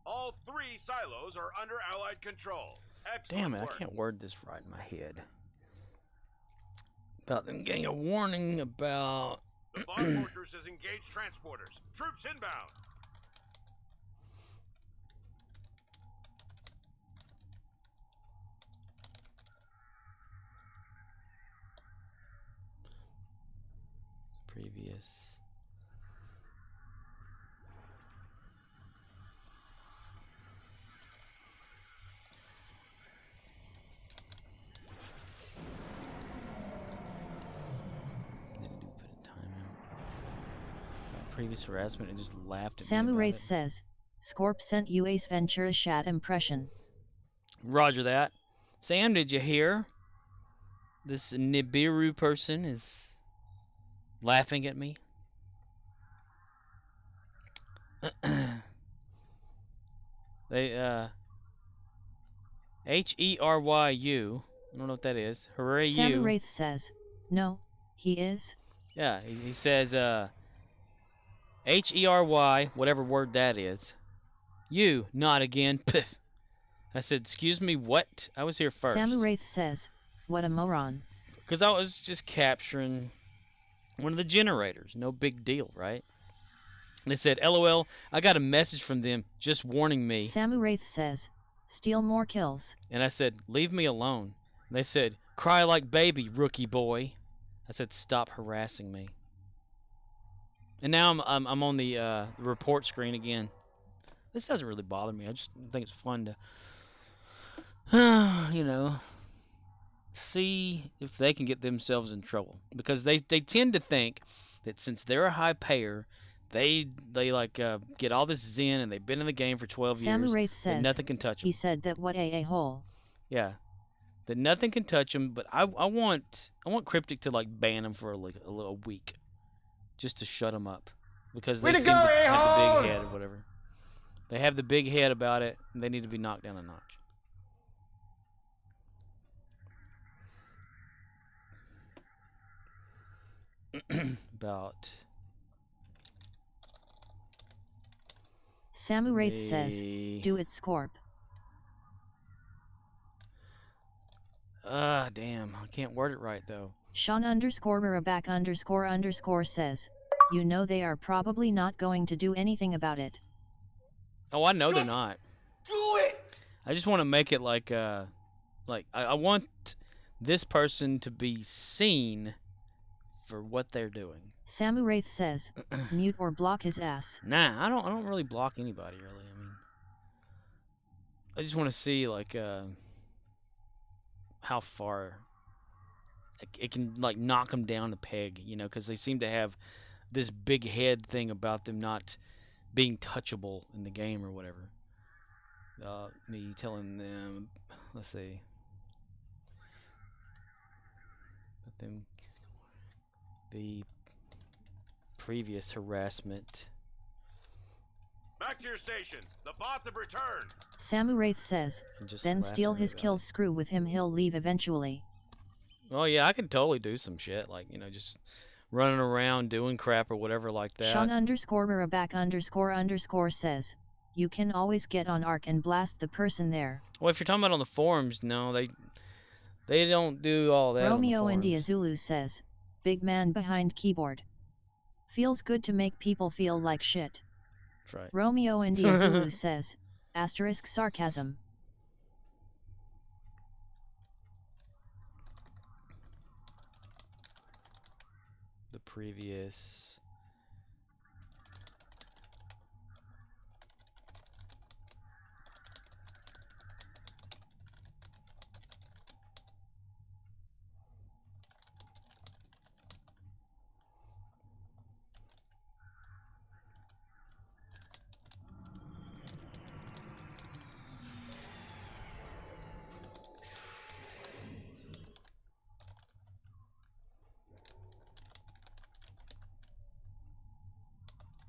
All 3 silos are under Allied control. Excellent
Damn it,
work.
I can't word this right in my head. About them getting a warning about...
The bomb fortress has engaged transporters. Troops inbound.
Previous... Previous harassment and just laughed at me
Samu
about
Wraith
it.
says, Scorp sent you Ace Ventura Shat impression.
Roger that. Sam, did you hear? This Nibiru person is laughing at me. They, H-E-R-Y-U. I don't know what that is. Hooray you.
Samu Wraith says, no, he is.
Yeah, he says, H-E-R-Y, whatever word that is. You, not again. Piff. I said, excuse me, what? I was here first.
Samu Wraith says, what a moron.
Because I was just capturing one of the generators. No big deal, right? And they said, LOL, I got a message from them just warning me.
Samu Wraith says, steal more kills.
And I said, leave me alone. And they said, cry like baby, rookie boy. I said, stop harassing me. And now I'm on the report screen again. This doesn't really bother me. I just think it's fun to, you know, see if they can get themselves in trouble. Because they tend to think that since they're a high payer, they like get all this zen and they've been in the game for 12 years.
Samu Wraith says,
and nothing can touch them.
He said that what a hole.
Yeah, that nothing can touch them. But I want Cryptic to like ban them for a week, just to shut them up, because they seem to have the big head or whatever. They have the big head about it, and they need to be knocked down a notch. About
Samu Wraith says, do it, Scorp.
Damn. I can't word it right, though.
Sean _Baraback__ says, you know they are probably not going to do anything about it.
Oh, I know they're not.
Do it!
I just want to make it like, I want this person to be seen for what they're doing.
Samu Wraith says, mute or block his ass.
Nah, I don't really block anybody, really. I mean, I just want to see, like, how far it can, like, knock them down a peg, you know, because they seem to have this big head thing about them not being touchable in the game or whatever. Me telling them, let's see, let them, the previous harassment.
Back to your stations. The bots have returned.
Samu Wraith says, then steal his kills. Screw with him, he'll leave eventually.
Oh yeah, I could totally do some shit, like, you know, just running around doing crap or whatever like that.
Sean _Baraback__ says, you can always get on Ark and blast the person there.
Well, if you're talking about on the forums, no, they don't do all that.
Romeo India Zulu says, big man behind keyboard. Feels good to make people feel like shit.
That's right.
Romeo India Zulu says, sarcasm.
The previous.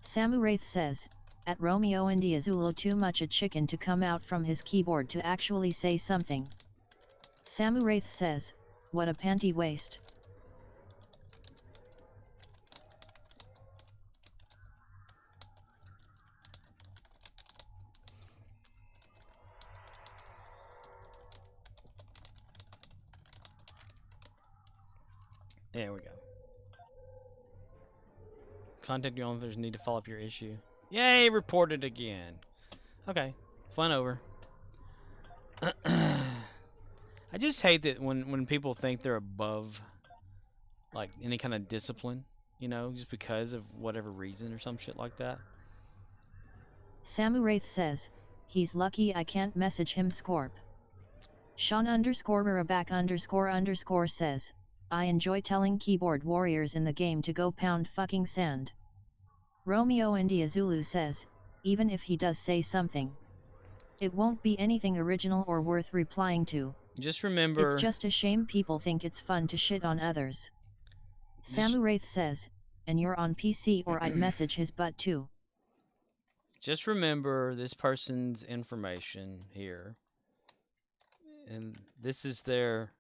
Samu Wraith says, at Romeo India Zulu too much a chicken to come out from his keyboard to actually say something. Samu Wraith says, what a panty waste.
There we go. Contact your owners need to follow up your issue. Yay, reported again. Okay, fun over. I just hate that when people think they're above, like, any kind of discipline, you know, just because of whatever reason or some shit like that.
Samu Wraith says, he's lucky I can't message him, Scorp. Sean _Baraback__ says, I enjoy telling keyboard warriors in the game to go pound fucking sand. Romeo India Zulu says, even if he does say something, it won't be anything original or worth replying to.
Just remember,
it's just a shame people think it's fun to shit on others. Samu Wraith says, and you're on PC or I'd message his butt too.
Just remember this person's information here. And this is their...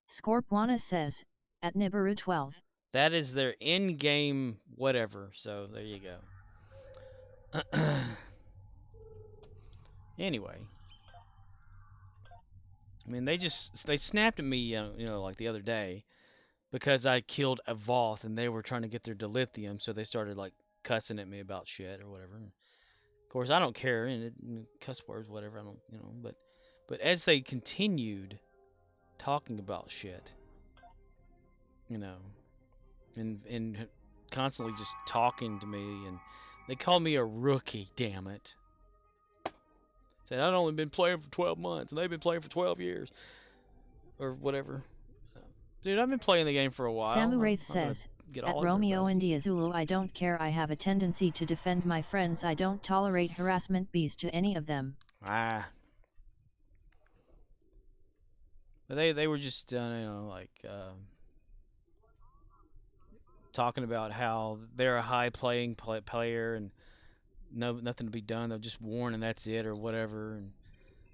Scorpwana says, at Nibiru 12.
That is their in-game whatever, so there you go. Anyway. I mean, they snapped at me, you know, like the other day, because I killed a Voth, and they were trying to get their dilithium, so they started, like, cussing at me about shit or whatever. And of course, I don't care, and cuss words, whatever, I don't, you know, but as they continued talking about shit, you know, and constantly just talking to me, and they called me a rookie, damn it. Said I'd only been playing for 12 months, and they've been playing for 12 years. Or whatever. Dude, I've been playing the game for a while.
Samu Wraith says, at Romeo India Zulu I don't care, I have a tendency to defend my friends, I don't tolerate harassment bees to any of them.
Ah. But they were just, you know, like, talking about how they're a high playing player and nothing to be done. They'll just warn and that's it or whatever. And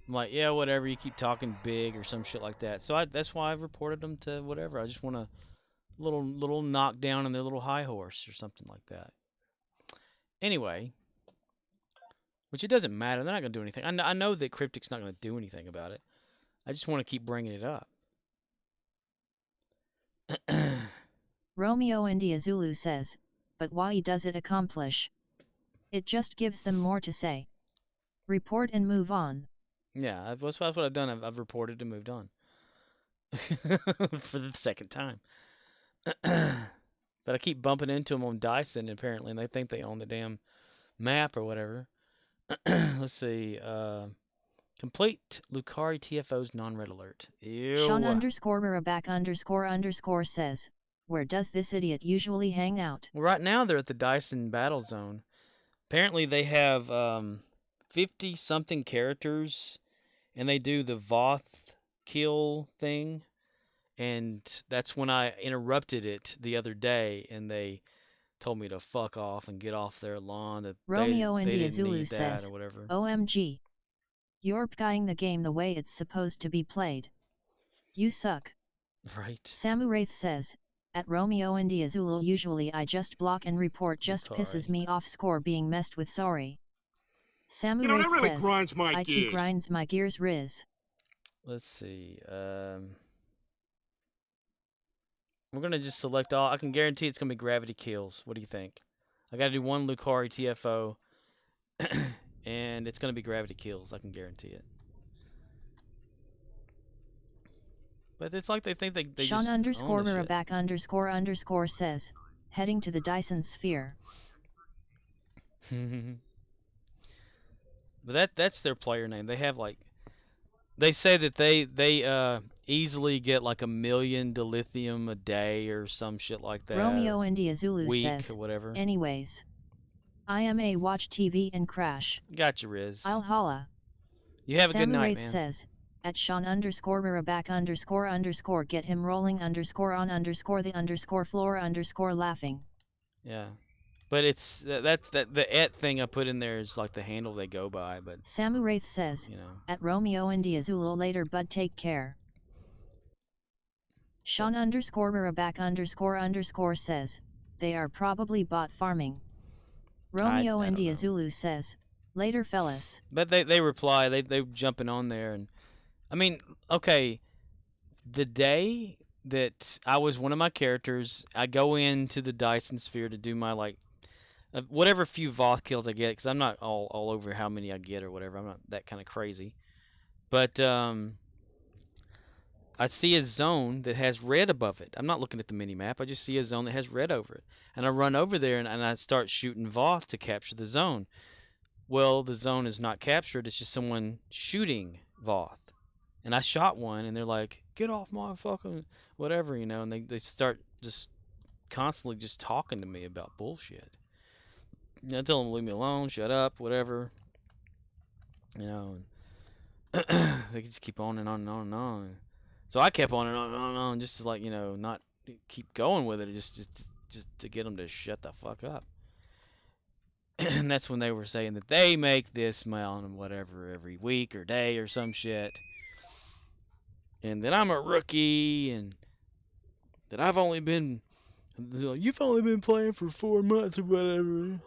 I'm like, yeah, whatever. You keep talking big or some shit like that. So that's why I've reported them to whatever. I just want a little knockdown on their little high horse or something like that. Anyway, Which it doesn't matter. They're not going to do anything. I know that Cryptic's not going to do anything about it. I just want to keep bringing it up.
Romeo India Zulu says, but why does it accomplish? It just gives them more to say. Report and move on.
Yeah, that's what I've done. I've reported and moved on. For the second time. But I keep bumping into them on Dyson, apparently, and they think they own the damn map or whatever. Let's see. Complete Lucari TFO's non-red alert. Ew.
Sean _Muraback __ says, where does this idiot usually hang out?
Well, right now they're at the Dyson Battle Zone. Apparently they have 50-something characters, and they do the Voth kill thing. And that's when I interrupted it the other day, and they told me to fuck off and get off their lawn. That
Romeo
they
India
didn't
Zulu
need that
says,
or whatever.
OMG. You're playing the game the way it's supposed to be played. You suck.
Right.
Samu Wraith says, at Romeo India Zulu usually I just block and report, just pisses me off score being messed with, sorry. Samu
You know,
Wraith
that really
says,
grinds my
IT
gears.
grinds my gears Riz.
Let's see. We're going to just select all. I can guarantee it's going to be gravity kills. What do you think? I got to do one Lucari TFO. And it's going to be gravity kills. I can guarantee it. But it's like they think they
Sean
just own the shit.
_Muraback __ says, heading to the Dyson Sphere.
But that's their player name. They have like, they say that they easily get like 1 million dilithium a day or some shit like that.
Romeo India Zulu
week
says,
or whatever.
anyways. IMA watch TV and crash.
Gotcha, Riz.
I'll holla.
You have a good
Samu
night,
Wraith
man.
says, at Sean _Muraback __ get him rolling _on the _floor laughing.
Yeah. But it's the et thing I put in there is like the handle they go by, but
Samu Wraith says,
you know.
at Romeo India Zulu later bud take care. Sean _Muraback __ says, they are probably bot farming. Romeo
I don't
India
know.
Zulu says, later fellas.
But they reply, they jumping on there, and I mean, okay, the day that I was one of my characters, I go into the Dyson Sphere to do my like whatever few Voth kills I get, because I'm not all over how many I get or whatever. I'm not that kind of crazy. But I see a zone that has red above it. I'm not looking at the mini map. I just see a zone that has red over it, and I run over there and I start shooting Voth to capture the zone. Well, the zone is not captured. It's just someone shooting Voth. And I shot one, and they're like, get off my fucking whatever, you know, and they start just constantly just talking to me about bullshit. You know, I tell them to leave me alone, shut up, whatever. You know, and they can just keep on and on and on and on. So I kept on and on and on and on, just to, like, you know, not keep going with it, just to get them to shut the fuck up. And that's when they were saying that they make this amount and whatever every week or day or some shit. And that I'm a rookie, and that you've only been playing for 4 months or whatever.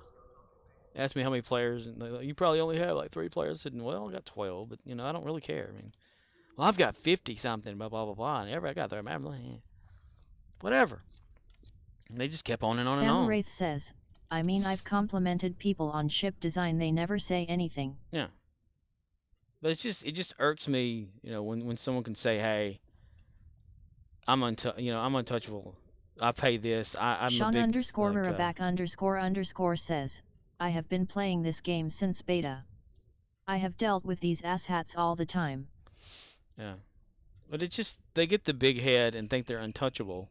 Asked me how many players, and they're like, you probably only have like 3 players. I said, well, I got 12, but you know, I don't really care. I mean, well, I've got 50 something, blah blah blah blah, and I got there, whatever. And they just kept on and on and on.
Sam Wraith says, I mean, I've complimented people on ship design, they never say anything.
Yeah. But it just irks me, you know, when someone can say, "Hey, I'm untouchable. I pay this. I'm
Sean
a big,
_Muraback __ says, I have been playing this game since beta. I have dealt with these asshats all the time.
Yeah, but it's just they get the big head and think they're untouchable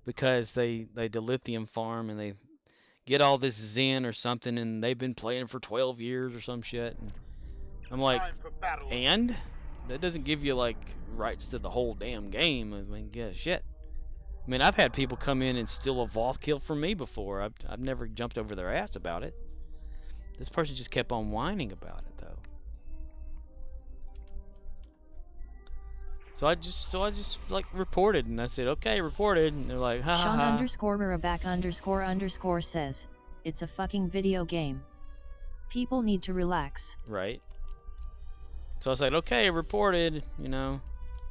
because they dilithium farm and they get all this Zen or something, and they've been playing for 12 years or some shit. And I'm like, and that doesn't give you like rights to the whole damn game. I mean, yeah, shit. I mean, I've had people come in and steal a Voth kill from me before. I've never jumped over their ass about it. This person just kept on whining about it though. So I just like reported, and I said, okay, reported, and they're like, ha ha ha.
Sean _Muraback __ says, it's a fucking video game. People need to relax.
Right. So I said, okay, reported, you know.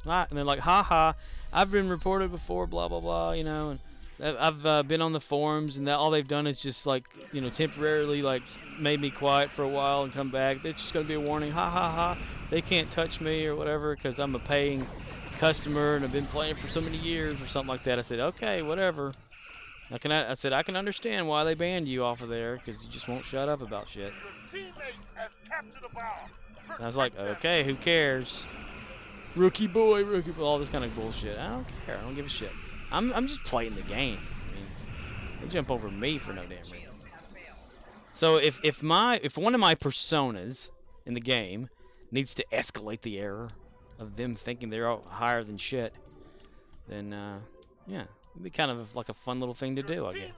And they're like, haha, I've been reported before, blah, blah, blah, you know. And I've been on the forums, and all they've done is just, like, you know, temporarily, like, made me quiet for a while and come back. It's just going to be a warning, ha, ha, ha. They can't touch me or whatever because I'm a paying customer and I've been playing for so many years or something like that. I said, okay, whatever. I said, I can understand why they banned you off of there because you just won't shut up about shit. And I was like, okay, who cares? Rookie boy, all this kind of bullshit. I don't care. I don't give a shit. I'm just playing the game. I mean, they jump over me for no damn reason. So if one of my personas in the game needs to escalate the error of them thinking they're all higher than shit, then yeah, it'd be kind of like a fun little thing to do, I guess.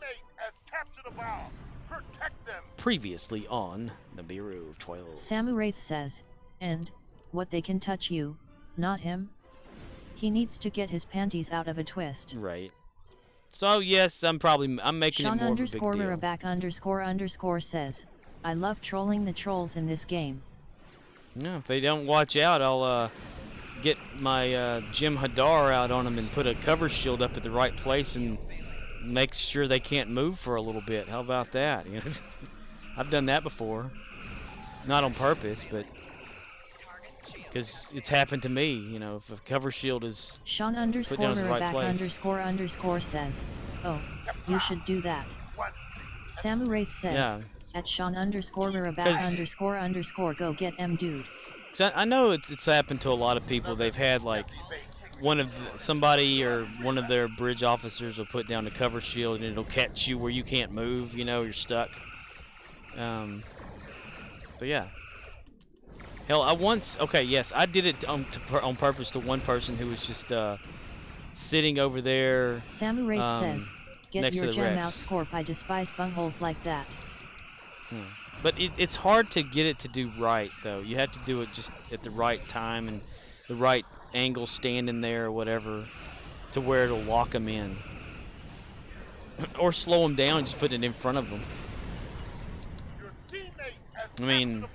Previously on Nibiru 12.
Samuraith says, and what they can touch you, not him. He needs to get his panties out of a twist.
Right. So yes, I'm making
Sean
it more of a big deal.
_Miraback__ says, I love trolling the trolls in this game.
Yeah, if they don't watch out, I'll get my Jim Hadar out on them and put a cover shield up at the right place and make sure they can't move for a little bit. How about that? You know, I've done that before. Not on purpose, but because it's happened to me. You know, if a cover shield is
Sean
put down in the right place.
__ says, oh, you should do that. Samuraith says,
Yeah.
at Sean _Miraback _ go get M dude.
I know it's happened to a lot of people. They've had like somebody or one of their bridge officers will put down the cover shield and it'll catch you where you can't move. You know, you're stuck. So yeah. Hell, I did it on purpose to one person who was just sitting over there.
Samuraith says, get
next
your
to the
gem
Rex.
out, Scorp. I despise bungholes like that.
But it's hard to get it to do right, though. You have to do it just at the right time and the right angle, standing there or whatever, to where it'll lock them in. Or slow them down, just put it in front of them. I mean,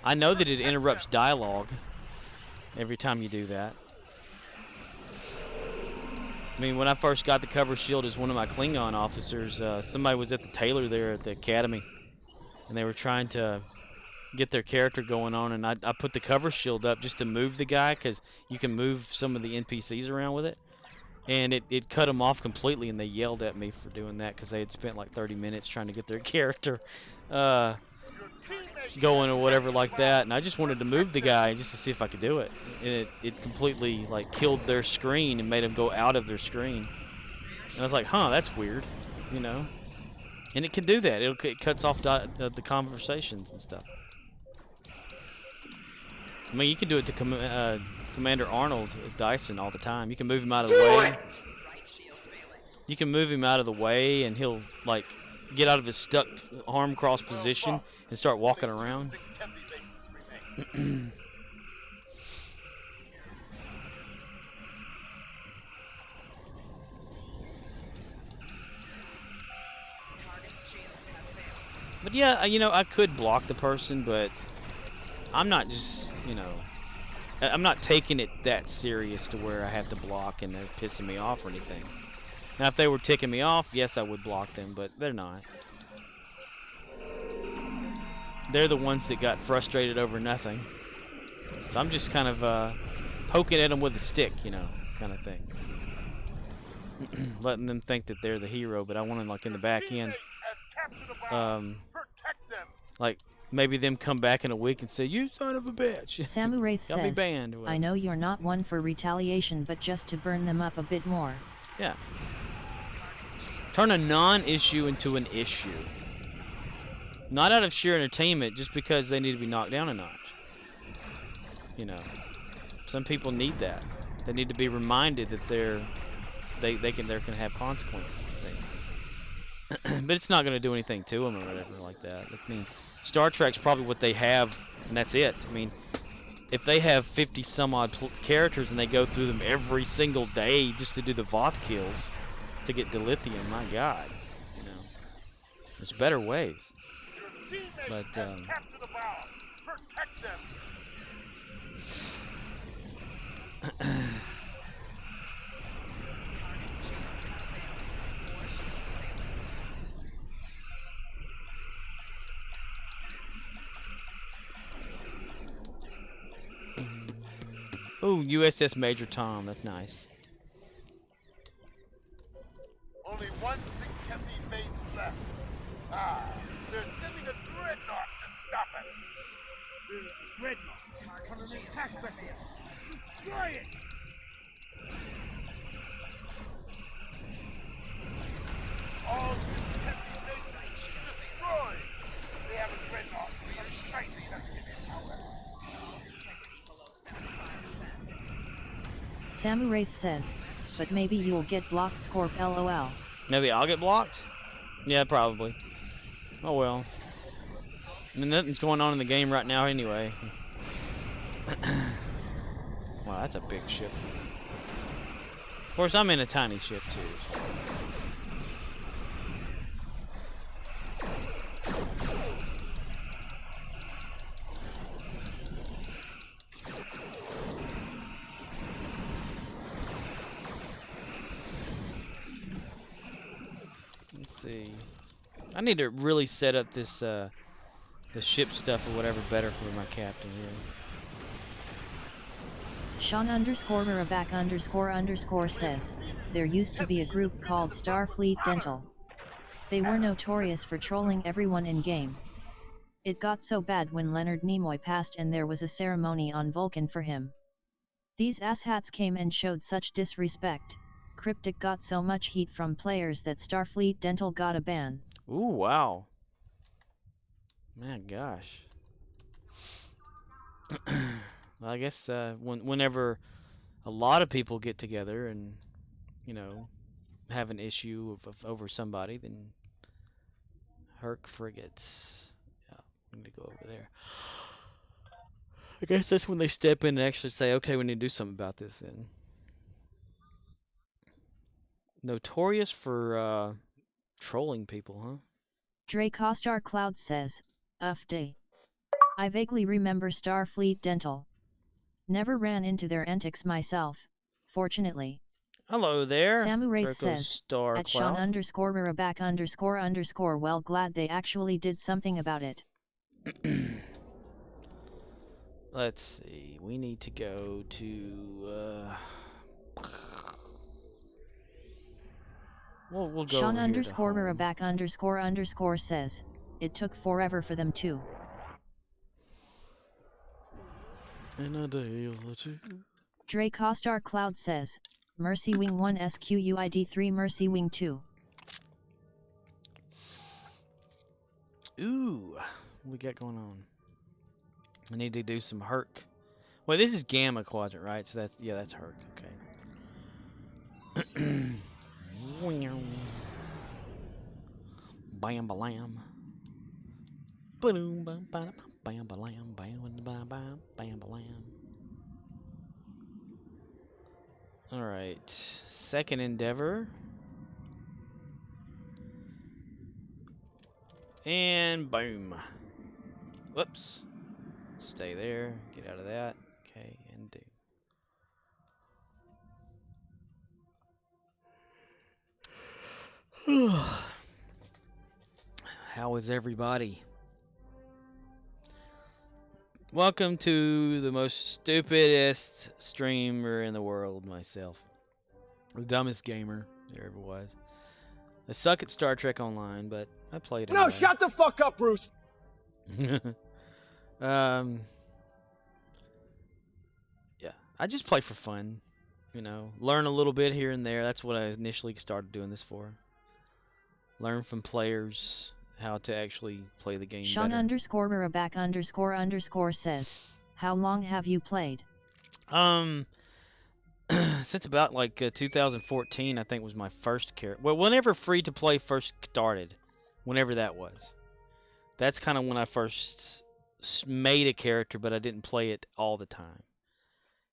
I know that it interrupts dialogue every time you do that. I mean, when I first got the cover shield as one of my Klingon officers, somebody was at the tailor there at the academy, and they were trying to get their character going on, and I put the cover shield up just to move the guy, because you can move some of the NPCs around with it. And it cut them off completely, and they yelled at me for doing that because they had spent like 30 minutes trying to get their character going or whatever like that. And I just wanted to move the guy just to see if I could do it. And it completely like killed their screen and made them go out of their screen. And I was like, huh, that's weird, you know. And it can do that. It cuts off the conversations and stuff. I mean, you can do it to Commander Arnold Dyson all the time. You can move him out of the way. You can move him out of the way, and he'll like get out of his stuck arm cross position and start walking around. But yeah, you know, I could block the person, but I'm not just, you know, I'm not taking it that serious to where I have to block and they're pissing me off or anything. Now, if they were ticking me off, yes, I would block them, but they're not. They're the ones that got frustrated over nothing. So I'm just kind of poking at them with a stick, you know, kind of thing. Letting them think that they're the hero, but I want them, like, in the back end. Like, maybe them come back in a week and say, you son of a bitch.
Samuraith
Got me
says,
banned or whatever.
I know you're not one for retaliation, but just to burn them up a bit more.
Yeah. Turn a non-issue into an issue. Not out of sheer entertainment, just because they need to be knocked down a notch. You know, some people need that. They need to be reminded that there can have consequences to things. But it's not going to do anything to them or whatever like that. I mean, Star Trek's probably what they have, and that's it. I mean, if they have 50 some odd characters and they go through them every single day just to do the Voth kills to get dilithium, my God, you know, there's better ways.
Teammates
But
has captured the bomb. Protect them.
Oh, USS Major Tom. That's nice.
Only one Zinkethi base left. Ah, they're sending a dreadnought to stop us. There's a dreadnought. Come and attack vessel. Destroy it. All Zinkethi bases destroyed. They have a dreadnought. Fighting us in power.
Samuraith says, but maybe you'll get blocked, Scorp, lol.
Maybe I'll get blocked? Yeah, probably. Oh well. I mean, nothing's going on in the game right now anyway. Wow, that's a big ship. Of course, I'm in a tiny ship too. Let's see. I need to really set up this the ship stuff or whatever better for my captain here.
Sean _Maraback_ says, there used to be a group called Starfleet Dental. They were notorious for trolling everyone in game. It got so bad when Leonard Nimoy passed and there was a ceremony on Vulcan for him. These asshats came and showed such disrespect. Cryptic got so much heat from players that Starfleet Dental got a ban.
Ooh, wow. Man, gosh. Well, I guess whenever a lot of people get together and, you know, have an issue over somebody, then Herc frigates. Yeah, I'm going to go over there. I guess that's when they step in and actually say, okay, we need to do something about this then. Notorious for trolling people, huh?
Dre Costar Cloud says, day. I vaguely remember Starfleet Dental. Never ran into their antics myself, fortunately.
Hello there.
Samuraith says,
Star
at
Cloud.
Sean _Maraback_ well glad they actually did something about it.
Let's see. We need to go to we'll go
Sean
over here to
_Maraback_ says, it took forever for them to.
In a day or two.
Dre Costar Cloud says, Mercy Wing 1 SQUID 3 Mercy Wing 2.
Ooh, what we got going on? I need to do some Herc. Wait, this is Gamma Quadrant, right? So that's, yeah, that's Herc. Okay. Bam balam. Boom bam bam bam balam bam bam bam bam balam. All right, second endeavor. And boom. Whoops. Stay there. Get out of that. Okay, and do. How is everybody? Welcome to the most stupidest streamer in the world, myself. The dumbest gamer there ever was. I suck at Star Trek Online, but I played it.
No, shut the fuck up, Bruce!
Yeah, I just play for fun, you know, learn a little bit here and there. That's what I initially started doing this for. Learn from players how to actually play the game
Sean
better.
_Maraback_ says, how long have you played?
Since about like 2014, I think was my first character. Well, whenever free to play first started, whenever that was. That's kind of when I first made a character, but I didn't play it all the time.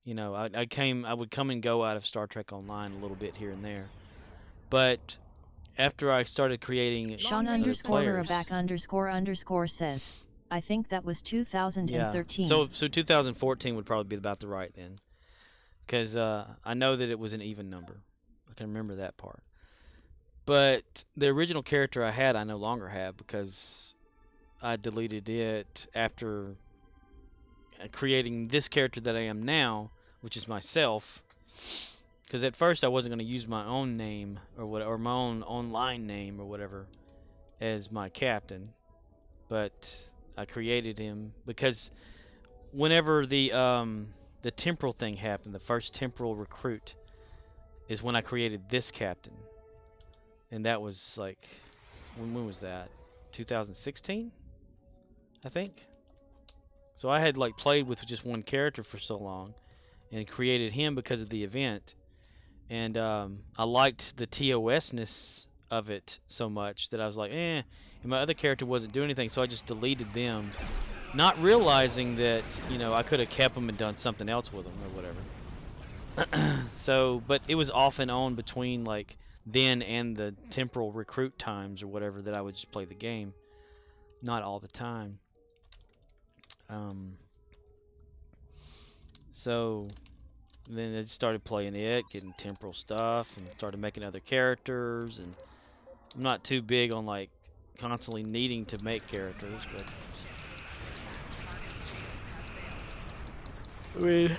You know, I would come and go out of Star Trek Online a little bit here and there. But after I started creating
Sean
other players.
_back_ says, I think that was 2013.
Yeah. So 2014 would probably be about the right then, because I know that it was an even number. I can remember that part. But the original character I had, I no longer have because I deleted it after creating this character that I am now, which is myself. Because at first I wasn't going to use my own name or my own online name or whatever as my captain, but I created him because whenever the temporal thing happened, the first temporal recruit, is when I created this captain, and that was like when was that? 2016, I think. So I had like played with just one character for so long, and created him because of the event. And I liked the TOS-ness of it so much that I was like, and my other character wasn't doing anything, so I just deleted them, not realizing that, you know, I could have kept them and done something else with them or whatever. So, but it was off and on between like then and the temporal recruit times or whatever that I would just play the game, not all the time. So then I just started playing it, getting temporal stuff, and started making other characters. And I'm not too big on like constantly needing to make characters, but I mean,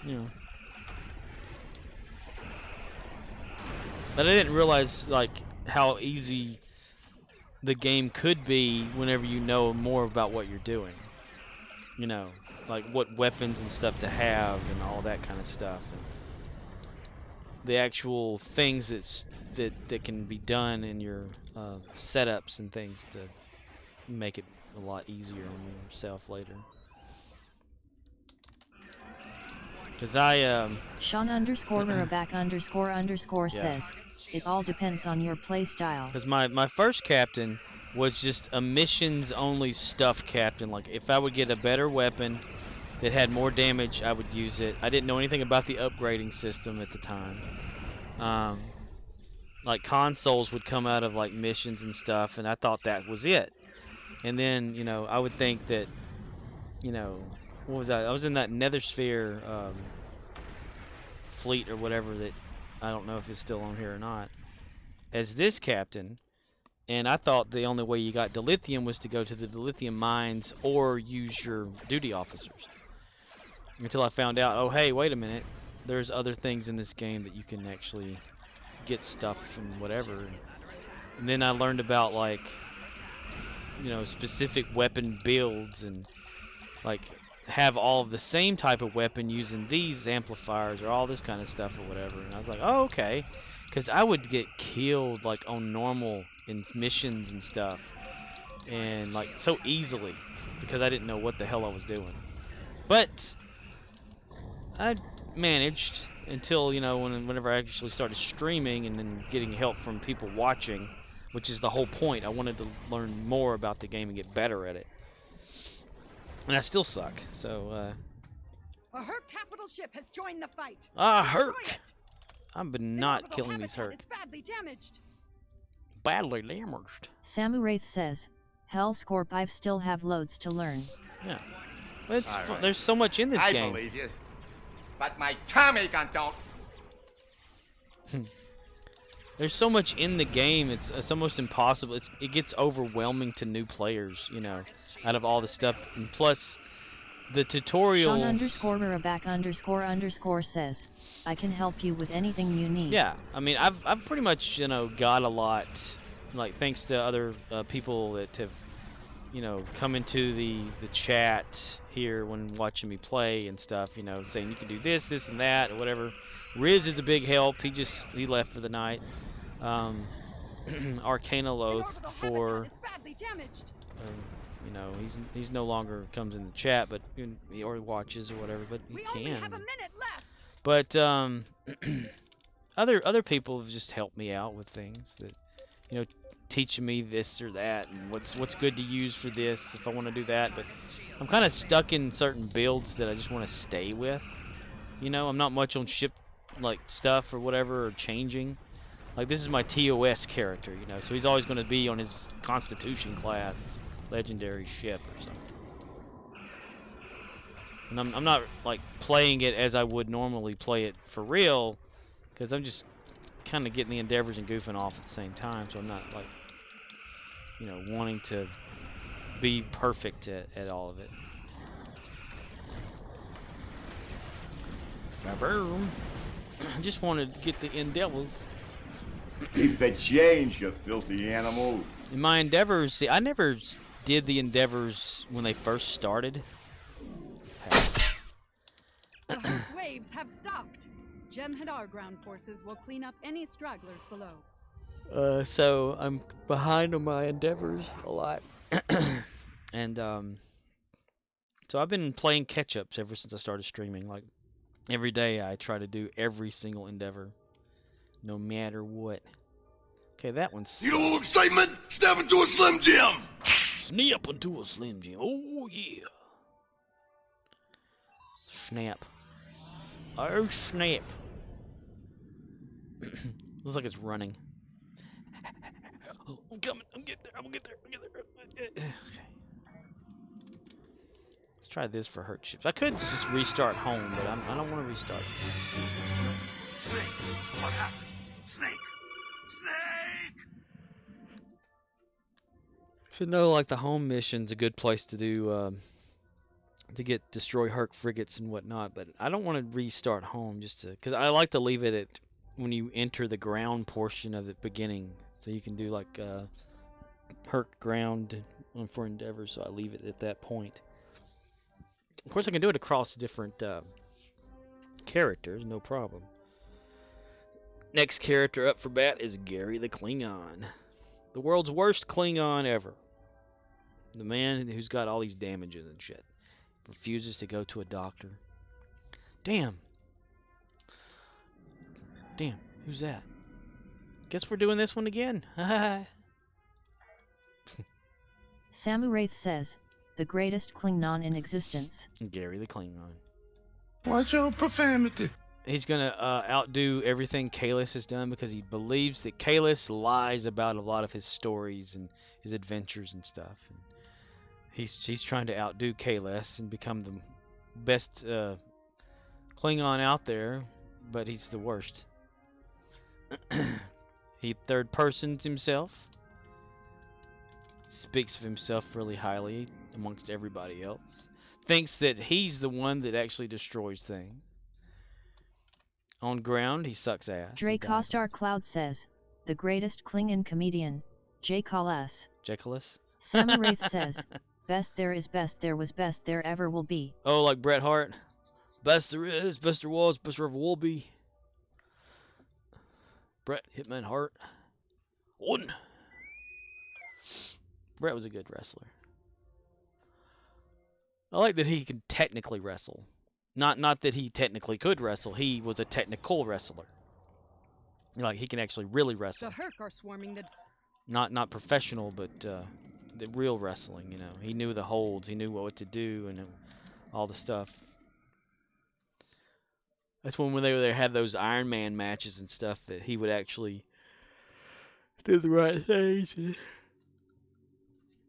you know. But I didn't realize like how easy the game could be whenever you know more about what you're doing. You know, like what weapons and stuff to have and all that kind of stuff, and the actual things that can be done in your setups and things to make it a lot easier on yourself later. Because I
Sean _back_ says, it all depends on your play style.
Because my first captain was just a missions only stuff captain. Like if I would get a better weapon that had more damage, I would use it. I didn't know anything about the upgrading system at the time. Like consoles would come out of like missions and stuff, and I thought that was it. And then, you know, I would think that, you know, what was I? I was in that Nethersphere fleet or whatever that I don't know if it's still on here or not, as this captain. And I thought the only way you got dilithium was to go to the dilithium mines or use your duty officers. Until I found out, oh hey, wait a minute, there's other things in this game that you can actually get stuff and whatever. And then I learned about like, you know, specific weapon builds and like have all of the same type of weapon using these amplifiers or all this kind of stuff or whatever. And I was like, oh okay, because I would get killed like on normal in missions and stuff, and like so easily because I didn't know what the hell I was doing. But I managed until, you know, whenever I actually started streaming and then getting help from people watching, which is the whole point. I wanted to learn more about the game and get better at it. And I still suck, so
A Herc capital ship has joined the fight.
Herc! I've been not killing these Herc.
Badly damaged.
Badly damaged.
Samu Wraith says, Hell Scorp, I still have loads to learn.
Yeah. It's
All right.
there's so much in this game.
I believe you. But my Tommy gun don't.
There's so much in the game, it's almost impossible. It gets overwhelming to new players, you know, out of all the stuff. And plus, the tutorials...
Sean _back_ says, I can help you with anything you need.
Yeah, I mean, I've pretty much, you know, got a lot, like, thanks to other people that have, you know, come into the chat here when watching me play and stuff, you know, saying you can do this, this, and that, or whatever. Riz is a big help. He left for the night. Arcana Loath for, you know, he's no longer comes in the chat, but or watches or whatever, but he can.
We only have a minute left.
But other people have just helped me out with things that, you know, teaching me this or that and what's good to use for this if I want to do that. But I'm kind of stuck in certain builds that I just want to stay with. You know, I'm not much on ship like stuff or whatever are changing. Like this is my TOS character, you know, so he's always going to be on his Constitution class legendary ship or something. And I'm not like playing it as I would normally play it for real, because I'm just kind of getting the endeavors and goofing off at the same time. So I'm not like, you know, wanting to be perfect at all of it. I just wanted to get the endeavors.
Keep the change, you filthy animal.
In my endeavors, see, I never did the endeavors when they first started.
The Hurt waves have stopped. Jem'Hadar ground forces will clean up any stragglers below.
So I'm behind on my endeavors a lot. And so I've been playing catch-ups ever since I started streaming. Like every day I try to do every single endeavor, no matter what. Okay, that one's...
Need a little excitement? Snap into a Slim Jim!
Snap into a Slim Jim. Oh, yeah. Snap. Oh, snap. Looks like it's running. I'm coming. I'm getting there. I'm gonna get there. Okay. Let's try this for hurt ships. I could just restart home, but I don't want to restart.
Snake! What happened? Snake! Snake!
So no, like the home mission's a good place to do to get destroy Herc frigates and whatnot, but I don't want to restart home just to, because I like to leave it at when you enter the ground portion of the beginning, so you can do like Herc ground for endeavors. So I leave it at that point. Of course, I can do it across different characters, no problem. Next character up for bat is Gary the Klingon, the world's worst Klingon ever. The man who's got all these damages and shit. Refuses to go to a doctor. Damn. Damn, who's that? Guess we're doing this one again.
Samu Wraith says, the greatest Klingon in existence.
Gary the Klingon.
Watch your profanity.
He's gonna outdo everything Kahless has done because he believes that Kahless lies about a lot of his stories and his adventures and stuff. And he's trying to outdo Kahless and become the best Klingon out there, but he's the worst. He third persons himself. Speaks of himself really highly amongst everybody else. Thinks that he's the one that actually destroys things. On ground, he sucks ass.
Dre Costar Cloud says, the greatest Klingon comedian, J. Kahless.
Jekyllus?
Samu Wraith says, best there is, best there was, best there ever will be.
Oh, like Bret Hart? Best there is, best there was, best there ever will be. Bret Hitman Hart. One. Bret was a good wrestler. I like that he could technically wrestle. Not that he technically could wrestle. He was a technical wrestler. Like he can actually really wrestle.
The Herc are swarming the...
Not professional, but the real wrestling. You know, he knew the holds. He knew what to do and all the stuff. That's when they had those Iron Man matches and stuff that he would actually do the right things and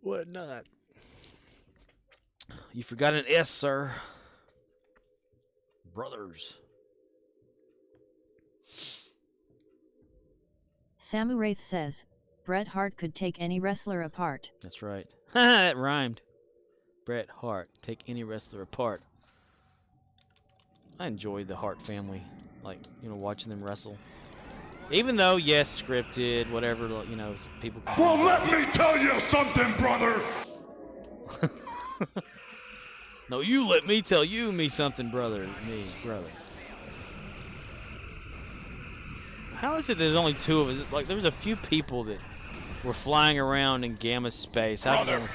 whatnot. You forgot an S, sir. Brothers.
Samu Wraith says, Bret Hart could take any wrestler apart.
That's right. That rhymed. Bret Hart, take any wrestler apart. I enjoyed the Hart family, like, you know, watching them wrestle. Even though, yes, scripted, whatever, you know, people...
Well, let me tell you something, brother!
No, you let me tell me something, brother. Me, brother. How is it there's only two of us? Like, there was a few people that were flying around in gamma space.
Brother.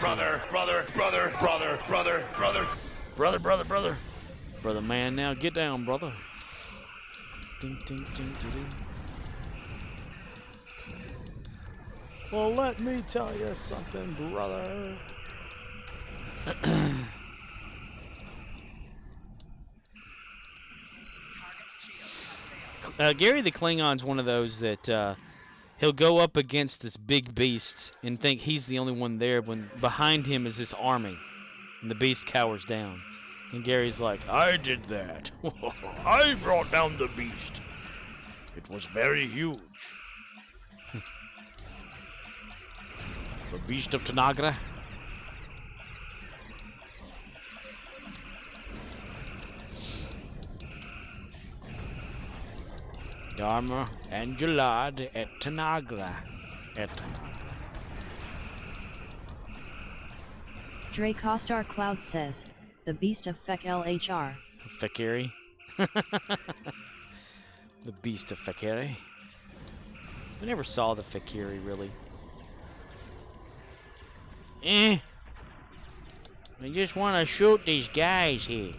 Brother man, now get down, brother. Ding, ding, ding, ding, ding. Well, let me tell you something, brother. Gary the Klingon's one of those that he'll go up against this big beast and think he's the only one there when behind him is this army, and the beast cowers down. And Gary's like, I did that. I brought down the beast. It was very huge. The beast of Tanagra. Dharma and Jalad et Tanagra.
Dre Costar Cloud says, the beast of Fek LHR.
Fekiri. The beast of Fekiri. We never saw the Fekiri, really. I just want to shoot these guys here.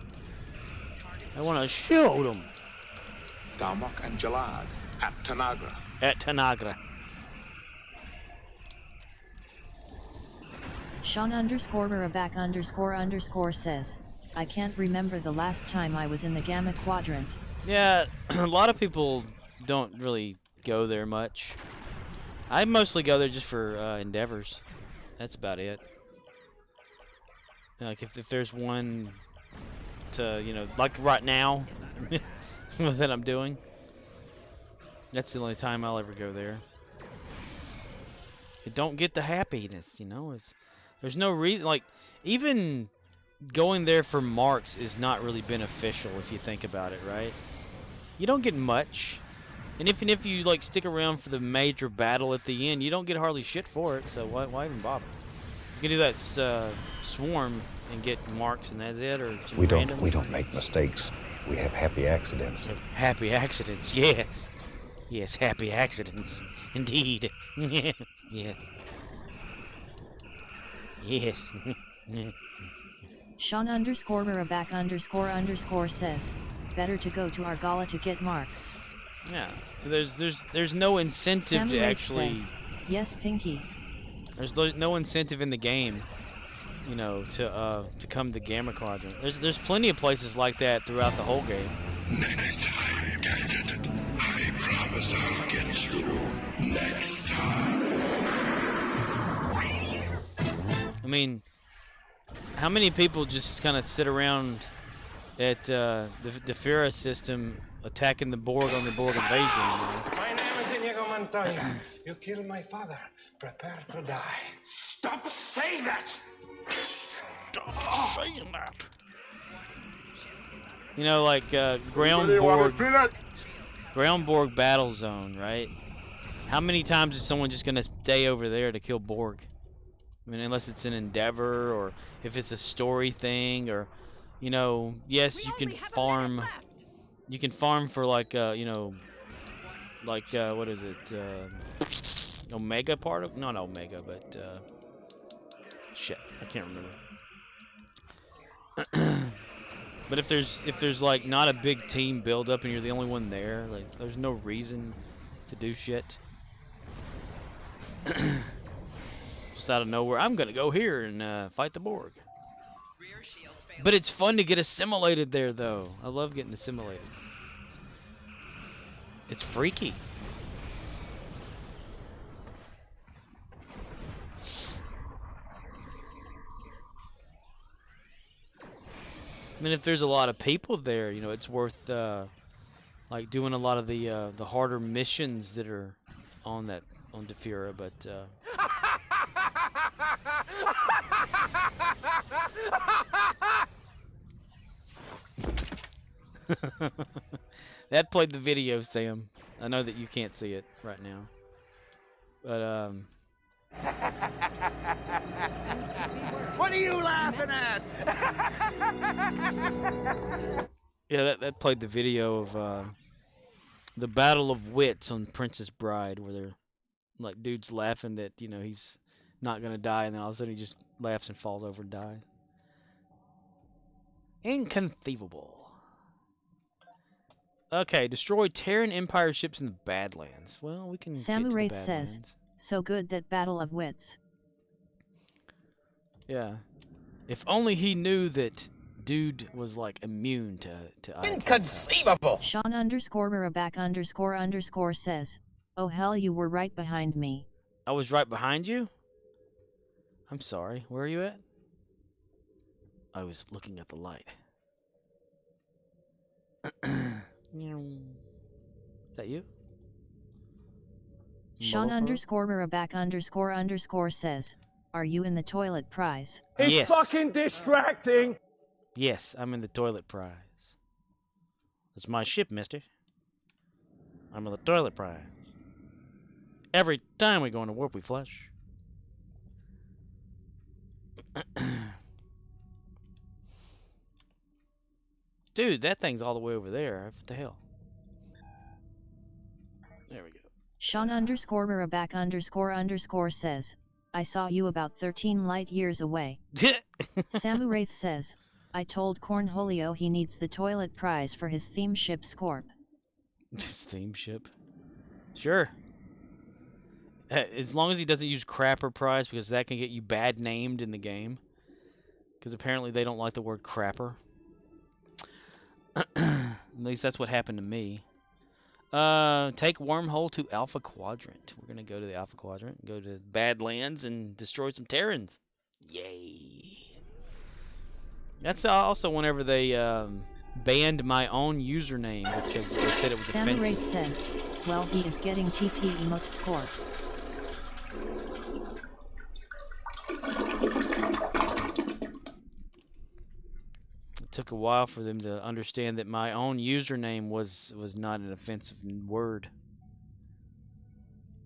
I want to shoot them.
Darmok and Jalad at Tanagra.
At Tanagra.
Sean _Barabak_ says, I can't remember the last time I was in the Gamma Quadrant.
Yeah, a lot of people don't really go there much. I mostly go there just for endeavors. That's about it. Like if there's one to, you know, like right now that I'm doing. That's the only time I'll ever go there. You don't get the happiness, you know. There's no reason, like, even going there for marks is not really beneficial if you think about it, right? You don't get much. And even if you like stick around for the major battle at the end, you don't get hardly shit for it. So why even bother? You can do that swarm and get marks, and that's it, or
we don't make mistakes. We have happy accidents.
Happy accidents, yes, yes, happy accidents, indeed. Yes, yes.
Sean _Barabak_ says, better to go to Argala to get marks.
Yeah, so there's no incentive to actually.
Says, yes, Pinky.
There's no incentive in the game, you know, to come to Gamma Quadrant. There's plenty of places like that throughout the whole game.
Next time, Gadget. I promise I'll get you next time.
I mean, how many people just kind of sit around at the Defira system attacking the Borg on the Borg invasion? You know?
My name is Inigo Montoya. You killed my father. Prepare to die.
Stop saying that!
Stop saying that! You know, like Ground Borg Battle Zone, right? How many times is someone just gonna stay over there to kill Borg? I mean, unless it's an endeavor, or if it's a story thing, or, you know, yes, you can farm. You can farm for like, you know, like what is it? Omega particle? Not Omega, but shit, I can't remember. But if there's like not a big team build up and you're the only one there, like there's no reason to do shit. Just out of nowhere, I'm gonna go here and fight the Borg. But it's fun to get assimilated there, though. I love getting assimilated. It's freaky. I mean, if there's a lot of people there, you know, it's worth like doing a lot of the harder missions that are on Defira, but that played the video, Sam. I know that you can't see it right now, but
What are you laughing at?
yeah, that played the video of the Battle of Wits on Princess Bride, where they're like dudes laughing that, you know, he's not gonna die, and then all of a sudden he just laughs and falls over and dies. Inconceivable. Okay, destroy Terran Empire ships in the Badlands. Well, we can
Samurai
get to the
says,
Badlands.
so good that Battle of Wits.
Yeah. If only he knew that dude was like immune to eye contact.
Inconceivable! Sean _back__ says, oh hell, you were right behind me.
I was right behind you? I'm sorry. Where are you at? I was looking at the light. Is that you?
Sean _back__ says, are you in the toilet prize?
It's yes.
Fucking distracting!
Yes, I'm in the toilet prize. It's my ship, mister. I'm in the toilet prize. Every time we go into warp, we flush. Dude, that thing's all the way over there. What the hell? There we go.
Sean _back__ says, I saw you about 13 light years away. Samu Wraith says, I told Cornholio he needs the toilet prize for his theme ship Scorp.
His theme ship? Sure. As long as he doesn't use crapper prize, because that can get you bad named in the game. Because apparently they don't like the word crapper. At least that's what happened to me. Take wormhole to Alpha Quadrant. We're going to go to the Alpha Quadrant, go to Badlands, and destroy some Terrans. Yay. That's also whenever they banned my own username because they said it was offensive.
Samurai says, well, he is getting TP emote score.
It took a while for them to understand that my own username was not an offensive word.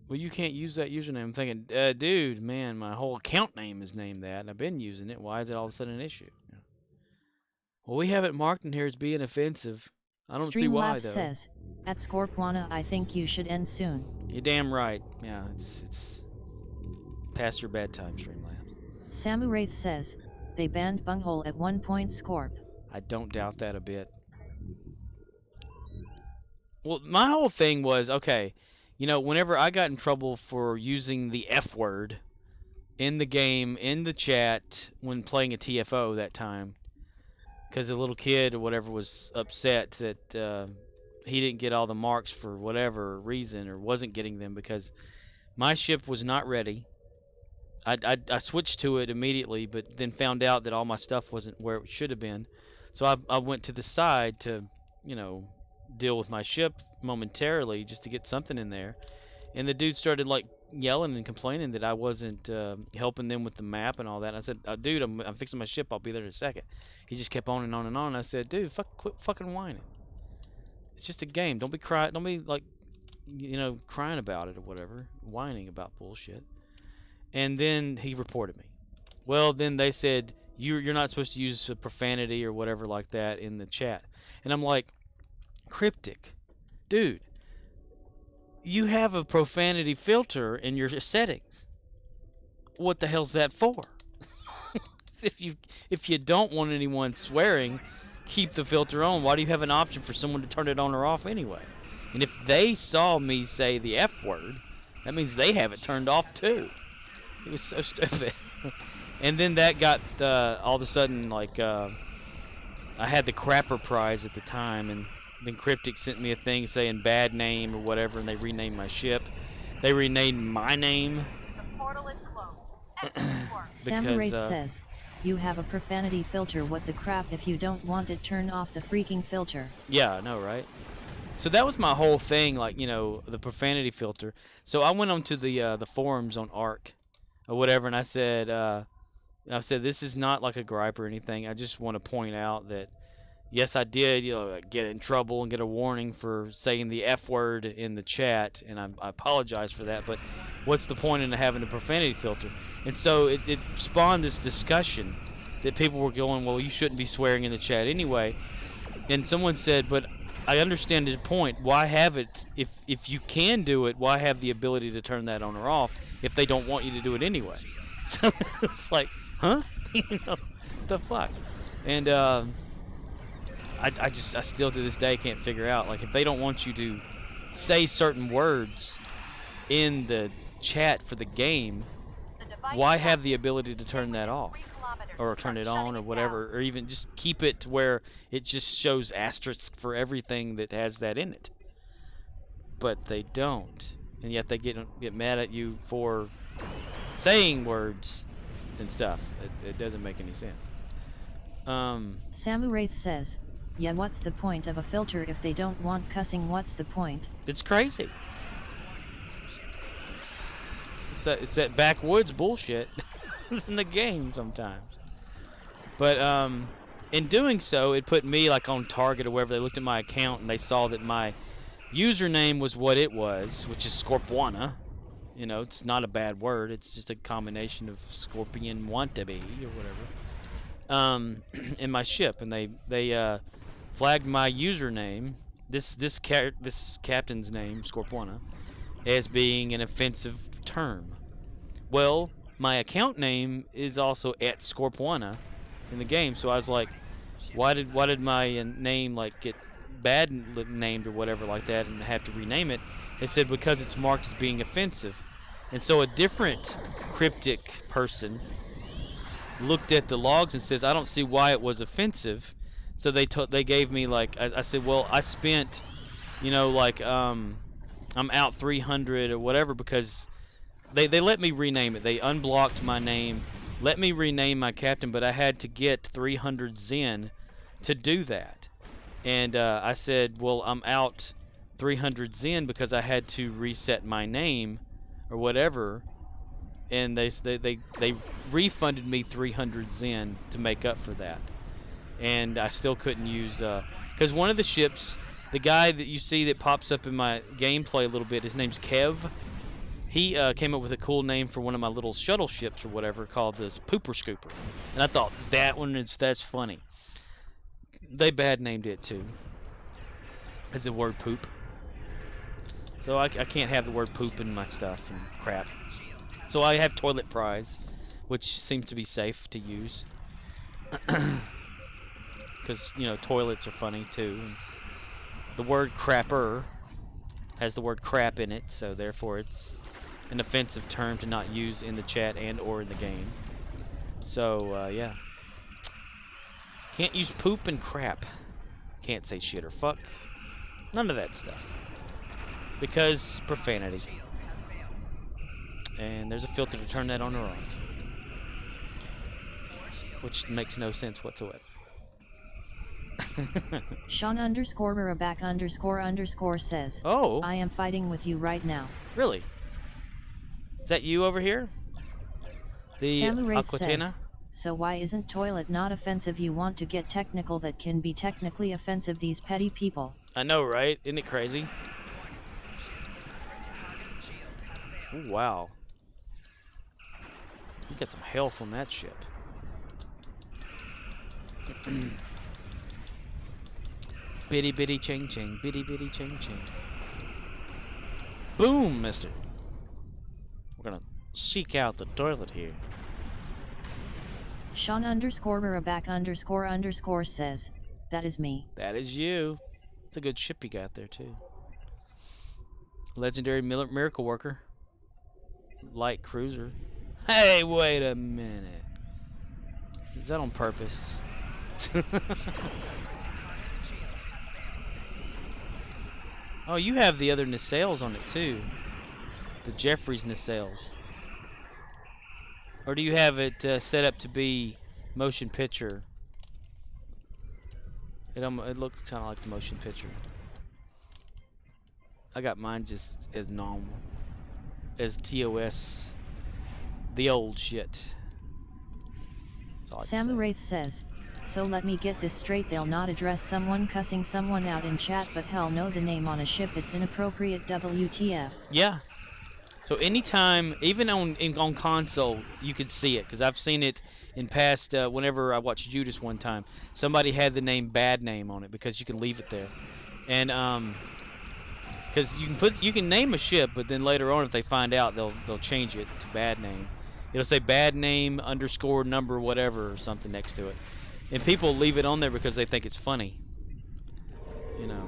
Well, you can't use that username. I'm thinking, dude, man, my whole account name is named that, and I've been using it. Why is it all of a sudden an issue? Well, we have it marked in here as being offensive. I don't see why, though.
Says, at Scorpwana, I think you should end soon.
You're damn right. Yeah, it's past your bedtime, Streamlabs.
Samu Wraith says, they banned Bunghole at one point Scorp.
I don't doubt that a bit. Well, my whole thing was, okay, you know, whenever I got in trouble for using the F word in the game, in the chat, when playing a TFO that time, because a little kid or whatever was upset that he didn't get all the marks for whatever reason, or wasn't getting them because my ship was not ready. I switched to it immediately, but then found out that all my stuff wasn't where it should have been. So I went to the side to, you know, deal with my ship momentarily just to get something in there. And the dude started like yelling and complaining that I wasn't helping them with the map and all that. And I said, dude, I'm fixing my ship. I'll be there in a second. He just kept on and on and on. And I said, dude, quit fucking whining. It's just a game. Don't be like, you know, crying about it or whatever, whining about bullshit. And then he reported me. Well, then they said, you're not supposed to use profanity or whatever like that in the chat. And I'm like, Cryptic, dude, you have a profanity filter in your settings. What the hell's that for? If you don't want anyone swearing, keep the filter on. Why do you have an option for someone to turn it on or off anyway? And if they saw me say the F word, that means they have it turned off too. It was so stupid. And then that got all of a sudden, like, I had the crapper prize at the time, and then Cryptic sent me a thing saying bad name or whatever, and they renamed my ship. They renamed my name.
The portal is closed. Excellent work.
Samurai says, you have a profanity filter. What the crap? If you don't want it, turn off the freaking filter.
Yeah, I know, right? So that was my whole thing, like, you know, the profanity filter. So I went onto the forums on ARC or whatever, and I said, this is not like a gripe or anything. I just want to point out that, yes, I did, you know, get in trouble and get a warning for saying the F word in the chat, and I apologize for that, but what's the point in having a profanity filter? And so it spawned this discussion that people were going, well, you shouldn't be swearing in the chat anyway. And someone said, but I understand his point. Why have it, if you can do it, why have the ability to turn that on or off if they don't want you to do it anyway? So it's like, huh? You know, what the fuck? And I still to this day can't figure out, like, if they don't want you to say certain words in the chat for the game, why have the ability to turn that off?
kilometers
or turn it on or whatever, or even just keep it to where it just shows asterisk for everything that has that in it. But they don't, and yet they get mad at you for saying words and stuff. It doesn't make any sense.
Samu Wraith says, yeah, what's the point of a filter if they don't want cussing? What's the point?
It's crazy. It's that backwoods bullshit in the game sometimes. But in doing so, it put me like on target or wherever. They looked at my account and they saw that my username was what it was, which is Scorpuana. You know, it's not a bad word. It's just a combination of scorpion wannabe or whatever. In my ship, and they flagged my username, this captain's name, Scorpuana, as being an offensive term. Well, my account name is also at Scorpuana in the game, so I was like, why did my name like get bad named or whatever like that and have to rename it? They said because it's marked as being offensive. And so a different cryptic person looked at the logs and says, I don't see why it was offensive. So they gave me like, I said, well, I spent, you know, like I'm out 300 or whatever, because they let me rename it. They unblocked my name, let me rename my captain, but I had to get 300 Zen to do that. And I said, well, I'm out 300 Zen because I had to reset my name or whatever, and they refunded me 300 Zen to make up for that. And I still couldn't use, because one of the ships, the guy that you see that pops up in my gameplay a little bit, his name's Kev. He came up with a cool name for one of my little shuttle ships or whatever, called this Pooper Scooper. And I thought, that's funny. They bad named it too, as the word poop. So I can't have the word poop in my stuff and crap. So I have Toilet Prize, which seems to be safe to use. Because, you know, toilets are funny too. And the word crapper has the word crap in it, so therefore it's an offensive term to not use in the chat and or in the game. So, yeah. Can't use poop and crap. Can't say shit or fuck. None of that stuff. Because profanity. And there's a filter to turn that on or off. Which makes no sense whatsoever.
Sean _Baraback_ says,
oh,
I am fighting with you right now.
Really? Is that you over here? The Aquatena?
Says, so why isn't toilet not offensive? You want to get technical, that can be technically offensive, these petty people.
I know, right? Isn't it crazy? Ooh, wow. You got some health on that ship. Bitty bitty ching ching, bitty bitty ching ching. Boom, mister. We're gonna seek out the toilet here.
Sean _Baraback_ says, that is me.
That is you. It's a good ship you got there too. Legendary miracle worker. Light cruiser. Hey, wait a minute. Is that on purpose? Oh, you have the other nacelles on it too. The Jeffries nacelles. Or do you have it set up to be motion picture? It looks kind of like the motion picture. I got mine just as normal. As TOS. The old shit.
Samu Wraith says, so let me get this straight, they'll not address someone cussing someone out in chat, but hell no, the name on a ship, it's inappropriate, WTF.
Yeah. So anytime, even on console, you could see it, because I've seen it in past, whenever I watched Judas one time, somebody had the name Bad Name on it, because you can leave it there. And, because you can name a ship, but then later on if they find out, they'll change it to Bad Name. It'll say Bad Name _ number whatever or something next to it. And people leave it on there because they think it's funny. You know.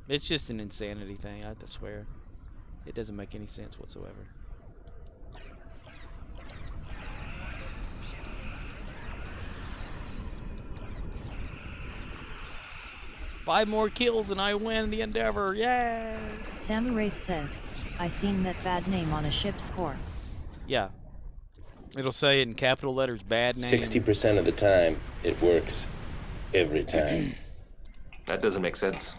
It's just an insanity thing, I swear. It doesn't make any sense whatsoever. 5 more kills and I win the endeavor. Yay!
Samuraith says, I seen that bad name on a ship score.
Yeah. It'll say in capital letters, bad name.
60% of the time, it works every time.
That doesn't make sense.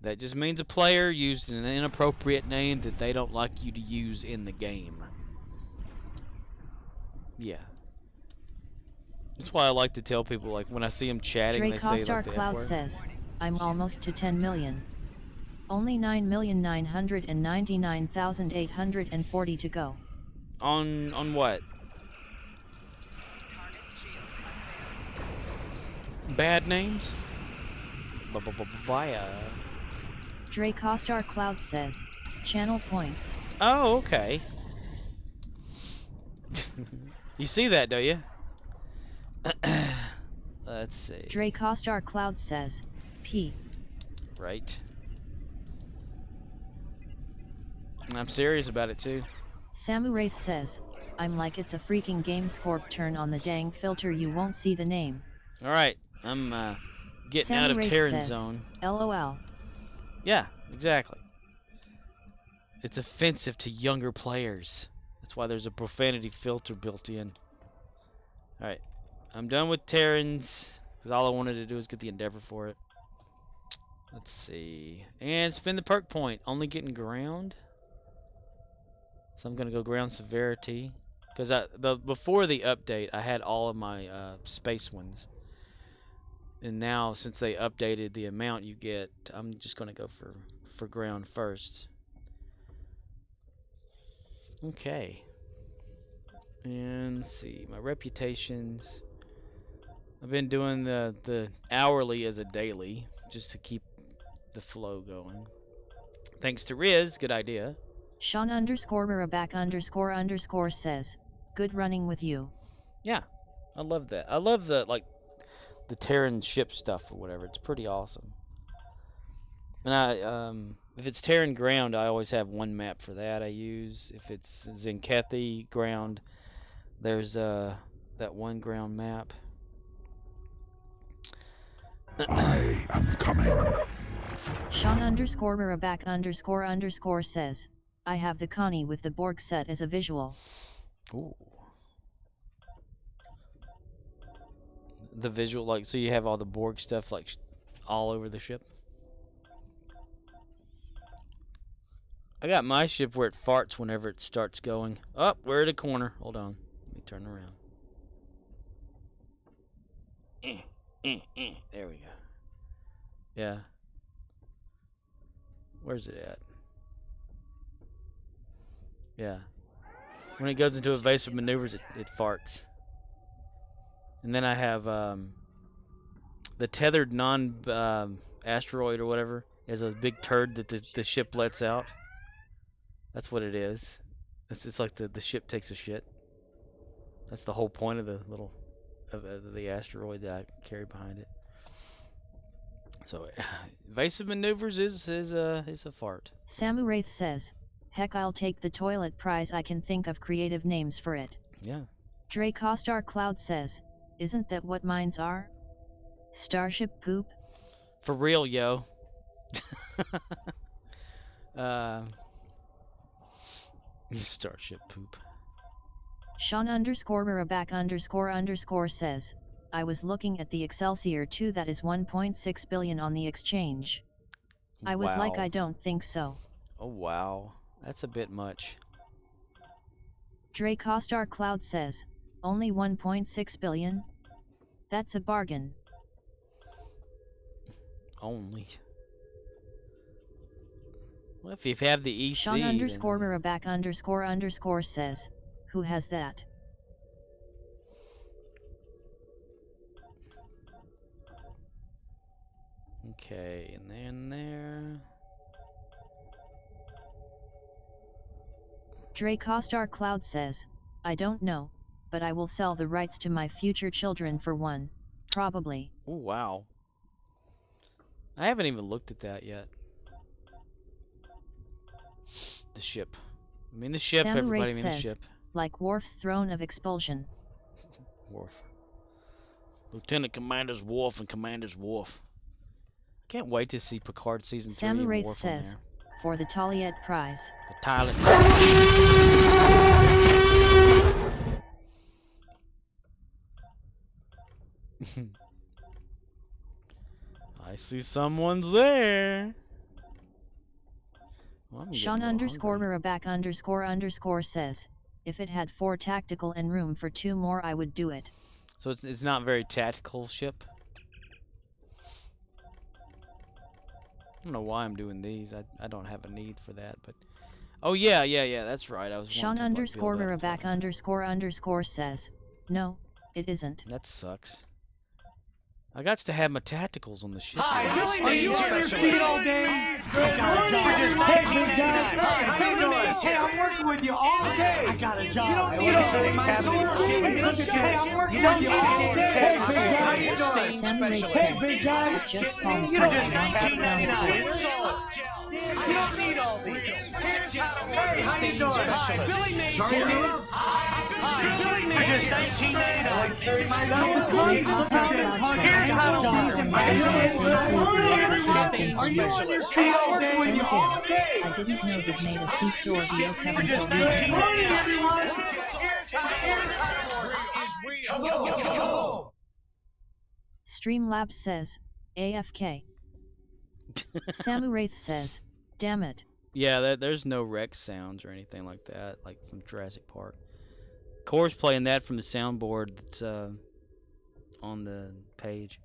That just means a player used an inappropriate name that they don't like you to use in the game. Yeah. That's why I like to tell people, like, when I see them chatting, they say, like, the
Cloud
F word.
says, I'm almost to 10 million. Only 9,999,840 to go.
On what? Bad names?
Dracostar Cloud says, channel points.
Oh, okay. You see that, don't you? Let's see.
Dracostar Cloud says, P.
Right. I'm serious about it too.
Samuraith says, I'm like it's a freaking game Scorp, turn on the dang filter, you won't see the name.
Alright, I'm getting out of Terran Zone.
LOL.
Yeah, exactly. It's offensive to younger players. That's why there's a profanity filter built in. Alright, I'm done with Terrans, because all I wanted to do is get the Endeavor for it. Let's see. And spend the perk point. Only getting ground. So I'm going to go ground severity. Because before the update, I had all of my space ones. And now, since they updated the amount you get, I'm just going to go for ground first. Okay. And let's see. My reputations. I've been doing the hourly as a daily, just to keep the flow going. Thanks to Riz, good idea.
Sean _Barabak_ says, good running with you.
Yeah, I love that. I love the Terran ship stuff or whatever. It's pretty awesome. And I if it's Terran ground, I always have one map for that I use. If it's Zenkethi ground, there's that one ground map.
I am coming.
Sean _Barabak_ says, I have the Connie with the Borg set as a visual.
Ooh. The visual, like, so you have all the Borg stuff, like, all over the ship? I got my ship where it farts whenever it starts going. Oh, we're at a corner. Hold on. Let me turn around. There we go. Yeah. Where's it at? Yeah. When it goes into evasive maneuvers, it farts. And then I have the tethered non-asteroid or whatever is a big turd that the ship lets out. That's what it is. It's like the ship takes a shit. That's the whole point of the little of the asteroid that I carry behind it. So evasive maneuvers is a fart.
Samuraith says, heck, I'll take the toilet prize. I can think of creative names for it.
Yeah.
Dracostar Cloud says, isn't that what mines are? Starship poop?
For real, yo. Starship poop.
Sean _Barabak_ says, I was looking at the Excelsior 2 that is 1.6 billion on the exchange. I was like, I don't think so.
Oh wow, that's a bit much.
Dracostar Cloud says, only 1.6 billion? That's a bargain.
Only. Well, if you have the EC.
Sean _Barabak_ says, who has that?
Okay, and then there.
Dracostar Cloud says, I don't know, but I will sell the rights to my future children for one, probably.
Oh wow. I haven't even looked at that yet. The ship. I mean the ship, everybody mean the ship.
Like Worf's throne of expulsion.
Worf. Lieutenant Commander's Worf and Commander's Worf. Can't wait to see Picard season 3
Sam
and
Wraith
Worf on
says,
there.
for the Taliet prize.
The Thailand. I see someone's there. Well,
Sean underscore Raback underscore says, if it had 4 tactical and room for 2 more I would do it.
So it's not very tactical ship. I don't know why I'm doing these. I don't have a need for that, but oh yeah, that's right. I was
Sean underscore Raback underscore says, no, it isn't.
That sucks. I got to have my tacticals on the ship.
Hi, Billy, are you on your feet all day?
Hey, I'm working with you all day. I got a job. You don't need my Hey, I'm working with you all day. Hey, big guy. How you doing? Hey, big guy.
Just call me.
You don't need $19.99. You don't need all these. Hey, how you doing? Hi, Billy Mays here. Billy Mays is $19.99. Are you on your feet all day?
I didn't know that made a C-store VO Kevin
Morning, everyone.
Streamlabs says, AFK. Samu Wraith says, damn it.
Yeah, there's no Rex sounds or anything like that, like from Jurassic Park. Core's playing that from the soundboard that's on the page.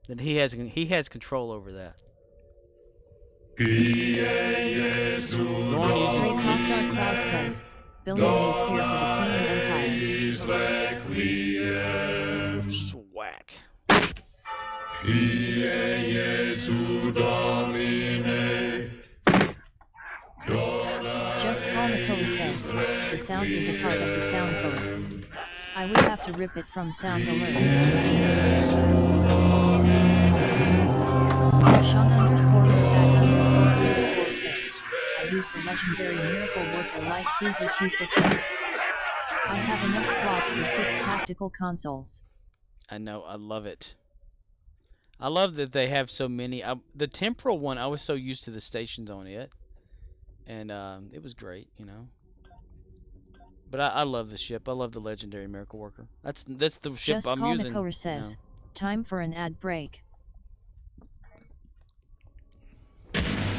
Then he has control over that.
Straight Hostile Cloud says, Billy Mays here for the Cleaning Empire.
Swack.
Just Paul McCover says, the sound is a part of the sound code. I would have to rip it from sound alerts. Sean underscore underscore says, I use the legendary Miracle Worker Light Cruiser T6X. I have enough slots for 6 tactical consoles.
I know, I love it. I love that they have so many. The temporal one, I was so used to the stations on it. And it was great, you know. But I love the ship. I love the legendary Miracle Worker. That's the ship
Just
I'm
Paul
using.
McCover says, time for an ad break.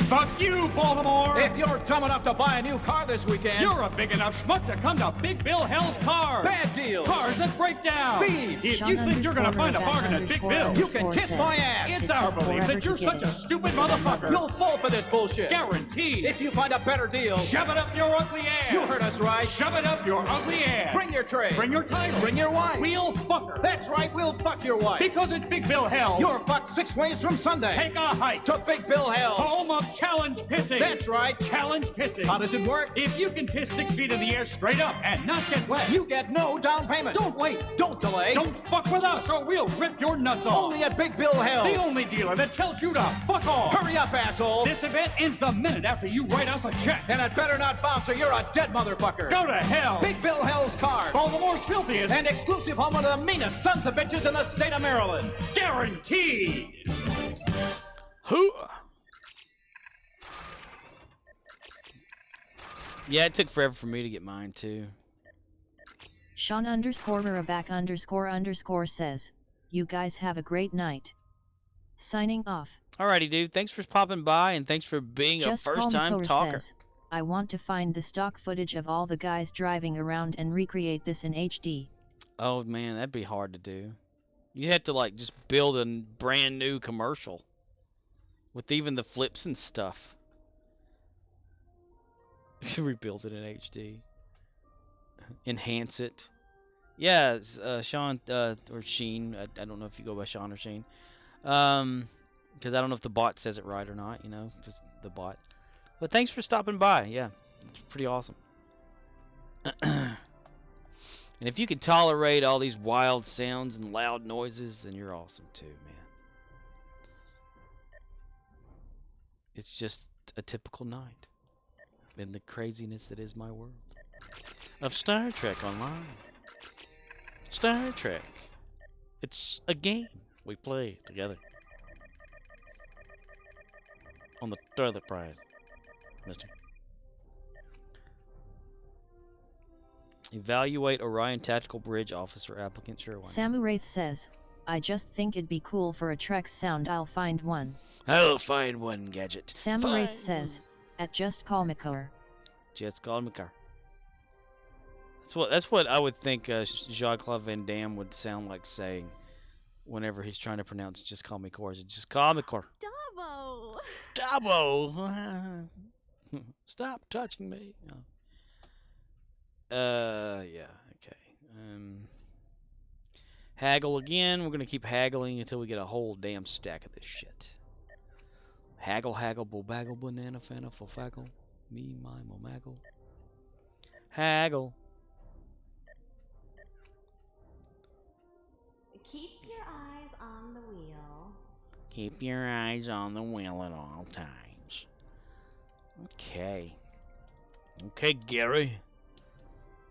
Fuck you, Baltimore!
If you're dumb enough to buy a new car this weekend,
You're a big enough schmuck to come to Big Bill Hell's Cars!
Bad deals!
Cars that break down!
Thieves!
If you think you're gonna find a bargain at Big Bill,
you can kiss my ass!
It's our belief that you're such a stupid motherfucker!
You'll fall for this bullshit!
Guaranteed!
If you find a better deal,
Shove it up your ugly ass!
you heard us right!
Shove it up your ugly ass!
Bring your tray!
Bring your title!
Bring your wife!
We'll fuck her!
That's right, we'll fuck your wife!
Because at Big Bill Hell,
You're fucked 6 ways from Sunday!
take a hike
to Big Bill Hell!
home of challenge pissing!
That's right!
Challenge pissing!
How does it work?
If you can piss 6 feet in the air straight up and not get wet,
You get no down payment!
don't wait!
Don't delay!
Don't fuck with us or we'll rip your nuts off!
Only at Big Bill Hell!
The only dealer that tells you to fuck off!
Hurry up, asshole!
This event ends the minute after you write us a check!
And it better not bounce or you're a dead motherfucker!
Go to hell!
Big Bill Hell's Cars!
Baltimore's filthiest
And exclusive home of the meanest sons of bitches in the state of Maryland!
guaranteed!
Who? Yeah, it took forever for me to get mine too.
Sean underscore Raback underscore says, you guys have a great night. Signing off.
Alrighty, dude. Thanks for popping by and thanks for being
Just
a first-time
Paul McCover
talker.
says, I want to find the stock footage of all the guys driving around and recreate this in HD.
Oh man, that'd be hard to do. You'd have to like just build a brand new commercial with even the flips and stuff. Rebuild it in HD. Enhance it. Yeah, Sean or Sheen. I don't know if you go by Sean or Sheen. Because I don't know if the bot says it right or not. You know, just the bot. But thanks for stopping by. Yeah, it's pretty awesome. And if you can tolerate all these wild sounds and loud noises, then you're awesome too, man. It's just a typical night in the craziness that is my world of Star Trek Online. Star Trek. It's a game we play together. on the toilet prize, mister. Evaluate Orion Tactical Bridge Officer applicant. Sure, why not?
Samu Wraith says, I just think it'd be cool for a Trex sound. I'll find one.
I'll find one, Gadget.
Samu Wraith says, at Just Call McCar.
Just call McCar. That's what I would think Jean-Claude Van Damme would sound like saying whenever he's trying to pronounce "Just call me Cor." Just call me Cor.
Dabo.
Dabo. Stop touching me. Yeah. Okay. Haggle again. We're gonna keep haggling until we get a whole damn stack of this shit. Haggle, haggle, baggle, banana, fana, fofaggle, me, my, momaggle. Haggle.
Keep your eyes on the wheel.
Keep your eyes on the wheel at all times. Okay. Okay, Gary.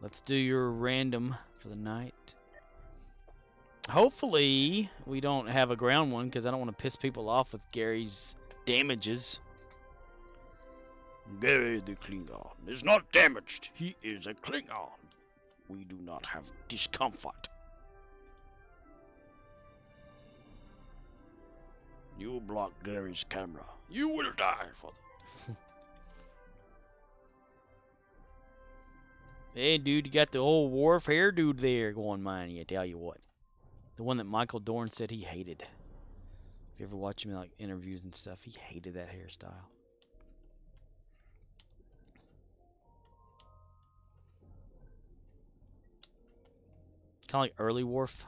Let's do your random for the night. Hopefully, we don't have a ground one, because I don't want to piss people off with Gary's damages. Gary the Klingon is not damaged. He is a Klingon. We do not have discomfort. You block Gary's camera. You will die for that. Hey, dude, you got the old Worf hair dude there going, man. I tell you what. The one that Michael Dorn said he hated. If you ever watch him in like interviews and stuff, he hated that hairstyle. Kind of like early Worf.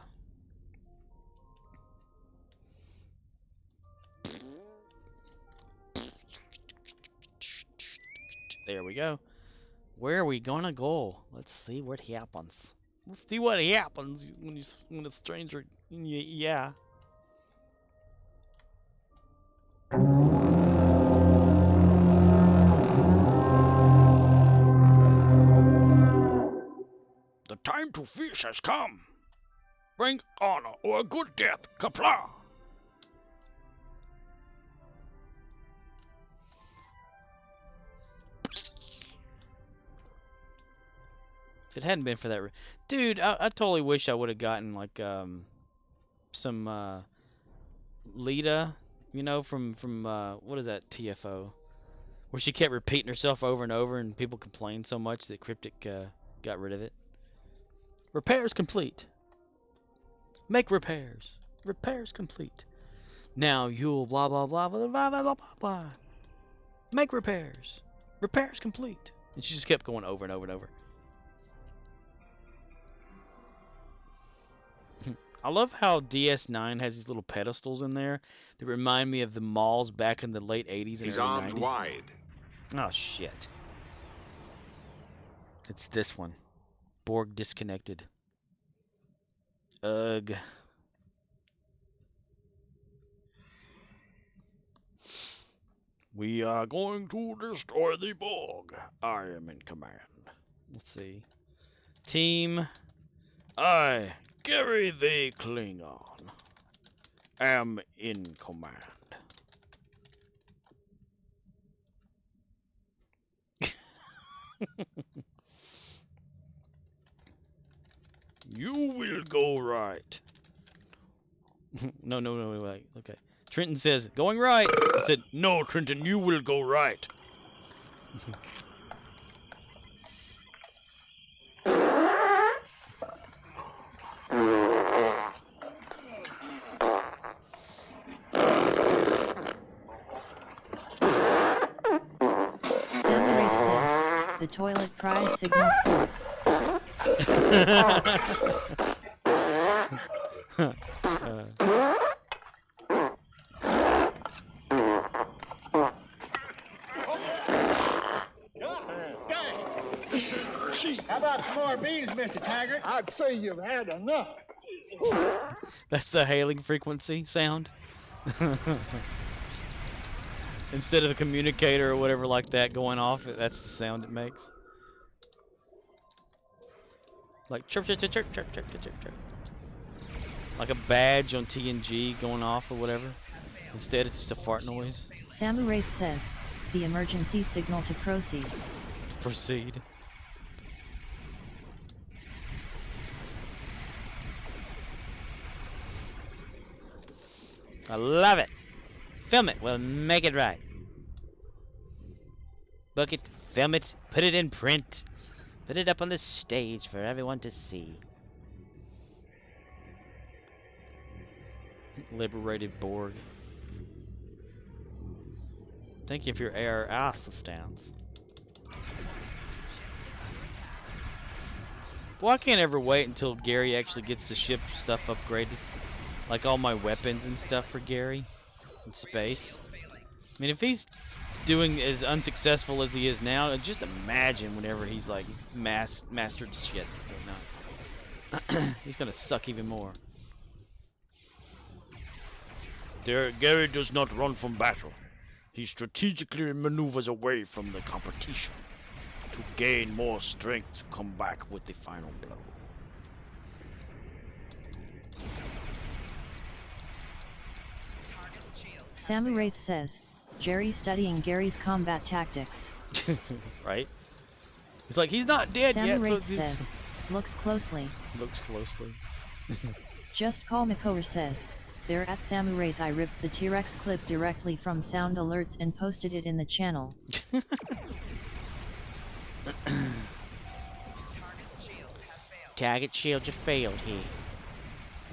There we go. Where are we gonna go? Let's see what happens. Let's see what happens when a stranger. Yeah. The time to fish has come. Bring honor or a good death. Kapla! If it hadn't been for that, dude, I totally wish I would have gotten like some Lita, you know, from what is that TFO, where she kept repeating herself over and over, and people complained so much that Cryptic got rid of it. Repairs complete. Make repairs. Repairs complete. Now you'll blah blah blah blah blah blah blah blah. Make repairs. Repairs complete. And she just kept going over and over and over. I love how DS9 has these little pedestals in there that remind me of the malls back in the late 80s and
His
early
arms
90s.
wide.
Oh, shit. It's this one. Borg disconnected. Ugh. We are going to destroy the Borg. I am in command. Let's see. Team. I, Gary the Klingon, am in command. You will go right. No, wait. Okay. Trenton says, going right. I said, no, Trenton, you will go right.
The toilet prize signal score.
How about some more beans, Mr. Taggart? I'd say you've had enough.
That's the hailing frequency sound. Instead of a communicator or whatever like that going off, that's the sound it makes. Like chirp, chirp, chirp, chirp, chirp, chirp, chirp, chirp. Like a badge on TNG going off or whatever. Instead, it's just a fart noise.
Samu Wraith says, the emergency signal to proceed.
Proceed. I love it. Film it. We'll make it right. Book it. Film it. Put it in print. Put it up on the stage for everyone to see. Liberated Borg. Thank you for your air assistance. Well, I can't ever wait until Gary actually gets the ship stuff upgraded. Like all my weapons and stuff for Gary in space. I mean, if he's doing as unsuccessful as he is now, just imagine whenever he's like mastered shit or not. He's gonna suck even more.
Gary does not run from battle. He strategically maneuvers away from the competition to gain more strength to come back with the final blow.
Samu Wraith says, Jerry studying Gary's combat tactics.
Right? It's like he's not dead
Samu
yet.
Wraith
So
says, looks closely.
Looks closely.
Just Call McCower says, there at Samu Wraith I ripped the T-Rex clip directly from sound alerts and posted it in the channel.
Target shield just failed here.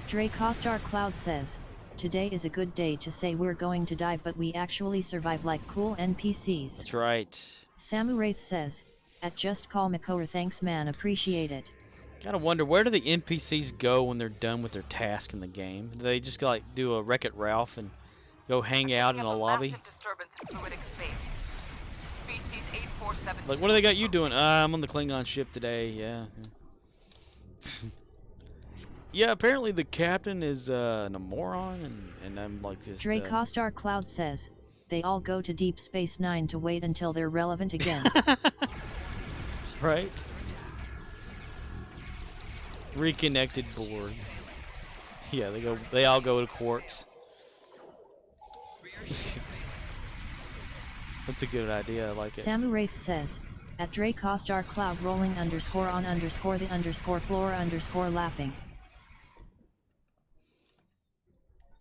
Dre Costar Cloud says, today is a good day to say we're going to die but we actually survive like cool NPCs.
That's right.
Samu Wraith says, at Just Call McCower thanks man appreciate it.
Gotta wonder, where do the NPCs go when they're done with their task in the game? Do they just like do a Wreck-It Ralph and go hang out in a lobby?
Disturbance in fluidic space. Species 847.
Like, what do they got you doing? I'm on the Klingon ship today, yeah. Yeah, apparently the captain is a moron, and I'm like just...
Dre Costar Cloud says, they all go to Deep Space Nine to wait until they're relevant again.
Right? Reconnected Borg. Yeah, they all go to Quarks. That's a good idea, I like it.
Samu Wraith says, at Dre Costar Cloud rolling _on _ the floor _ laughing.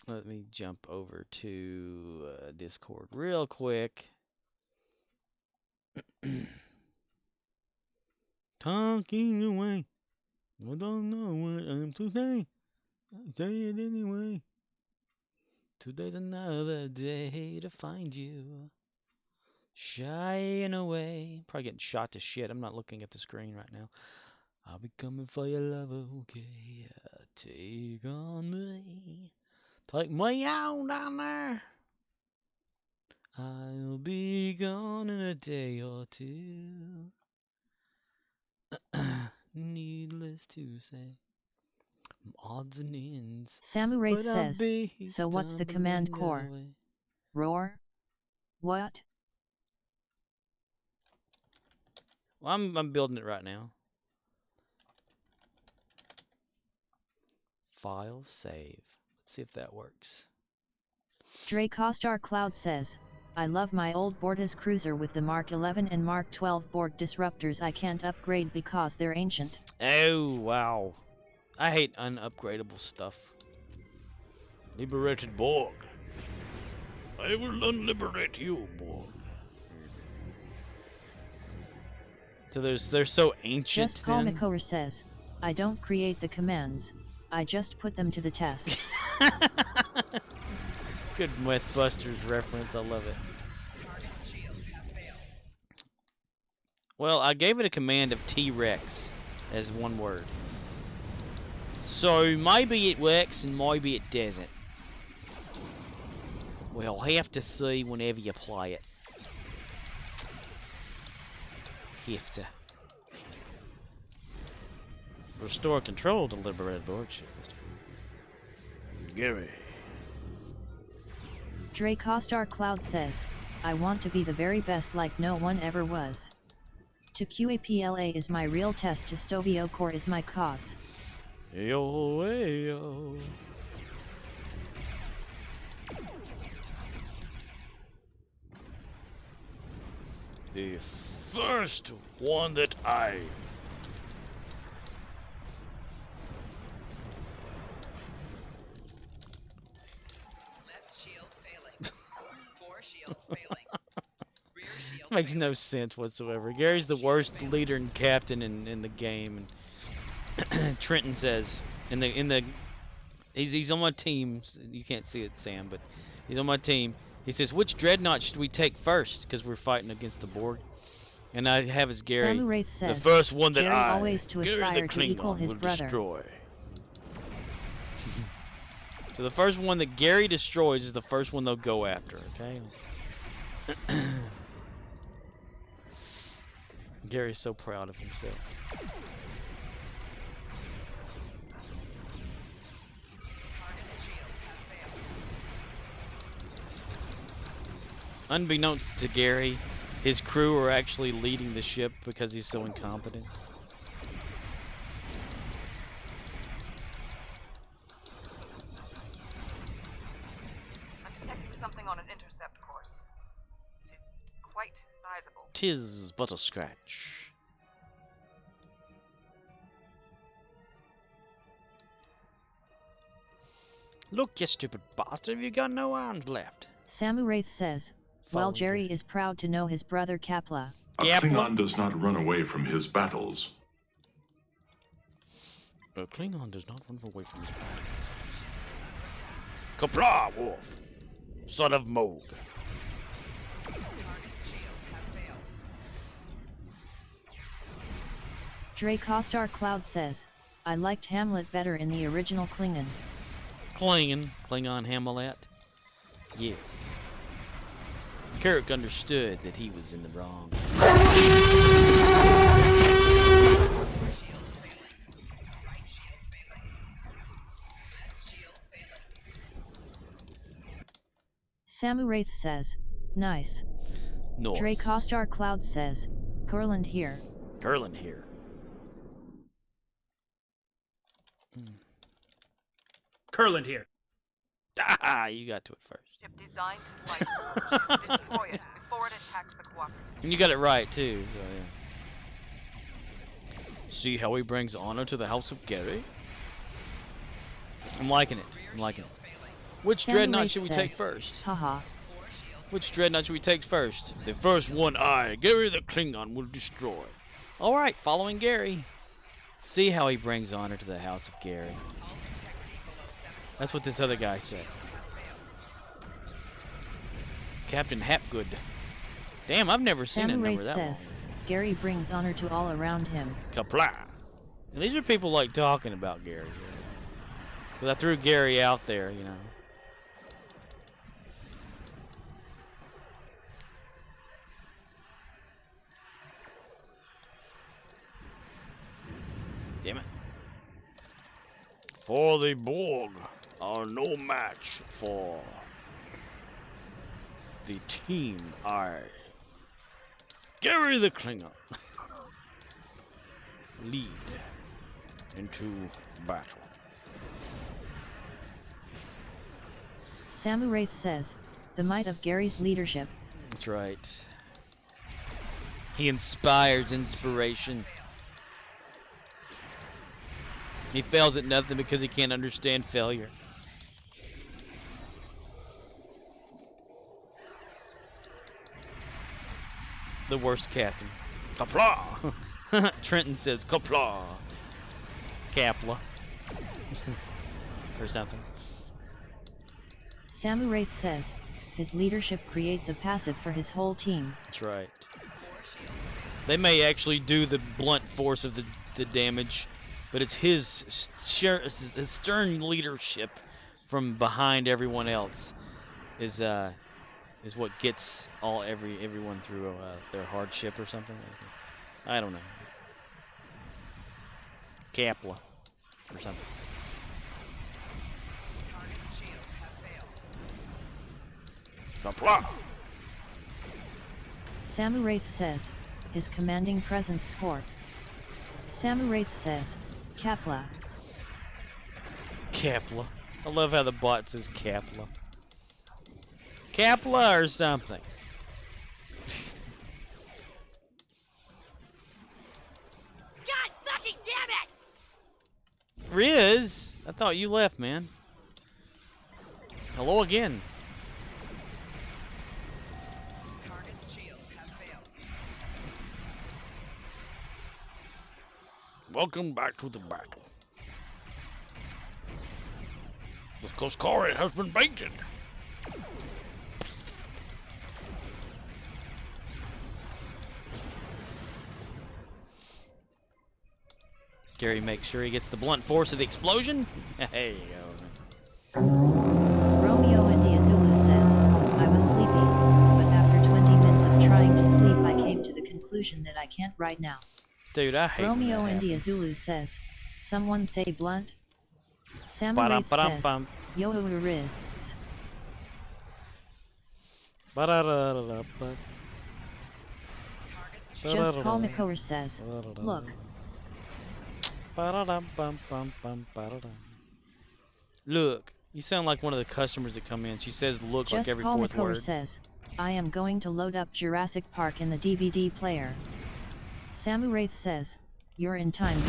Let me jump over to Discord real quick. Talking away. I don't know what I'm to say. I'll say it anyway. Today's another day to find you. Shying away. Probably getting shot to shit. I'm not looking at the screen right now. I'll be coming for your love, okay? Take on me. Take me out down there. I'll be gone in a day or two. Needless to say, odds and ends.
Samu Wraith says, so what's the command core? Roar? What?
Well, I'm building it right now. File save. Let's see if that works.
Dre Costar Cloud says, I love my old Bortas cruiser with the Mark 11 and Mark 12 Borg disruptors I can't upgrade because they're ancient.
Oh, wow. I hate unupgradable stuff.
Liberated Borg. I will unliberate you, Borg.
So they're so ancient.
Just Call McCower says, I don't create the commands, I just put them to the test.
Good Mythbusters reference, I love it. Well, I gave it a command of T-Rex as one word. So maybe it works and maybe it doesn't. We'll have to see whenever you play it. Have to restore control to liberated Borg ship.
Gary.
Dre Costar Cloud says, I want to be the very best like no one ever was. To QAPLA is my real test, to Stovio Core is my cause.
Yo, yo.
The first one that I...
Makes no sense whatsoever. Gary's the worst leader and captain in the game. And Trenton says he's on my team. You can't see it, Sam, but he's on my team. He says, which dreadnought should we take first? Because we're fighting against the Borg. And I have as Gary.
Samu Wraith says,
the first one that
Jerry
I,
always to
Gary
aspire
the
to equal
Klingon,
his
will
brother.
destroy.
So the first one that Gary destroys is the first one they'll go after, okay? Gary's so proud of himself. Unbeknownst to Gary, his crew are actually leading the ship because he's so incompetent.
I'm detecting something on an intercept course. It is quite sizable.
'Tis but a scratch.
Look, you stupid bastard, have you got no arms left?
Samu Wraith says, well, Jerry is proud to know his brother Kapla.
A Klingon does not run away from his battles.
A Klingon does not run away from his battles. Kapla, Wolf, son of Moog.
Dre Costar Cloud says, I liked Hamlet better in the original Klingon.
Klingon Hamlet? Yes. Kirk understood that he was in the wrong.
Samu Wraith says, nice.
Nice.
Dre Costar Cloud says, Kurland here.
Kurland here.
Kurland here.
Ah, you got to it first.
Ship designed to fight. Destroy it before it attacks the cooperative.
And you got it right too, so yeah.
See how he brings honor to the House of Gary?
I'm liking it. I'm liking it. Which
Samu
dreadnought
Wraith
should we
says,
take first?
Haha.
Which dreadnought should we take first?
The first one I, Gary the Klingon, will destroy.
Alright, following Gary. See how he brings honor to the House of Gary. That's what this other guy said. Captain Hapgood. Damn, I've never seen a
Samu
number
Wraith
that
says,
long.
Gary brings honor to all around him.
Kapla.
And these are people like talking about Gary. Because I threw Gary out there, you know. Damn it.
For the Borg are no match for the team I, Gary the Klingon, lead into battle.
Samu Wraith says, the might of Gary's leadership.
That's right. He inspires inspiration. He fails at nothing because he can't understand failure. The worst captain.
Kapla!
Trenton says Kapla. Kapla. Or something.
Samu Wraith says, his leadership creates a passive for his whole team.
That's right. They may actually do the blunt force of the damage, but it's his stern leadership from behind everyone else is what gets everyone through their hardship or something. I don't know. Kapla or something.
Kapla.
Samu Wraith says, his commanding presence score. Samu Wraith says, Kapla.
Kapla. I love how the bot says Kapla. Kapla or something. Riz, I thought you left, man. Hello again.
Welcome back to the battle. The Koskari has been baited.
Gary makes sure he gets the blunt force of the explosion. Hey,
Romeo India Zulu says, I was sleepy, but after 20 minutes of trying to sleep I came to the conclusion that I can't right now.
dude, I hate
Romeo
when that
India
happens.
Zulu says, someone say blunt? Samurai says, yo wrists. Just call Mikor says, look.
Look, you sound like one of the customers that come in. She says look
Just
like every
call
fourth
Mikor
word.
says, I am going to load up Jurassic Park in the DVD player. Samuraith says, you're in time.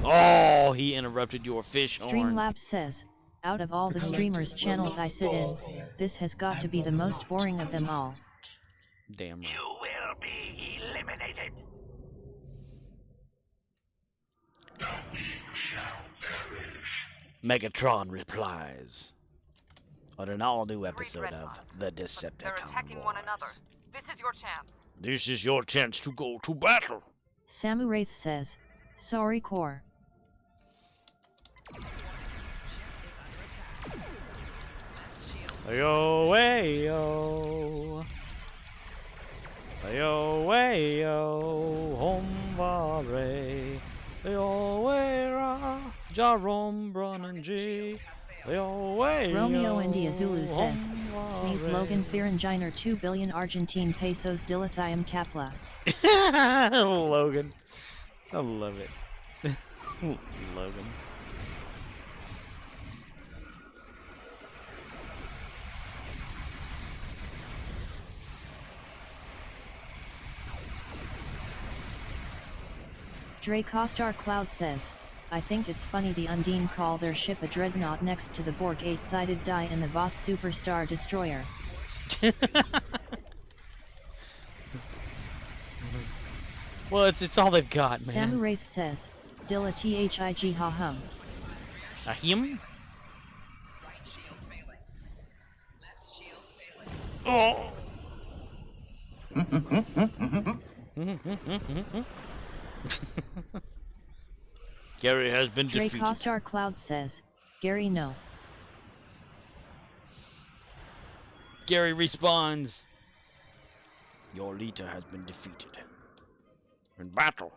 Oh, he interrupted your fish horn.
Streamlabs says, out of all the streamers channels I sit in, this has got to be the most boring of them all.
Damn right.
You will be eliminated.
Megatron replies on an all-new episode of The
They're
Decepticon
attacking one another. This is your chance.
This is your chance to go to battle.
Samuraith says, sorry core.
Ayo, ayo. Ayo, ayo. Homvare. Ayo, era. Jarom, Brunanji. Ayo, ayo.
Romeo India Zulu says, sneeze Logan Ferenginer 2 billion Argentine pesos dilithium capla.
Logan. I love it. Logan.
Dre Costar Cloud says, I think it's funny the Undine call their ship a dreadnought next to the Borg 8-sided die and the Voth Superstar Destroyer.
Well, it's all they've got, man.
Samuraith says, Dilla Thig ha hum.
A him?
Oh. Gary has been
Dre
defeated.
Costar Cloud says, Gary no.
Gary responds.
Your leader has been defeated. In battle.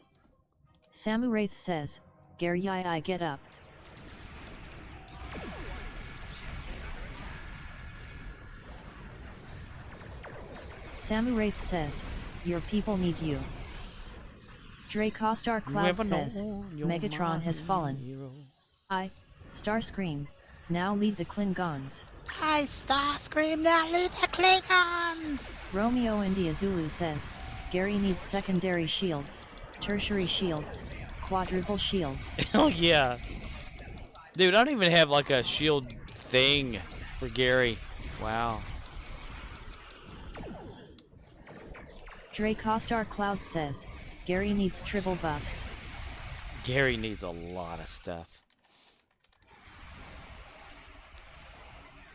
Samuraith says, Gary I get up. Samuraith says, your people need you. Dre Costar Cloud says, Megatron has fallen. I, Starscream, now lead the Klingons.
I Starscream now lead the Klingons.
Romeo India Zulu says, Gary needs secondary shields, tertiary shields, quadruple shields.
Hell yeah. Dude, I don't even have like a shield thing for Gary. Wow.
Dre Costar Cloud says, Gary needs triple buffs.
Gary needs a lot of stuff.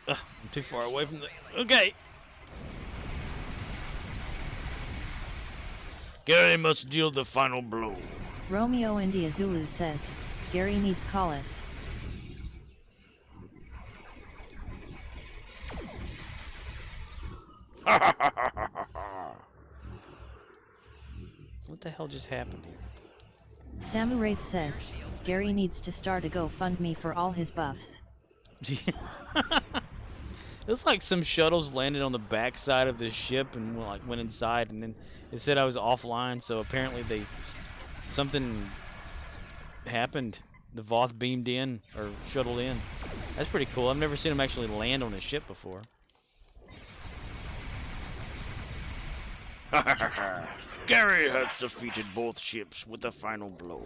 Ugh, I'm too far away from the... Okay.
Gary must deal the final blow.
Romeo India Zulu says, Gary needs Collis.
What the hell just happened here?
Samuraith says, Gary needs to start a GoFundMe for all his buffs.
It's like some shuttles landed on the backside of the ship and went inside, and then it said I was offline, so apparently something happened. The Voth beamed in, or shuttled in. That's pretty cool. I've never seen them actually land on a ship before.
Gary has defeated both ships with the final blow.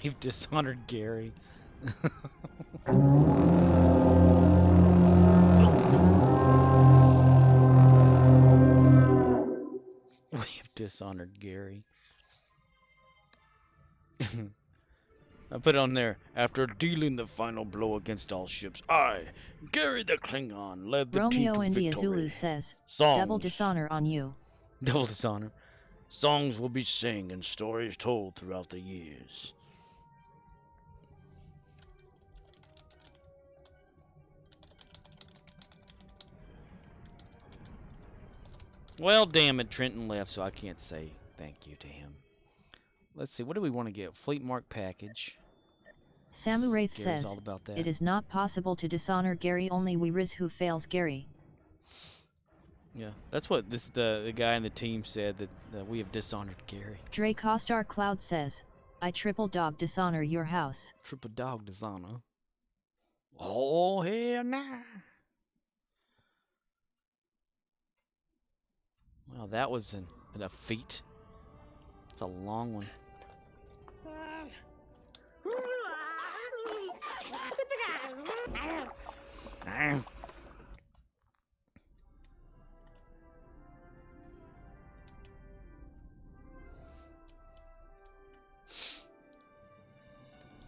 We've dishonored Gary. We've dishonored Gary. I put on there, after dealing the final blow against all ships, I, Gary the Klingon, led the team
Romeo
to
India
victory.
Zulu says,
Songs.
double dishonor on you.
Double dishonor.
Songs will be sung and stories told throughout the years.
Well, damn it, Trenton left, so I can't say thank you to him. Let's see, what do we want to get? Fleet Mark package.
Samu Wraith
Gary's
says,
all about that.
it is not possible to dishonor Gary, only we riz who fails Gary.
Yeah, that's what the guy in the team said, that we have dishonored Gary.
Dre Costar Cloud says, I triple dog dishonor your house.
Triple dog dishonor. Oh, hell nah. Wow, that was a feat. It's a long one.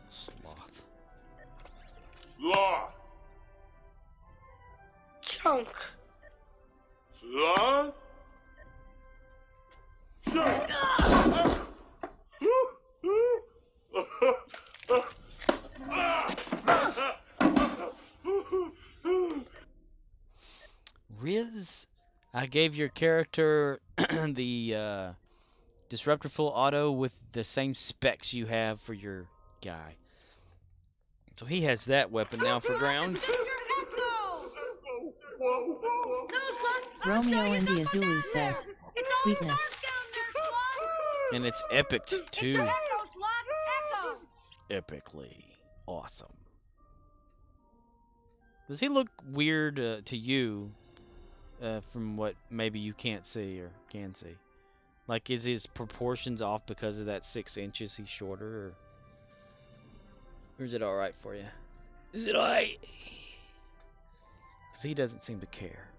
Sloth.
Sloth.
Chunk.
Sloth.
Riz, I gave your character the Disruptor Full Auto with the same specs you have for your guy. So he has that weapon now for ground.
Romeo India Zulu says, sweetness.
And it's epic too. Epically awesome. Does he look weird to you from what maybe you can't see or can see? Like, is his proportions off because of that 6 inches he's shorter? Or is it alright for you? Is it alright? Because he doesn't seem to care.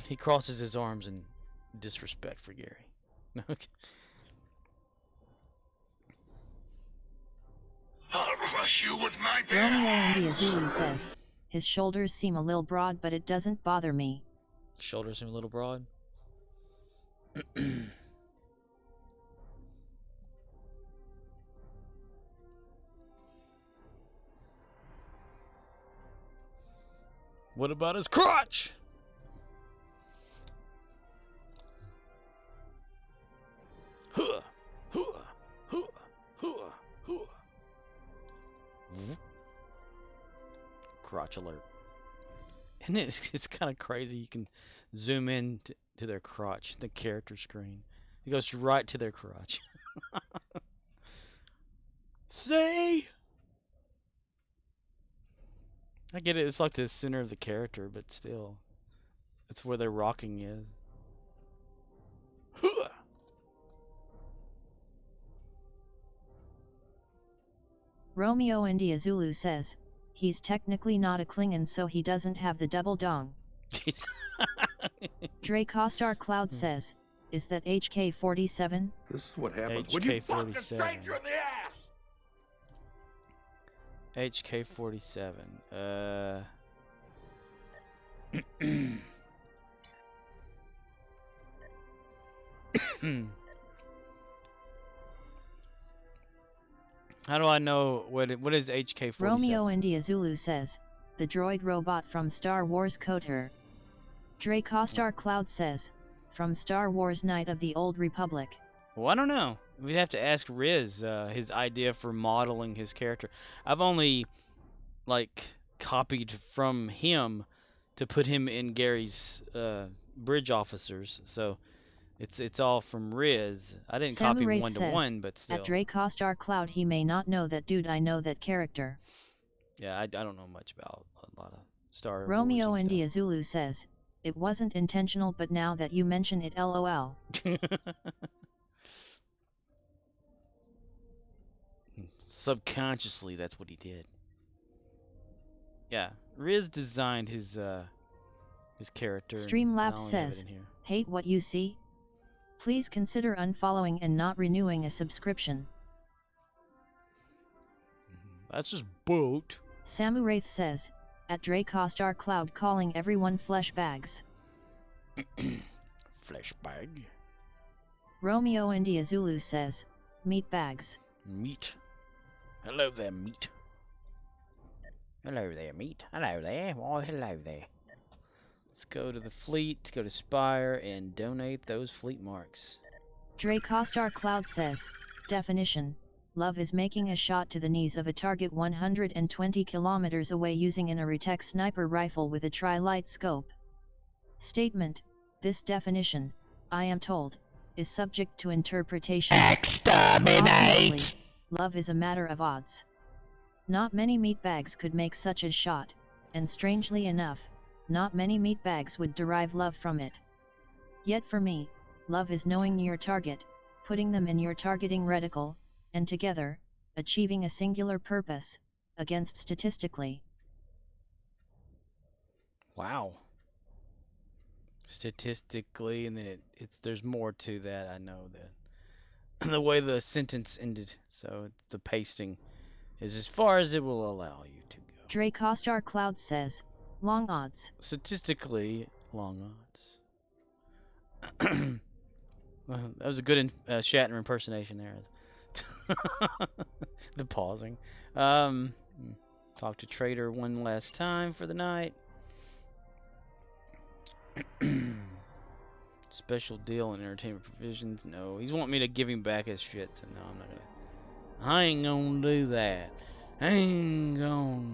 He crosses his arms in disrespect for Gary. Okay.
I'll crush you with my bare
Romeo
hands.
India Zulu says, his shoulders seem a little broad, but it doesn't bother me.
Shoulders seem a little broad. What about his crotch? Huh, huh, huh, huh, huh. Crotch alert. And it's kind of crazy. You can zoom in to their crotch, the character screen. It goes right to their crotch. See? I get it. It's like the center of the character, but still. It's where their rocking is.
Romeo India Zulu says, he's technically not a Klingon, so he doesn't have the double dong. Dre Costar Cloud says, is that HK-47?
This is what happens when you fuck a stranger in the ass!
HK-47. How do I know what is HK-47?
Romeo India Zulu says, the droid robot from Star Wars KOTOR. Dre Costar Cloud says, from Star Wars Knight of the Old Republic.
Well, I don't know. We'd have to ask Riz his idea for modeling his character. I've only, like, copied from him to put him in Gary's bridge officers, so it's all from Riz. I didn't copy him one-to-one, but still.
At Dre Costar Cloud, he may not know that dude. I know that character.
Yeah, I don't know much about a lot of Star Wars.
Romeo India Zulu says, it wasn't intentional, but now that you mention it, LOL.
Subconsciously, that's what he did. Yeah, Riz designed his character.
Streamlabs says, hate what you see? Please consider unfollowing and not renewing a subscription.
That's just boat.
Samu Wraith says, at Dre Costar Cloud calling everyone flesh bags.
Flesh bag.
Romeo India Zulu says, meat bags.
Meat. Hello there, meat.
Hello there, meat. Hello there. Why, hello there. Let's go to the fleet, go to Spire, and donate those fleet marks.
Dre Costar Cloud says, definition, love is making a shot to the knees of a target 120 kilometers away using an Aretec sniper rifle with a tri-light scope. Statement, this definition, I am told, is subject to interpretation. Exterminate! Love is a matter of odds. Not many meatbags could make such a shot, and strangely enough, not many meatbags would derive love from it. Yet for me, love is knowing your target, putting them in your targeting reticle, and together, achieving a singular purpose, against statistically.
Wow. Statistically, and then there's more to that, I know that. The way the sentence ended, so the pasting is as far as it will allow you to go.
Dre Costar Cloud says, long odds.
Statistically, long odds. That was a good Shatner impersonation there. The pausing. Talk to Trader one last time for the night. Special deal in entertainment provisions. No, he's wanting me to give him back his shit, so no, I'm not gonna. I ain't gonna do that. I ain't gonna.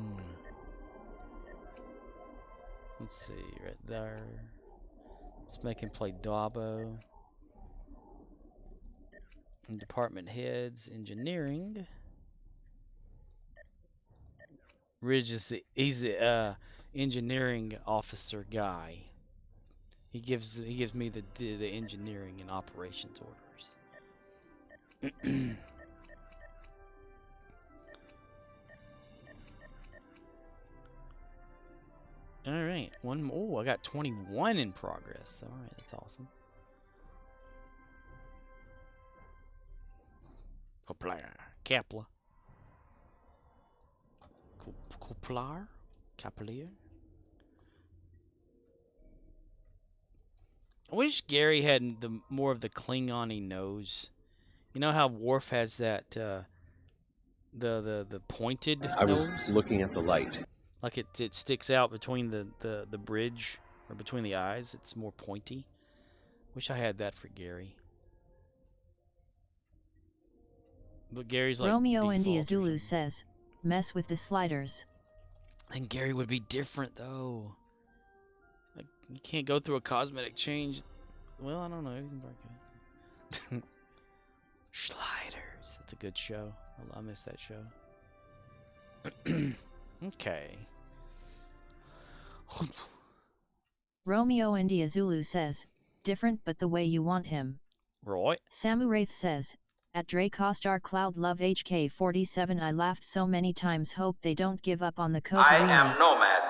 Let's see, right there. Let's make him play Dabo. And department heads, engineering. Ridge is he's the engineering officer guy. He gives me the engineering and operations orders. All right, one more. Oh, I got 21 in progress. All right, that's awesome.
Kepler.
Koplar? Capelier? I wish Gary had more of the Klingon-y nose. You know how Worf has that the pointed nose?
I was looking at the light.
Like it sticks out between the bridge or between the eyes. It's more pointy. Wish I had that for Gary. But Gary's like
Romeo India Zulu says, mess with the sliders.
And Gary would be different though. Like you can't go through a cosmetic change. Well, I don't know. You can break it. Sliders. That's a good show. I miss that show. Okay.
Romeo India Zulu says, different but the way you want him.
Right.
Samu Wraith says, At Dracostar Cloud Love HK47 I laughed so many times, hope they don't give up on the Coke
I
remakes.
am Nomad.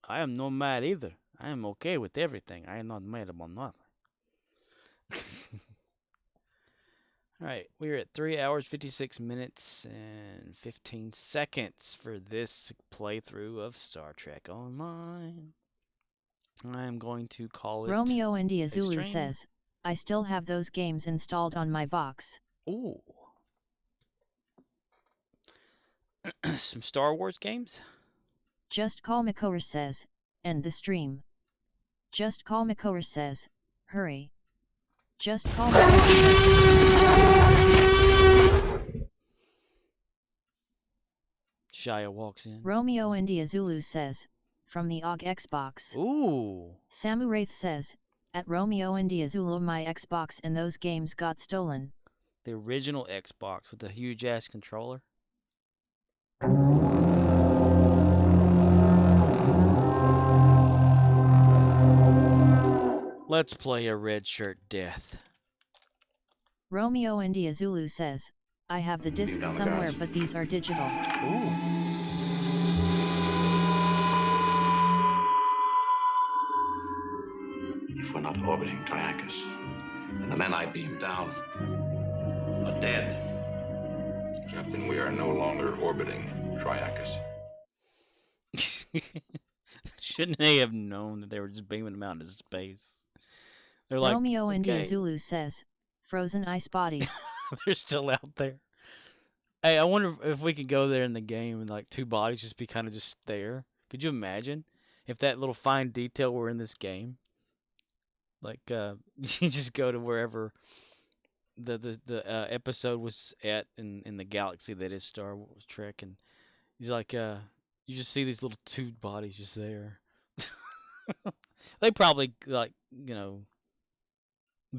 I am not mad either. I am okay with everything. I am not mad about nothing. Alright, we're at 3 hours, 56 minutes, and 15 seconds for this playthrough of Star Trek Online. I am going to call it
Romeo India
a
Zulu
stream.
says, I still have those games installed on my box.
Ooh. Some Star Wars games?
Just Call Makor says, end the stream. Just Call Makor says, hurry. Just Call
Shia walks in.
Romeo India Zulu says, from the OG Xbox.
Ooh.
Samu Wraith says, at Romeo India Zulu my Xbox and those games got stolen.
The original Xbox with the huge ass controller. Let's play a red shirt death.
Romeo India Zulu says, I have the discs somewhere but these are digital.
Ooh.
If we're not orbiting Triacus, then the men I beamed down are dead.
Captain, we are no longer orbiting Triacus.
Shouldn't they have known that they were just beaming them out into space? They're like,
Romeo India
okay.
Zulu says, frozen ice bodies.
They're still out there. Hey, I wonder if we could go there in the game and like two bodies just be kind of just there. Could you imagine if that little fine detail were in this game? Like, you just go to wherever the episode was at in the galaxy that is Star Wars Trek, and he's like, you just see these little two bodies just there. They probably like, you know,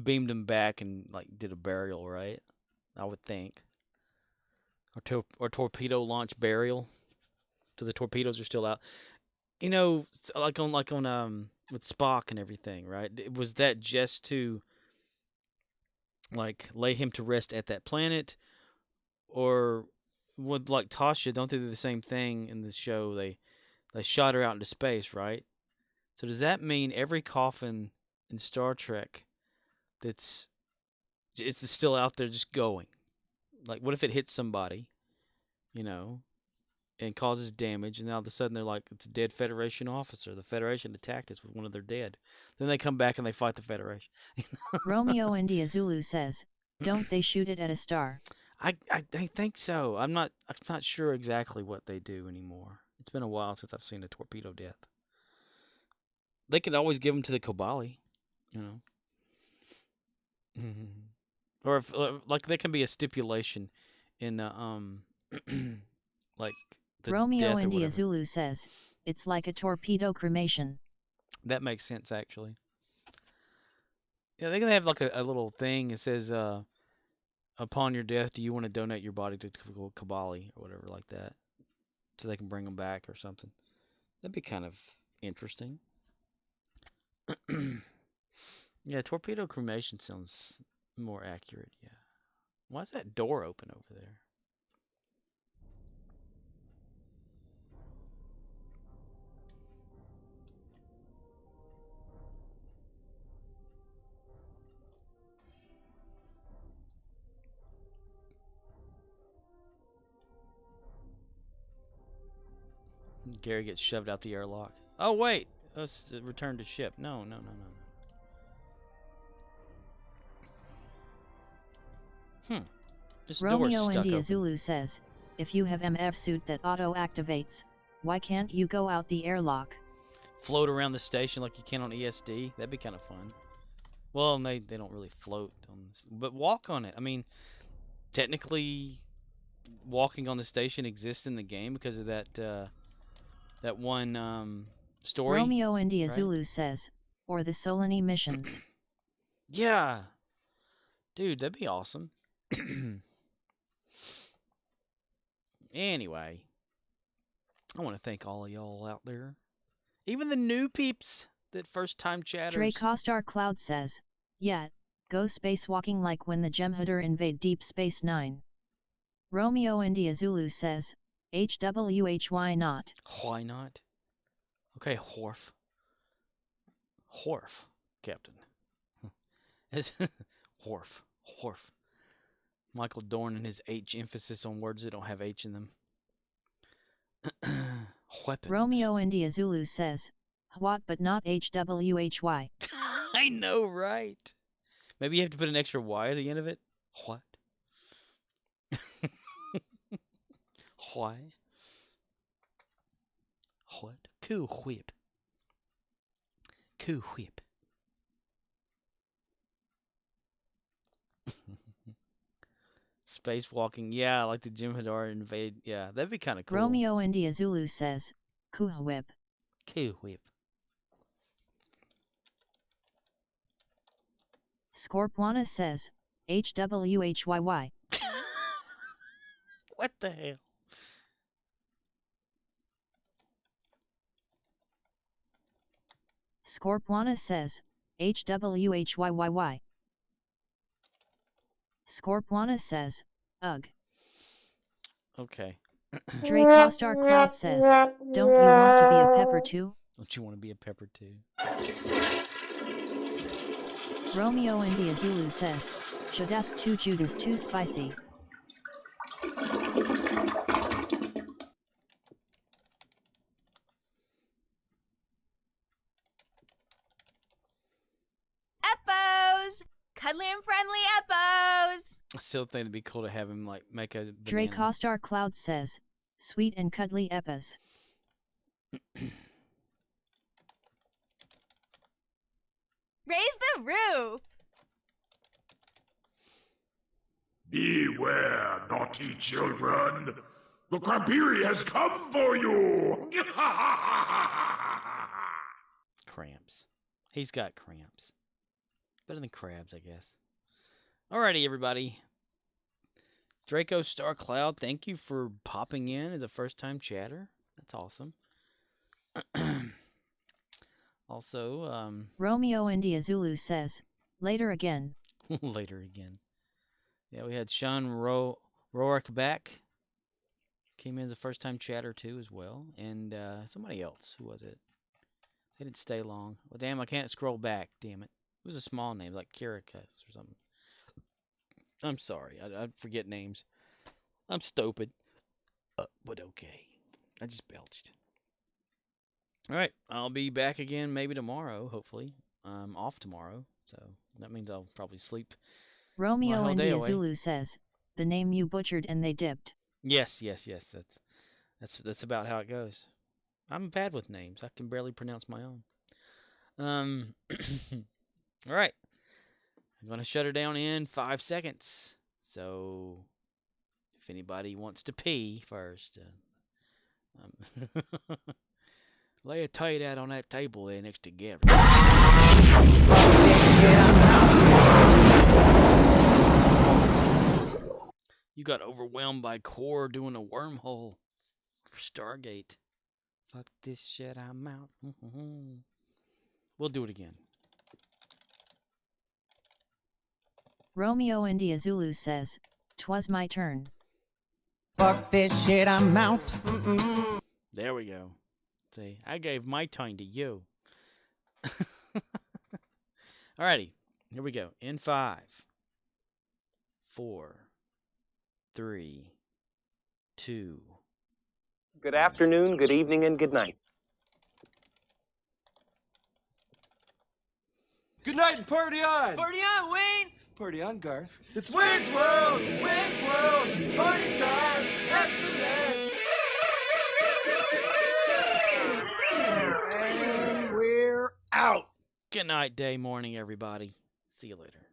beamed them back and like did a burial, right? I would think. Or torpedo launch burial. So the torpedoes are still out. You know, like on with Spock and everything, right? Was that just to like lay him to rest at that planet, or would like Tasha? Don't they do the same thing in the show? They shot her out into space, right? So does that mean every coffin in Star Trek it's still out there just going? Like, what if it hits somebody, you know, and causes damage, and now all of a sudden they're like, it's a dead Federation officer. The Federation attacked us with one of their dead. Then they come back and they fight the Federation.
Romeo India Zulu says, don't they shoot it at a star?
I think so. I'm not sure exactly what they do anymore. It's been a while since I've seen a torpedo death. They could always give them to the Kobali, you know. Or if like there can be a stipulation in the like the
Romeo
death or
India
whatever.
Zulu says, it's like a torpedo cremation.
That makes sense actually. Yeah, they can have like a little thing that says upon your death, do you want to donate your body to Kobali or whatever like that, so they can bring them back or something. That'd be kind of interesting. Yeah, torpedo cremation sounds more accurate, yeah. Why is that door open over there? Gary gets shoved out the airlock. Oh, wait! Let's return to ship. No. This door's
Romeo
stuck
India
open.
Zulu says, if you have MF suit that auto-activates, why can't you go out the airlock?
Float around the station like you can on ESD. That'd be kind of fun. Well, they don't really float on this, but walk on it. I mean, technically, walking on the station exists in the game because of that one story.
Romeo India
right?
Zulu says, or the Solani missions.
Yeah, dude, that'd be awesome. Anyway, I want to thank all of y'all out there, even the new peeps that first time chatters.
Dracostar Cloud says, yeah, Go spacewalking like when the Jem'Hadar invade Deep Space Nine. Romeo India Zulu says, HWH why not?
Why not? Okay, Horf. Horf, Captain. Horf. Horf. Michael Dorn and his H emphasis on words that don't have H in them. Weapons.
Romeo India Zulu says, what but not HWHY.
I know, right? Maybe you have to put an extra Y at the end of it. What? Why? What? Cool whip. Cool whip. Spacewalking, yeah, like the Jem'Hadar invade. Yeah, that'd be kind of cool.
Romeo India Zulu says, Cool whip.
Cool whip.
Scorpwana says, HWHYY.
What the hell?
Scorpwana says, HWHYYY. Scorpwana says, ugh.
Okay.
Drake Star Cloud says, don't you want to be a pepper too?
Don't you want to be a pepper too?
Romeo India Zulu says, Shadas too Judas too spicy.
Eppos! Cuddly and friendly Eppos!
I still think it'd be cool to have him like make a banana.
Drake Star Cloud says, sweet and cuddly Eppas.
Raise the roof!
Beware, naughty children! The Krabiri has come for you!
Cramps. He's got cramps. Better than crabs, I guess. Alrighty, everybody. Draco Star Cloud, thank you for popping in as a first-time chatter. That's awesome. Also,
Romeo India Zulu says, later again.
Later again. Yeah, we had Sean Rourke back. Came in as a first-time chatter, too, as well. And somebody else. Who was it? They didn't stay long. Well, damn, I can't scroll back. Damn it. It was a small name, like Kirikas or something. I'm sorry. I forget names. I'm stupid. But okay. I just belched. Alright, I'll be back again maybe tomorrow, hopefully. I'm off tomorrow, so that means I'll probably sleep.
Romeo India Zulu says, the name you butchered and they dipped.
Yes. That's about how it goes. I'm bad with names. I can barely pronounce my own. Alright. I'm going to shut her down in 5 seconds. So, if anybody wants to pee first, lay a tight out on that table there next to Gavin. You got overwhelmed by Core doing a wormhole for Stargate. Fuck this shit, I'm out. We'll do it again.
Romeo India Zulu says, 'twas my turn.
Fuck this shit, I'm out.
There we go. See, I gave my time to you. Alrighty, here we go. In 5, 4, 3, 2.
Good afternoon, good evening, and good night.
Good night and party on!
Party on, Wayne!
Party on, Garth.
It's Wayne's World! Wayne's World! Party time! Excellent!
And we're out!
Good night, day, morning, everybody. See you later.